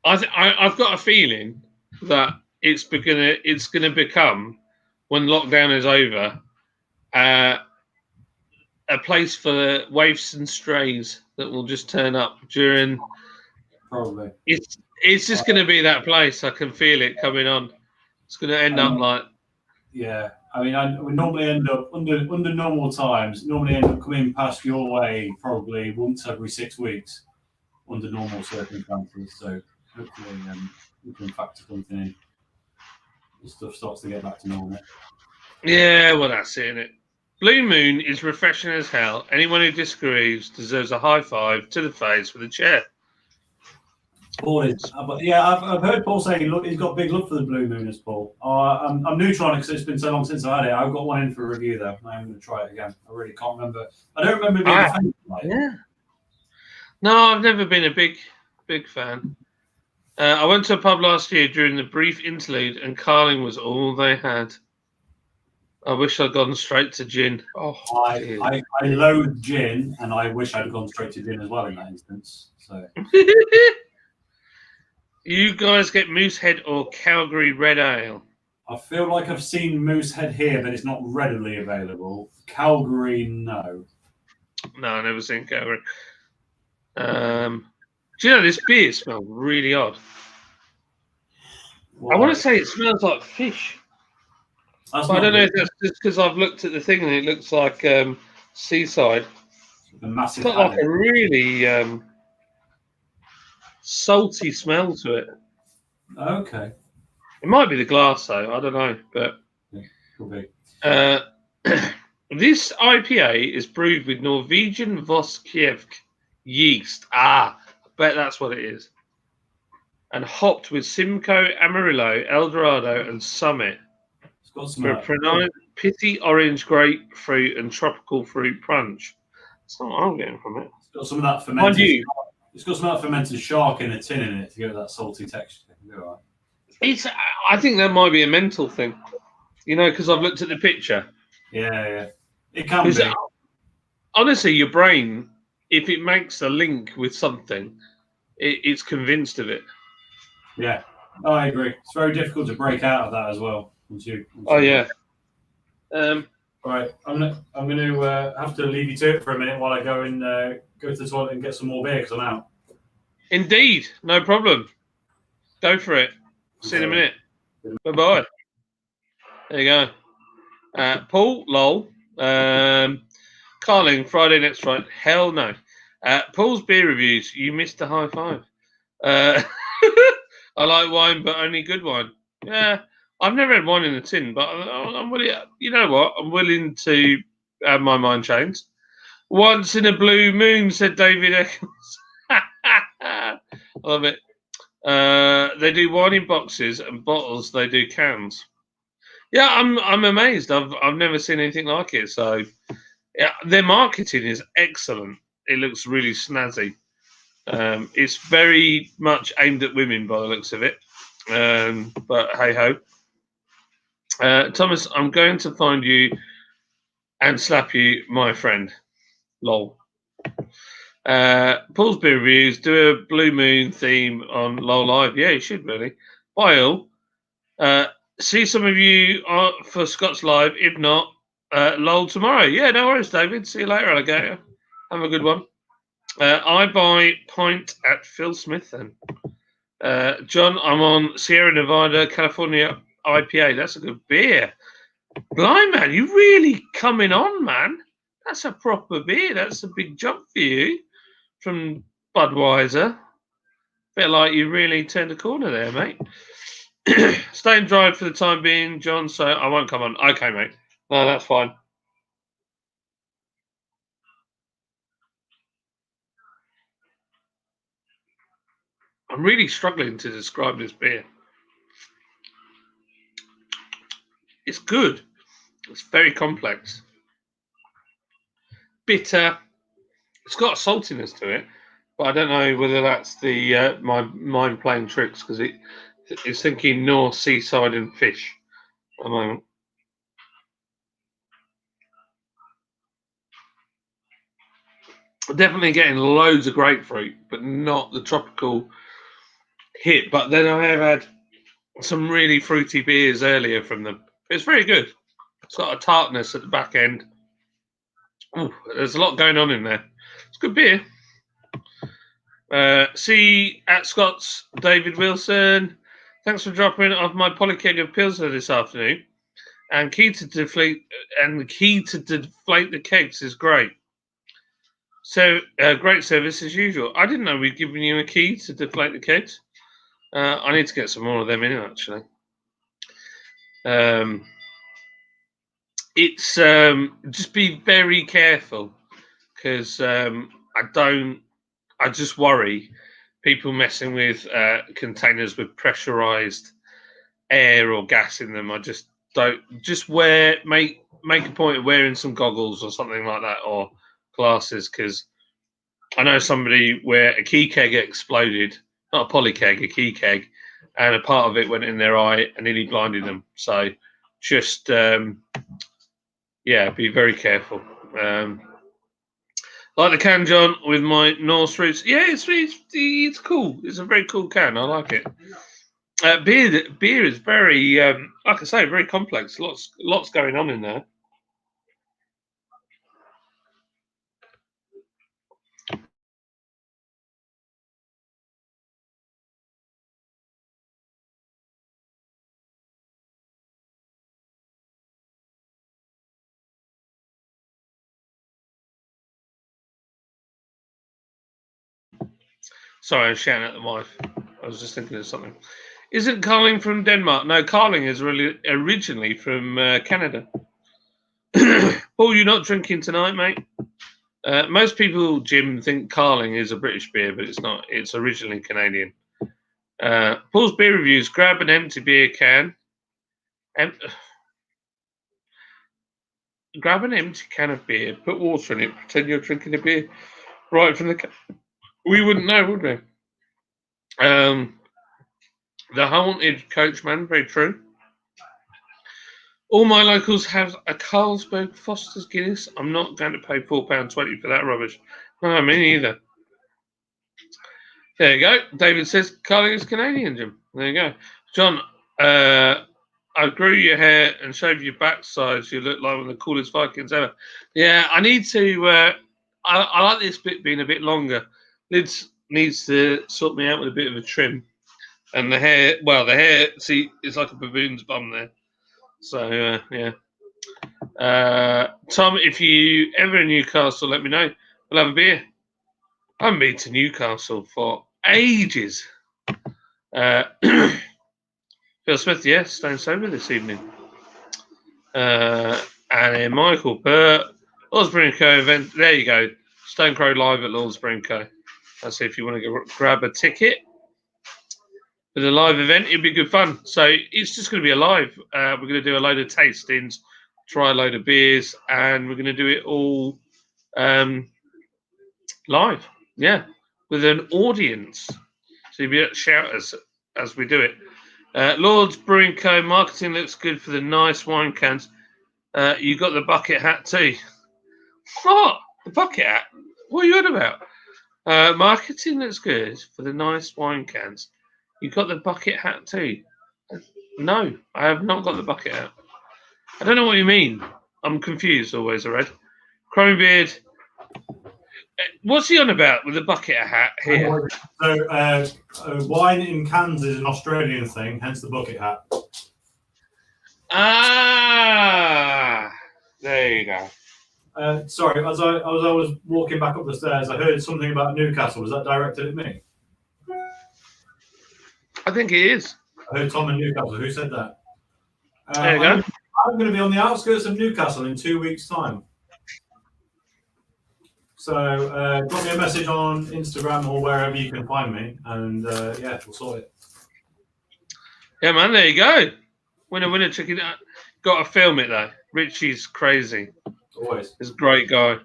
I've got a feeling that it's gonna become, when lockdown is over, a place for waifs and strays that will just turn up during. Probably. It's just going to be that place. I can feel it coming on. It's going to end up like. Yeah, I mean, we normally end up under normal times. Normally end up coming past your way probably once every 6 weeks under normal circumstances. So hopefully we can factor something in. The stuff starts to get back to normal. Yeah, well, that's it, innit? Blue Moon is refreshing as hell. Anyone who disagrees deserves a high five to the face with a chair. Paul is, but yeah, I've heard Paul say he's got big love for the Blue Moon as Paul. I'm new trying it because it's been so long since I had it. I've got one in for review though. I'm going to try it again. I really can't remember. I don't remember being a fan of it. Yeah. No, I've never been a big fan. I went to a pub last year during the brief interlude, and Carling was all they had. I wish I'd gone straight to gin. Oh, I loathe gin, and I wish I'd gone straight to gin as well in that instance. So. You guys get Moosehead or Calgary Red Ale? I feel like I've seen Moosehead here, but it's not readily available. Calgary, no. No, I've never seen Calgary. Do you know this beer smells really odd? Why? I want to say it smells like fish. That's But I don't know good. if that's just because I've looked at the thing and it looks like seaside. A massive It's got like a really salty smell to it. Okay. It might be the glass though. I don't know, but Could be. this IPA is brewed with Norwegian Voskjevk yeast. I bet that's what it is. And hopped with Simcoe, Amarillo, Eldorado, and Summit It's got some for a pronounced pitty orange, grapefruit, and tropical fruit punch. That's not what I'm getting from it. It's got some of that Mind fermented. you, It's got some of that fermented shark in a tin in it to give it that salty texture. All right. I think that might be a mental thing, because I've looked at the picture. Yeah. It can be. Honestly, your brain, if it makes a link with something, it's convinced of it. Yeah, I agree. It's very difficult to break out of that as well. Yeah. All right, I'm gonna have to leave you to it for a minute while I go and go to the toilet and get some more beer because I'm out. Indeed, no problem. Go for it. See you in a minute. Bye-bye. There you go. Paul, lol. Carling, Friday next Friday. Hell no. Paul's beer reviews. You missed the high five. I like wine, but only good wine. Yeah, I've never had wine in a tin, but I'm willing. You know what? I'm willing to have my mind changed. Once in a blue moon, said David Eccles. I love it. They do wine in boxes and bottles. They do cans. Yeah, I'm amazed. I've never seen anything like it. So, yeah, their marketing is excellent. It looks really snazzy. It's very much aimed at women by the looks of it. But hey ho. Thomas, I'm going to find you and slap you, my friend. Lol. Paul's beer reviews. Do a Blue Moon theme on LOL Live. Yeah, you should really. Bye all. See some of you for Scott's Live. If not, LOL tomorrow. Yeah, no worries, David. See you later, alligator. Have a good one. I buy Pint at Phil Smith then. John, I'm on Sierra Nevada, California IPA. That's a good beer. Blind man, you really coming on, man. That's a proper beer. That's a big jump for you from Budweiser. Bit like you really turned a corner there, mate. Staying dry for the time being, John, so I won't come on. Okay, mate. No, that's fine. I'm really struggling to describe this beer. It's good. It's very complex. Bitter. It's got a saltiness to it, but I don't know whether that's the my mind playing tricks because it's thinking North, seaside, and fish at the moment. Definitely getting loads of grapefruit, but not the tropical hit. But then I have had some really fruity beers earlier from them. It's very good. It's got a tartness at the back end. Ooh, there's a lot going on in there. It's good beer. See at Scott's, David Wilson. Thanks for dropping off my polykeg of Pilsner this afternoon. And the key to deflate the kegs is great. So great service as usual. I didn't know we'd given you a key to deflate the kegs. I need to get some more of them in actually. It's just be very careful because I just worry people messing with containers with pressurized air or gas in them. I just don't. Just make a point of wearing some goggles or something like that, or glasses, because I know somebody where a key keg exploded, not a poly keg, a key keg, and a part of it went in their eye and nearly blinded them. So just be very careful. Like the can, John, with my Norse roots. Yeah, it's cool. It's a very cool can. I like it. Beer is very, like I say, very complex. Lots going on in there. Sorry, I was shouting at the wife. I was just thinking of something. Isn't Carling from Denmark? No, Carling is really originally from Canada. Paul, you're not drinking tonight, mate? Most people, Jim, think Carling is a British beer, but it's not. It's originally Canadian. Paul's beer reviews. Grab an empty beer can. Grab an empty can of beer, put water in it, pretend you're drinking a beer right from the can. We wouldn't know, would we? The haunted coachman, very true. All my locals have a Carlsberg Foster's Guinness. I'm not going to pay £4.20 for that rubbish. No, me neither. There you go. David says Carling is Canadian, Jim. There you go. John, I grew your hair and shaved your backside. You look like one of the coolest Vikings ever. Yeah, I need to. I like this bit being a bit longer. Lids needs to sort me out with a bit of a trim. And the hair, see, it's like a baboon's bum there. So, yeah. Tom, if you ever in Newcastle, let me know. We'll have a beer. I haven't been to Newcastle for ages. Phil Smith, yes, staying sober this evening. And then Michael Burt, Lord's Brewing Co. event. There you go. Stone Crow Live at Lord's Brewing Co. Let's see if you want to grab a ticket. For the live event, it'll be good fun. So it's just going to be a live. We're going to do a load of tastings, try a load of beers, and we're going to do it all live. Yeah, with an audience. So you'll be able to shout as we do it. Lord's Brewing Co. Marketing looks good for the nice wine cans. You got the bucket hat too. What? The bucket hat? What are you on about? Marketing looks good for the nice wine cans. You got the bucket hat too? No, I have not got the bucket hat. I don't know what you mean. I'm confused always, Red. Chromebeard. What's he on about with the bucket hat here? So, wine in cans is an Australian thing, hence the bucket hat. Ah, there you go. Sorry, as I was walking back up the stairs, I heard something about Newcastle. Was that directed at me? I think it is. I heard Tom in Newcastle. Who said that? There you go. I'm going to be on the outskirts of Newcastle in 2 weeks' time. So drop me a message on Instagram or wherever you can find me, and we'll sort it. Yeah, man, there you go. Winner, chicken. Got to film it though. Richie's crazy. Always. He's a great guy.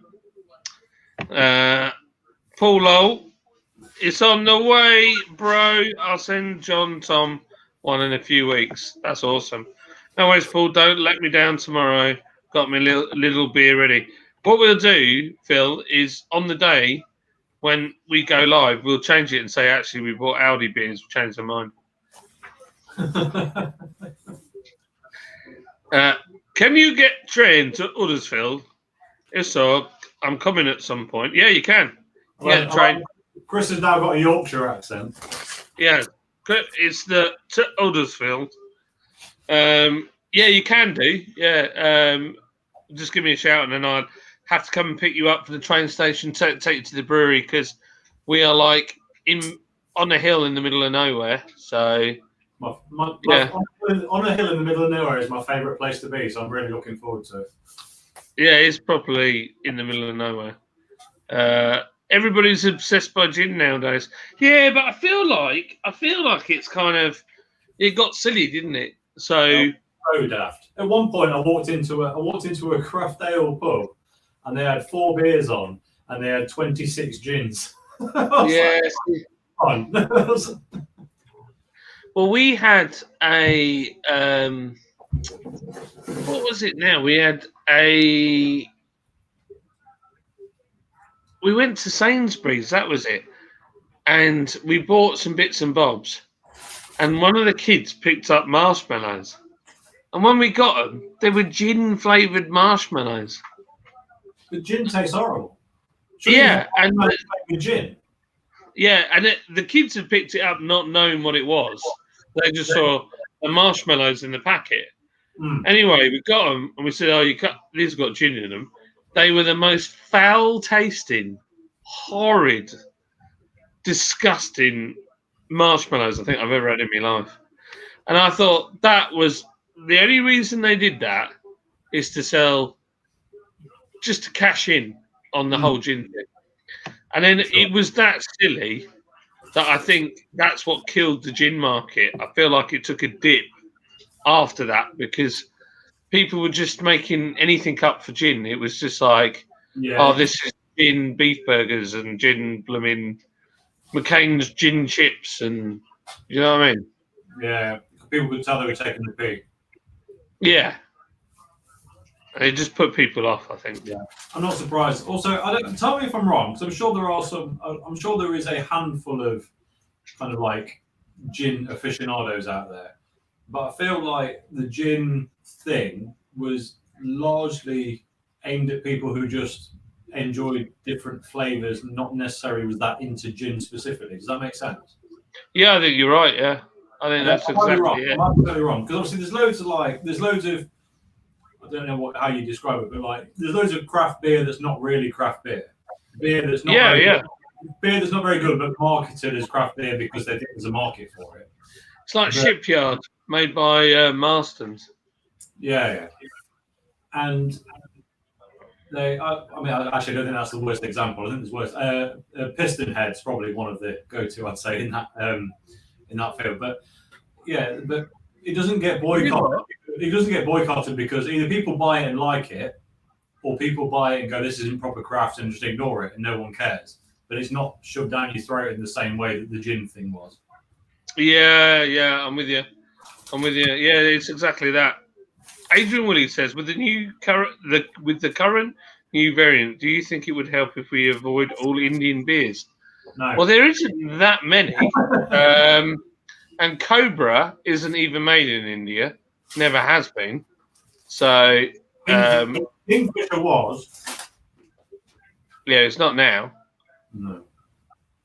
Paul Lowell. It's on the way, bro. I'll send John Tom one in a few weeks. That's awesome. No worries, Paul. Don't let me down tomorrow. Got me a little beer ready. What we'll do, Phil, is on the day when we go live, we'll change it and say, actually, we bought Aldi beers. We'll change our mind. Can you get trained to Huddersfield? If so, I'm coming at some point. Yeah, you can. Well, Get trained. Chris has now got a Yorkshire accent. Yeah, it's to Huddersfield. Yeah, you can do. Yeah, just give me a shout, and then I'd have to come and pick you up from the train station, take you to the brewery because we are like on a hill in the middle of nowhere. So yeah, On a hill in the middle of nowhere is my favourite place to be, so I'm really looking forward to it. yeah, it's properly in the middle of nowhere. Everybody's obsessed by gin nowadays. Yeah, but I feel like it's kind of it got silly, didn't it? So So daft. At one point, I walked into a craft ale pub, and they had 4 beers on, and they had 26 gins. yes. Like, Well, we had a what was it now? We went to Sainsbury's, that was it. And we bought some bits and bobs. And one of the kids picked up marshmallows. And when we got them, they were gin flavoured marshmallows. the gin tastes horrible. Yeah, and gin. Yeah, and the kids had picked it up not knowing what it was. They just saw the marshmallows in the packet. Anyway, we got them and we said, "Oh, these have got gin in them." They were the most foul-tasting, horrid, disgusting marshmallows I think I've ever had in my life. And I thought that was the only reason they did that is just to cash in on the whole gin thing. And then it was that silly that I think that's what killed the gin market. I feel like it took a dip after that because people were just making anything up for gin. It was just like, oh, this is gin beef burgers and gin blooming McCain's gin chips, and you know what I mean? Yeah, people could tell they were taking the pig. Yeah. It just put people off, I think. Yeah, I'm not surprised. Also, tell me if I'm wrong, because I'm sure there are some. I'm sure there is a handful of kind of like gin aficionados out there, but I feel like the gin thing was largely aimed at people who just enjoyed different flavors, not necessarily was that into gin specifically. Does that make sense? Yeah, I think you're right. Yeah, I think that's exactly it. I might be totally wrong because obviously there's loads of I don't know how you describe it, but like there's loads of craft beer that's not really craft beer. Beer that's not beer that's not very good, but marketed as craft beer because they think there's a market for it. It's like Shipyard made by Marston's. Yeah. And I actually don't think that's the worst example. I think there's worse. Piston Head's probably one of the go-to, I'd say, in that field. But yeah, but it doesn't get boycotted. It doesn't get boycotted because either people buy it and like it, or people buy it and go, "This isn't proper craft," and just ignore it, and no one cares. But it's not shoved down your throat in the same way that the gin thing was. Yeah, I'm with you. Yeah, it's exactly that. Adrian Willie says, with the current new variant, do you think it would help if we avoid all Indian beers? No. Well, there isn't that many. And Cobra isn't even made in India. Never has been. So Kingfisher was. Yeah, it's not now. No.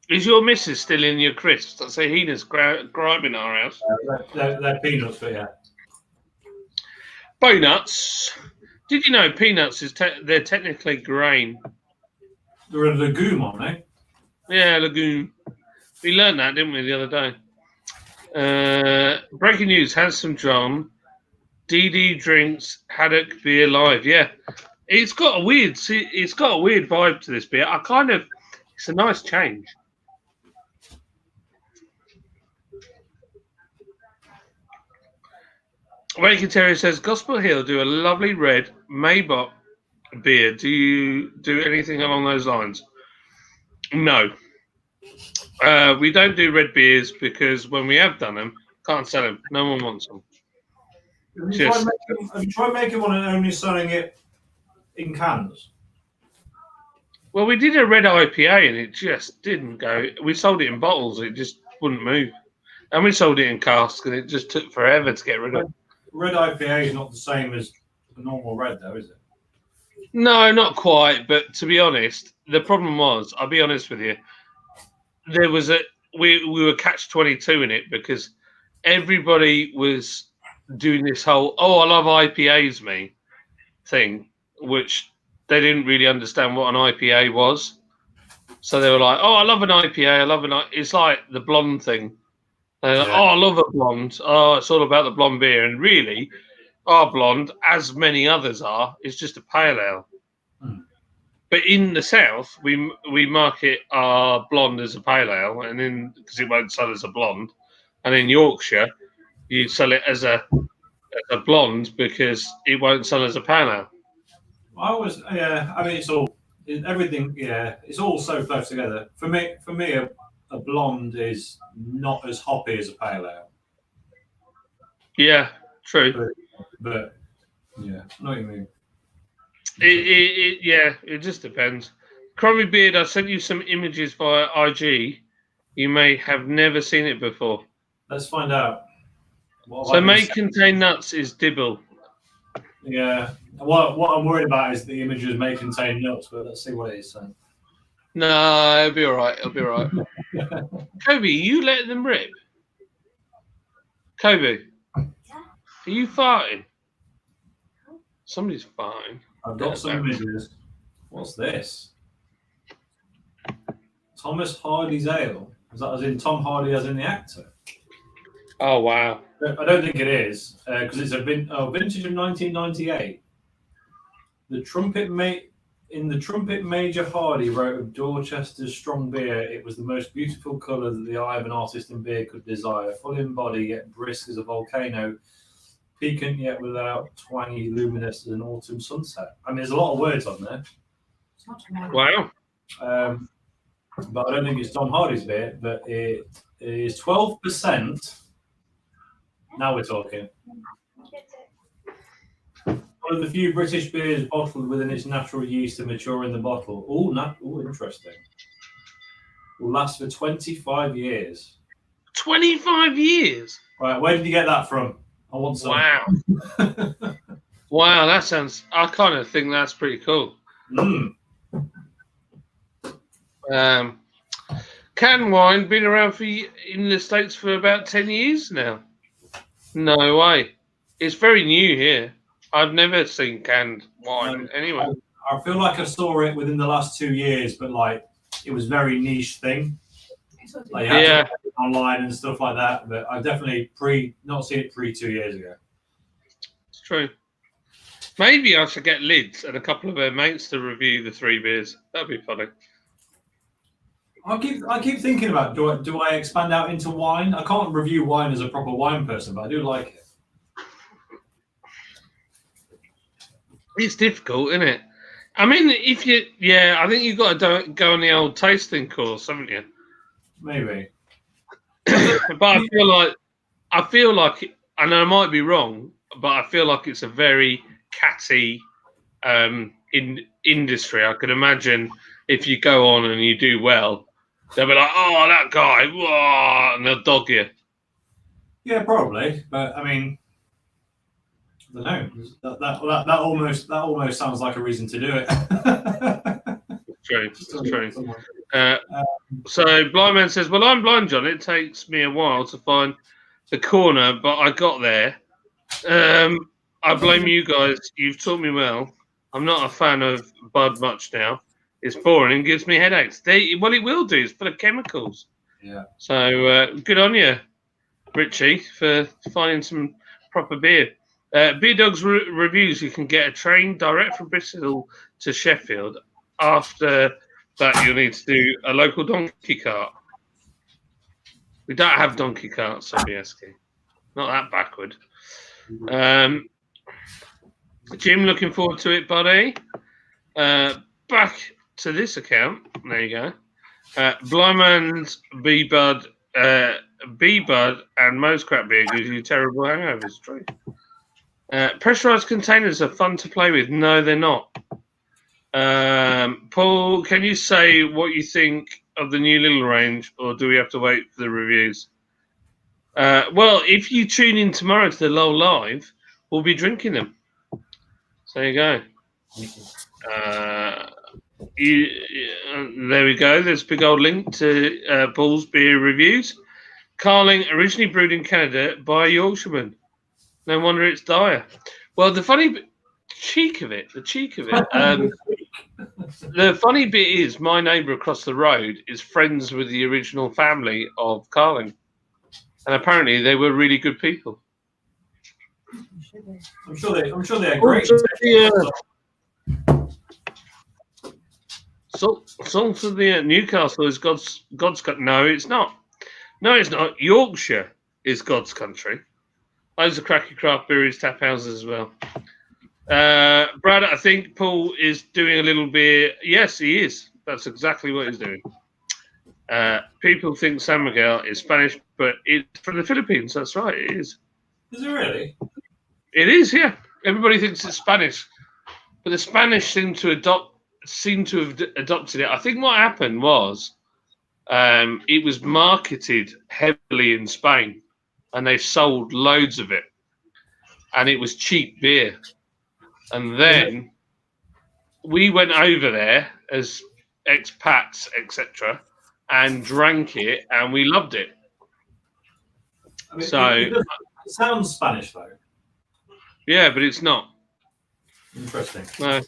Is your missus still in your crisps? I say Heena's griping our house. They're peanuts, but yeah. Peanuts. Did you know peanuts they're technically grain? They're a legume, aren't they? Yeah, legume. We learned that, didn't we, the other day? Breaking news: Handsome John, DD drinks Haddock beer live. Yeah, it's got a weird vibe to this beer. It's a nice change. Waking Terry says Gospel Hill do a lovely red Maybach beer. Do you do anything along those lines? No. We don't do red beers because when we have done them, can't sell them. No one wants them. Have you tried making one and only selling it in cans? Well, we did a red IPA and it just didn't go. We sold it in bottles. It just wouldn't move. And we sold it in casks and it just took forever to get rid of. Red IPA is not the same as a normal red, though, is it? No, not quite. But to be honest, the problem was, I'll be honest with you, we were catch-22 in it because everybody was doing this whole "oh, I love IPAs" thing, which they didn't really understand what an IPA was. So they were like, "Oh, I love an IPA. I love an." It's like the blonde thing. Like, Yeah. oh, I love a blonde. Oh, it's all about the blonde beer. And really, our blonde, as many others are, is just a pale ale. Hmm. But in the south, we market our blonde as a pale ale, and then because it won't sell as a blonde, and in Yorkshire, you sell it as a blonde because it won't sell as a pale ale. I was, yeah. I mean, everything. Yeah, it's all so close together. For me, a blonde is not as hoppy as a pale ale. Yeah, true. But yeah, I know what you mean. It just depends. Crummy Beard, I sent you some images via IG. You may have never seen it before. Let's find out. What have So I been may saying? contain nuts is dibble. Yeah. What I'm worried about is the images may contain nuts, but let's see what it is then. No, it'll be all right. It'll be all right. Kobe, you let them rip. Kobe, are you farting? Somebody's farting. I've got some images. What's this? Thomas Hardy's ale. Is that as in Tom Hardy as in the actor? Oh wow. I don't think it is because it's a vintage of 1998. The trumpet Major Hardy wrote of Dorchester's strong beer, it was the most beautiful colour that the eye of an artist in beer could desire. Full in body, yet brisk as a volcano. Piquant, yet without twangy, luminous as an autumn sunset. I mean, there's a lot of words on there. Wow. But I don't think it's Tom Hardy's beer, but it is 12%. Now we're talking. One of the few British beers bottled within its natural yeast to mature in the bottle. Oh, interesting. Will last for 25 years. 25 years. Right, where did you get that from? I want some. Wow. Wow, that sounds. I kind of think that's pretty cool. Canned wine been around in the States for about 10 years now. No way. It's very new here. I've never seen canned wine anyway. I feel like I saw it within the last 2 years, but like it was very niche thing. Like you had to buy it online and stuff like that. But I definitely not seen it 2 years ago. It's true. Maybe I should get Lids and a couple of their mates to review the 3 beers. That'd be funny. I keep thinking about do I expand out into wine? I can't review wine as a proper wine person, but I do like it. It's difficult, isn't it? I mean, I think you've got to go on the old tasting course, haven't you? Maybe. But I feel like, and I might be wrong, but I feel like it's a very catty industry. I could imagine if you go on and you do well, they'll be like, "Oh, that guy," whoa, and they'll dog you. Yeah, probably. But I mean, I don't know. That almost sounds like a reason to do it. True. So Blind Man says, "Well, I'm blind, John. It takes me a while to find the corner, but I got there. I blame you guys. You've taught me well. I'm not a fan of Bud much now. It's boring and gives me headaches. Well, it will do. It's full of chemicals. Yeah. So good on you, Richie, for finding some proper beer. Beer Dogs reviews. You can get a train direct from Bristol to Sheffield. After that, you'll need to do a local donkey cart. We don't have donkey carts, Sobieski. Not that backward. Jim, looking forward to it, buddy. Back to this account. There you go. Blind Man's B-Bud and most crap beer gives you terrible hangovers. True. Pressurized containers are fun to play with. No, they're not. Paul, can you say what you think of the new little range, or do we have to wait for the reviews? Well, if you tune in tomorrow to the LOL Live, we'll be drinking them. So there you go. There we go. There's a big old link to Paul's beer reviews. Carling, originally brewed in Canada by a Yorkshireman. No wonder it's dire. Well, the cheek of it. The funny bit is, my neighbour across the road is friends with the original family of Carling, and apparently they were really good people. I'm sure they are great. Salt of the Newcastle is God's country. No, it's not. No, it's not. Yorkshire is God's country. Loads of cracky craft breweries, tap houses as well. Brad, I think Paul is doing a little bit. Yes, he is. That's exactly what he's doing. People think San Miguel is Spanish, but it's from the Philippines. That's right, it is. Is it really? It is, yeah. Everybody thinks it's Spanish, but the Spanish seem to have adopted it. I think what happened was it was marketed heavily in Spain, and they sold loads of it, and it was cheap beer. And then we went over there as expats, etc., and drank it, and we loved it. I mean, So it sounds Spanish though. Yeah, but it's not. Interesting. No.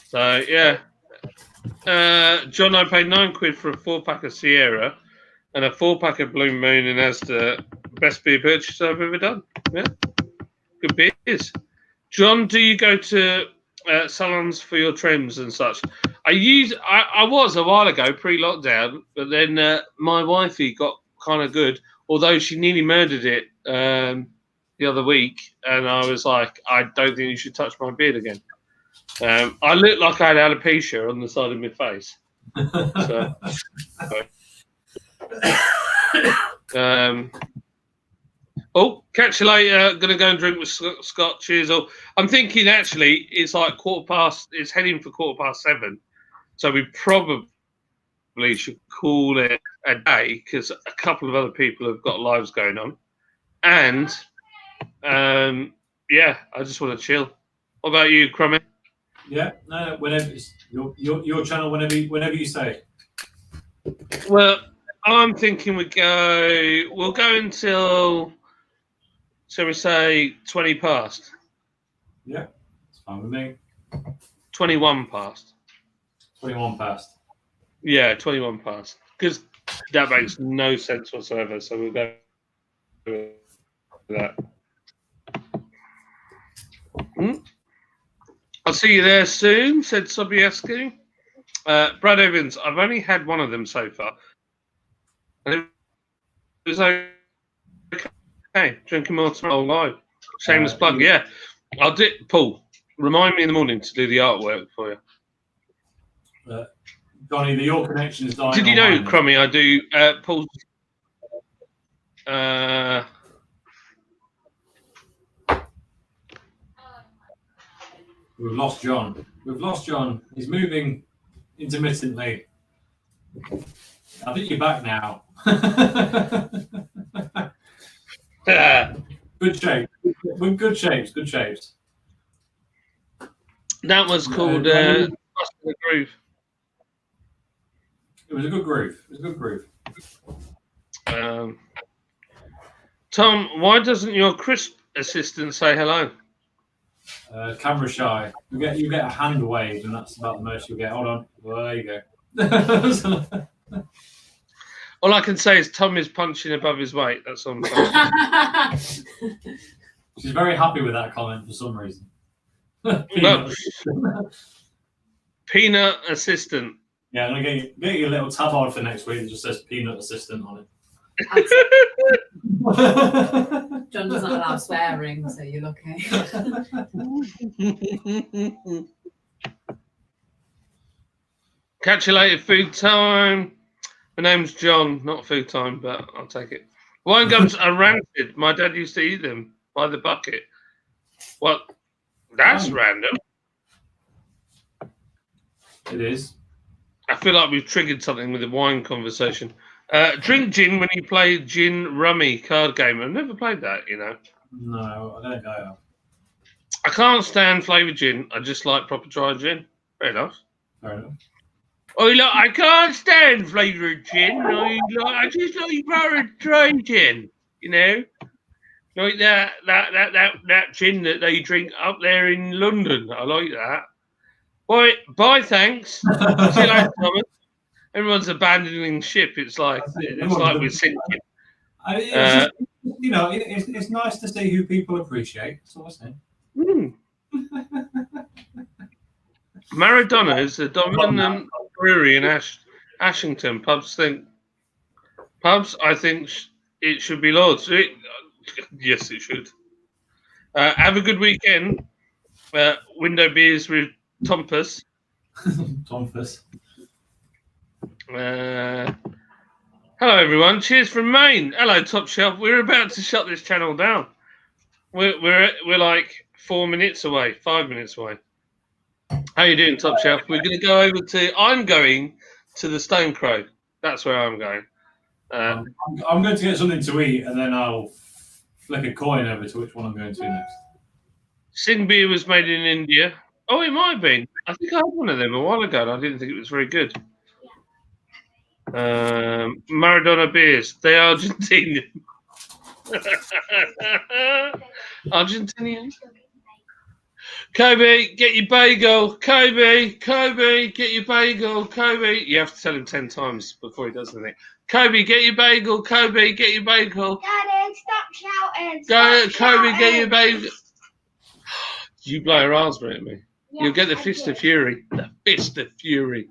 So yeah, John, I paid £9 for a 4-pack of Sierra and a 4-pack of Blue Moon, and as the best beer purchase I've ever done. Yeah, good beers. John, do you go to salons for your trims and such? I was a while ago, pre-lockdown, but then my wifey got kind of good, although she nearly murdered it the other week, and I was like, I don't think you should touch my beard again. I looked like I had alopecia on the side of my face. So, catch you later. Gonna go and drink with Scott. Cheers. I'm thinking actually it's like it's heading for 7:15. So we probably should call it a day because a couple of other people have got lives going on. And yeah, I just want to chill. What about you, Crummy? Yeah, no, whenever it's your channel, whenever you say. Well, I'm thinking we'll go until, shall we say, 20 past. Yeah, it's fine with me. 21 past. 21 past. Yeah, 21 past. Because that makes no sense whatsoever. So we'll go with that. I'll see you there soon, said Sobieski. Brad Evans, I've only had one of them so far. And it was okay. Drinking more tomorrow live. Shameless plug, yeah. I'll do Paul, remind me in the morning to do the artwork for you. Johnny, your connection is dying. Did you know, Crummy, I do Paul's We've lost John. He's moving intermittently. I think you're back now. Good shape. Good shapes. That was called the Groove. It was a good groove. Tom, why doesn't your crisp assistant say hello? Camera shy. You get a hand wave, and that's about the most you'll get. Hold on. Well, there you go. All I can say is Tom is punching above his weight. That's all I'm saying. She's very happy with that comment for some reason. Peanut assistant. Yeah, I'm gonna get you a little tabard for next week that just says peanut assistant on it. John doesn't allow swearing, so you're lucky. Catch you later, food time. My name's John, not food time, but I'll take it. Wine gums are rancid. My dad used to eat them by the bucket. Well, that's random. It is. I feel like we've triggered something with the wine conversation. Drink gin when you play gin rummy card game. I've never played that, you know. No, I don't know. I can't stand flavoured gin. I just like proper dry gin. Fair enough. Oh, look, I can't stand flavoured gin. I just like proper dry gin, you know. Like that gin that they drink up there in London. I like that. Bye, thanks. See you later, Thomas. Everyone's abandoning ship. It's like we're sinking. It's nice to see who people appreciate. That's all I'm saying. Maradona is the dominant brewery in Ashington. Pubs, I think it should be Lords. Yes, it should. Have a good weekend. Window beers with Tompus. Tompus. Hello, everyone. Cheers from Maine. Hello, Top Shelf. We're about to shut this channel down. We're like 5 minutes away. How you doing, Top Shelf? We're going to go over to. I'm going to the Stone Crow. That's where I'm going. I'm going to get something to eat, and then I'll flick a coin over to which one I'm going to next. Sing beer was made in India. Oh, it might have been. I think I had one of them a while ago, and I didn't think it was very good. Maradona beers. They are Argentinian. Argentinian. Kobe, get your bagel. Kobe, get your bagel. Kobe. You have to tell him 10 times before he does anything. Kobe, get your bagel. Kobe, get your bagel. Daddy, stop shouting. Kobe, get your bagel. You blow a raspberry at me. Yeah, You'll get the fist of fury. The fist of fury.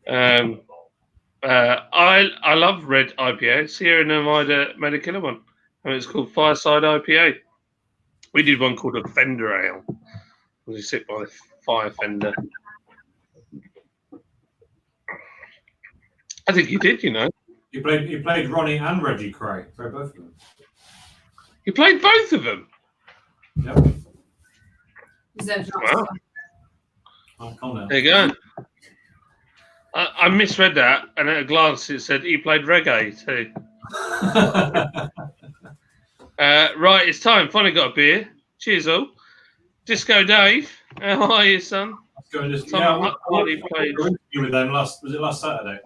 I love red IPA. Sierra Nevada made a killer one, and it's called Fireside IPA. We did one called a Fender Ale. We sit by the fire fender. I think you did, you know. You played Ronnie and Reggie Cray. Played both of them. You played both of them? Yep. Wow. There you go. I misread that, and at a glance it said he played reggae too. Right, it's time. Finally got a beer. Cheers all. Disco Dave, how are you, son? What with them was it last Saturday?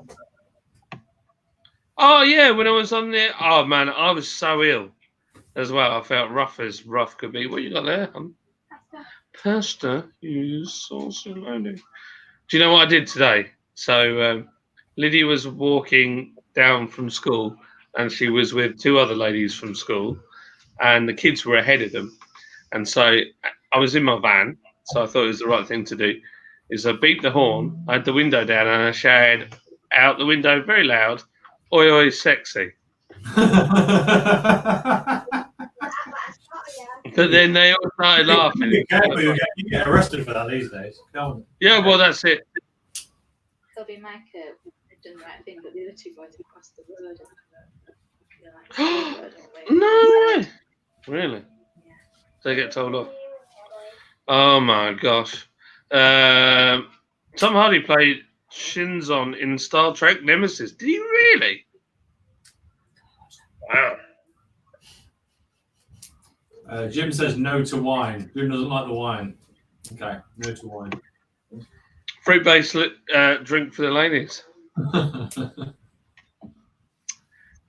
Oh yeah, when I was on there. Oh man, I was so ill as well. I felt rough as rough could be. What you got there, hon? Pasta. Use sauce and loading. Do you know what I did today? So Lydia was walking down from school, and she was with 2 other ladies from school, and the kids were ahead of them. And so I was in my van, so I thought it was the right thing to do. Is I beeped the horn, I had the window down, and I shouted out the window very loud, "Oi, oi, sexy." But then they all started laughing. You get arrested for that these days. Yeah, well, that's it. They'll be Micah had done the right thing, but the other 2 boys had crossed the road. No way. Really? Yeah. They get told off. Oh my gosh. Tom Hardy played Shinzon in Star Trek Nemesis. Did he really? Wow. Jim says no to wine. Jim doesn't like the wine. Okay, no to wine. Fruit-based drink for the ladies.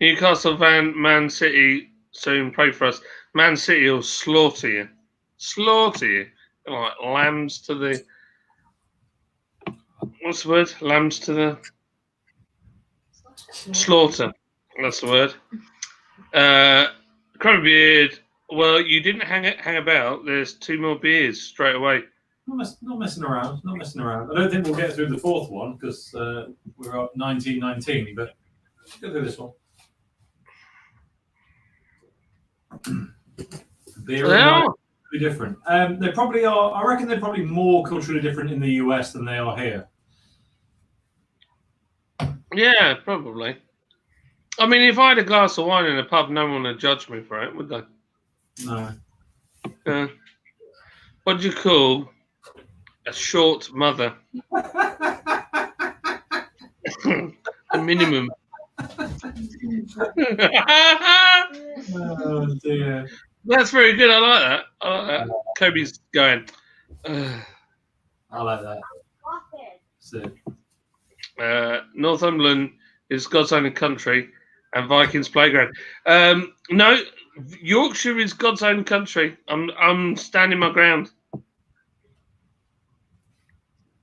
Newcastle Man City soon. Pray for us. Man City will slaughter you. Slaughter you. Like lambs to the. What's the word? Lambs to the. Slaughter. That's the word. Crummy Beard. Well, you didn't hang about. There's 2 more beers straight away. Not messing around. Not messing around. I don't think we'll get through the 4th one because we're up 1919. But let's go through this one. Beer might be different. They probably are. I reckon they're probably more culturally different in the US than they are here. Yeah, probably. I mean, if I had a glass of wine in a pub, no one would judge me for it, would they? No. What do you call a short mother? The minimum. Oh dear. That's very good. I like that. Kobe's going. I like that. So, Northumberland is God's only country, and Vikings playground. No, Yorkshire is God's own country. I'm standing my ground.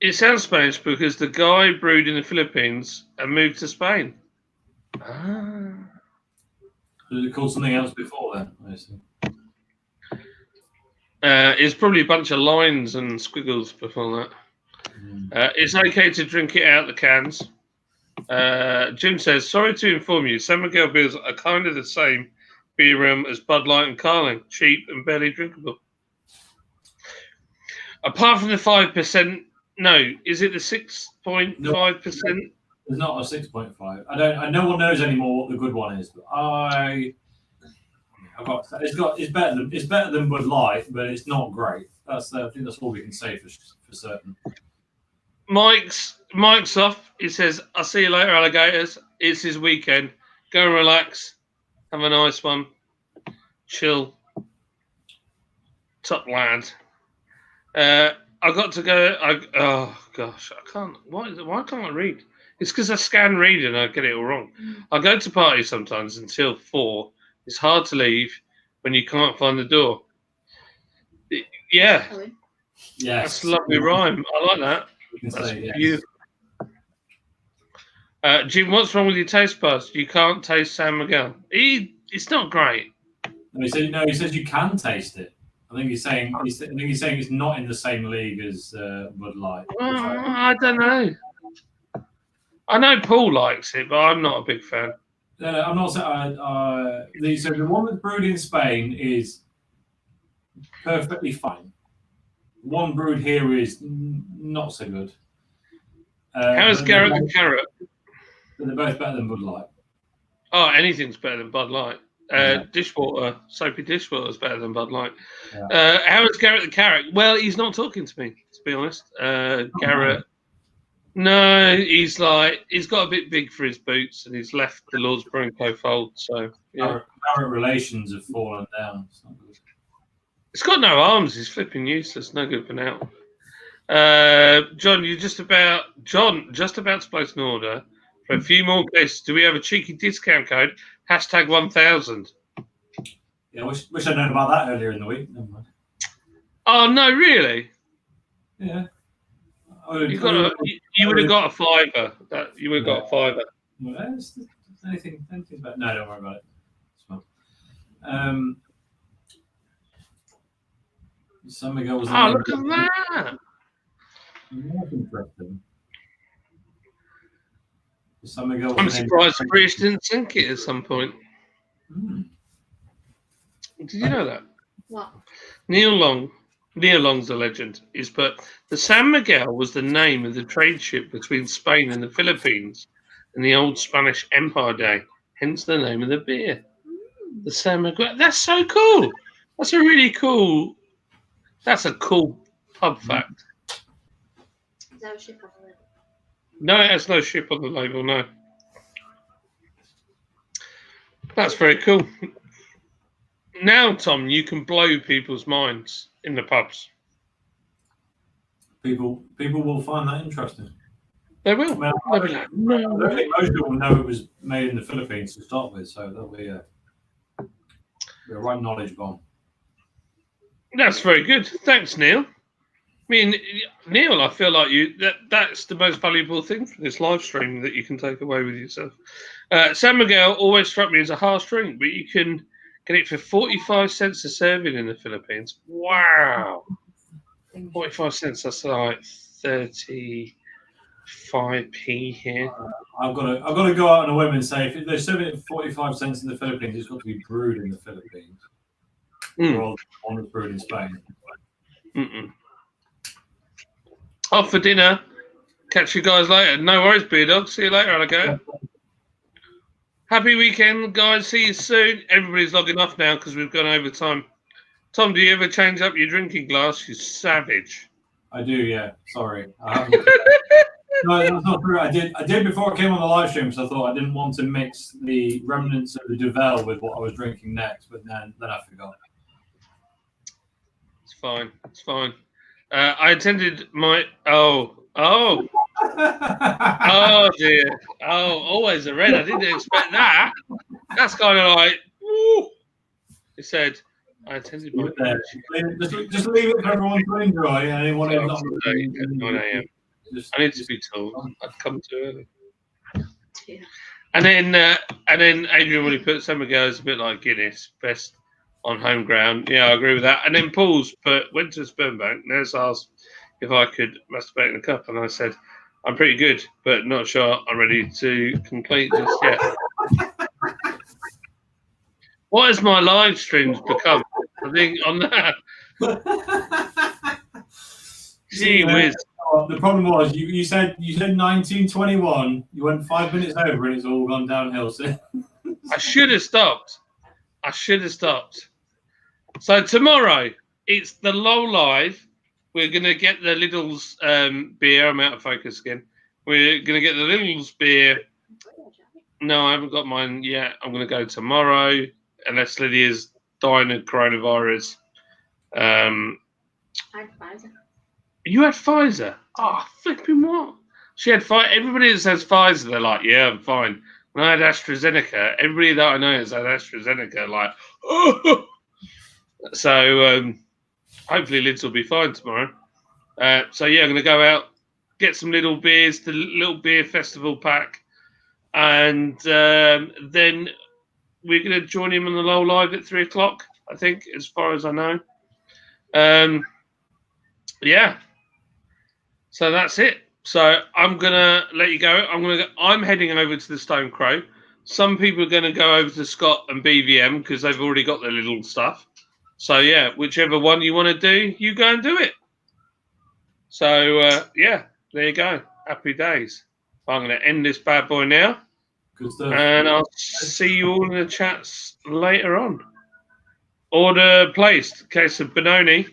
It sounds Spanish because the guy brewed in the Philippines and moved to Spain. Ah. Was it called something else before then? I assume. It's probably a bunch of lines and squiggles before that. It's okay to drink it out the cans. Jim says, sorry to inform you, San Miguel beers are kind of the same beer realm as Bud Light and Carling, cheap and barely drinkable. Apart from the 5%, no, is it the 6.5%? There's not a 6.5. No one knows anymore what the good one is, but it's better than Bud Light, but it's not great. I think that's all we can say for certain. Mike's off. He says, I'll see you later, alligators. It's his weekend. Go and relax. Have a nice one. Chill. Top lad. I got to go. Oh gosh, I can't. Why can't I read? It's because I scan read and I get it all wrong. I go to parties sometimes until 4. It's hard to leave when you can't find the door. Yeah, Yes, that's a lovely rhyme. I like that. You can That's say yes. beautiful. Jim, what's wrong with your taste buds? You can't taste San Miguel. It's not great. No, he says you can taste it. I think he's saying it's not in the same league as Bud Light. I don't know. I know Paul likes it, but I'm not a big fan. No, I'm not saying. So the one that's brewed in Spain is perfectly fine. One brewed here is not so good. How is Garrett the Carrot? They're both better than Bud Light. Oh, anything's better than Bud Light. Dishwater, soapy dishwater is better than Bud Light. Yeah. How is Garrett the Carrot? Well, he's not talking to me, to be honest. Garrett. No, he's got a bit big for his boots and he's left the Lord's Brewing Co. fold. So, yeah. Our relations have fallen down. It's not good. It's got no arms. He's flipping useless. No good for now. John, just about to place an order for a few more cases. Do we have a cheeky discount code? #1000. Yeah, wish I'd known about that earlier in the week. Never mind. Oh no, really? Yeah. You would have got a fiver. You would have got a fiver. Anything about? No, don't worry about it. It's fine. San Miguel was. Oh, look at that! That's interesting. San Miguel. I'm surprised the British didn't sink it at some point. Did you know that? What? Neil Long's a legend. He's put the San Miguel was the name of the trade ship between Spain and the Philippines in the old Spanish Empire day. Hence the name of the beer. The San Miguel. That's so cool. That's a really cool. That's a cool pub fact. Is that a ship on the label? No, it has no ship on the label. No. That's very cool. Now, Tom, you can blow people's minds in the pubs. People will find that interesting. They will. I don't think most people know it was made in the Philippines to start with, so that'll be a right knowledge bomb. That's very good. Thanks, Neil. I mean, Neil, I feel like that's the most valuable thing for this live stream that you can take away with yourself. San Miguel always struck me as a harsh drink, but you can get it for 45 cents a serving in the Philippines. Wow. 45 cents, that's like 35p here. I've got to go out on a whim and say if they're serving it for 45 cents in the Philippines, it's got to be brewed in the Philippines. Or one that's brewed in Spain. Off for dinner. Catch you guys later. No worries, Beer Dog. See you later, alligator. Happy weekend, guys. See you soon. Everybody's logging off now because we've gone over time. Tom, do you ever change up your drinking glass? You savage. I do, yeah. Sorry. I haven't. No, that's not true. I did before I came on the live stream, so I thought I didn't want to mix the remnants of the Duvel with what I was drinking next, but then I forgot. It's fine. It's fine. I attended my oh dear. Oh, always a red. I didn't expect that. That's kind of like, woo. It said, I attended my Leave it there. Just leave it for everyone to enjoy. And anyone who's not Saturday at 9 a.m. just, I need to be told I'd come too early. Yeah. And then Adrian, when he put some goes a bit like Guinness, best on home ground. Yeah, I agree with that. And then Paul's went to a sperm bank. Nez asked if I could masturbate in a cup, and I said I'm pretty good, but not sure I'm ready to complete just yet. What has my live streams become? I think on that. Gee whiz. The problem was you said 1921. You went 5 minutes over, and it's all gone downhill. So. I should have stopped. So tomorrow it's the low live. We're gonna get the Lidl's beer. I'm out of focus again. We're gonna get the Lidl's beer. No, I haven't got mine yet. I'm gonna go tomorrow, unless Lydia's dying of coronavirus. I had Pfizer. You had Pfizer? Oh, flipping what? She had Pfizer. Everybody that says Pfizer, they're like, yeah, I'm fine. When I had AstraZeneca, everybody that I know has had AstraZeneca, like, oh. So hopefully Lids will be fine tomorrow. So yeah, I'm going to go out, get some little beers, the little beer festival pack, and then we're going to join him on the low live at 3 o'clock, I think, as far as I know. Yeah. So that's it. So I'm gonna let you go. I'm heading over to the Stone Crow. Some people are gonna go over to Scott and BVM because they've already got their little stuff. So yeah, whichever one you want to do, you go and do it. So yeah, there you go. Happy days. I'm gonna end this bad boy now, Good stuff. and I'll see you all in the chats later on. Order placed. A case of Benoni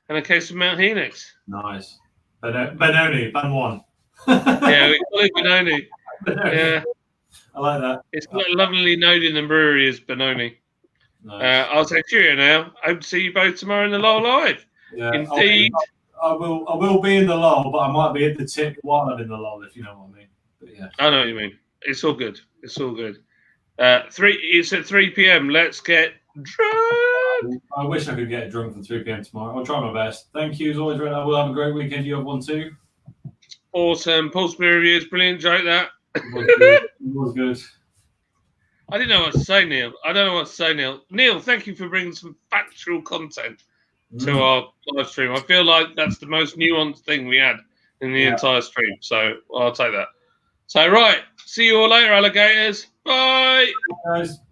and a case of Mount Helix. Nice. Benoni, ban one. Yeah, we call it Benoni. Yeah, I like that. it's got a lovely note in the brewery is Benoni. Nice. I'll say cheerio now. Hope to see you both tomorrow in the LOL Live. Yeah, Indeed. I will be in the lull, but I might be at the tip while I'm in the lull, if you know what I mean. But yeah. I know what you mean. It's all good. It's all good. It's at 3 p.m. Let's get drunk. I wish I could get drunk for 3 p.m. tomorrow. I'll try my best. Thank you as always, Red. I will have a great weekend. You have one too. Awesome. Paul's beer reviews. Brilliant. Joke that. It was good. I didn't know what to say, Neil. I don't know what to say, Neil. Neil, thank you for bringing some factual content to our live stream. I feel like that's the most nuanced thing we had in the entire stream. So I'll take that. So, right. See you all later, alligators. Bye. Guys.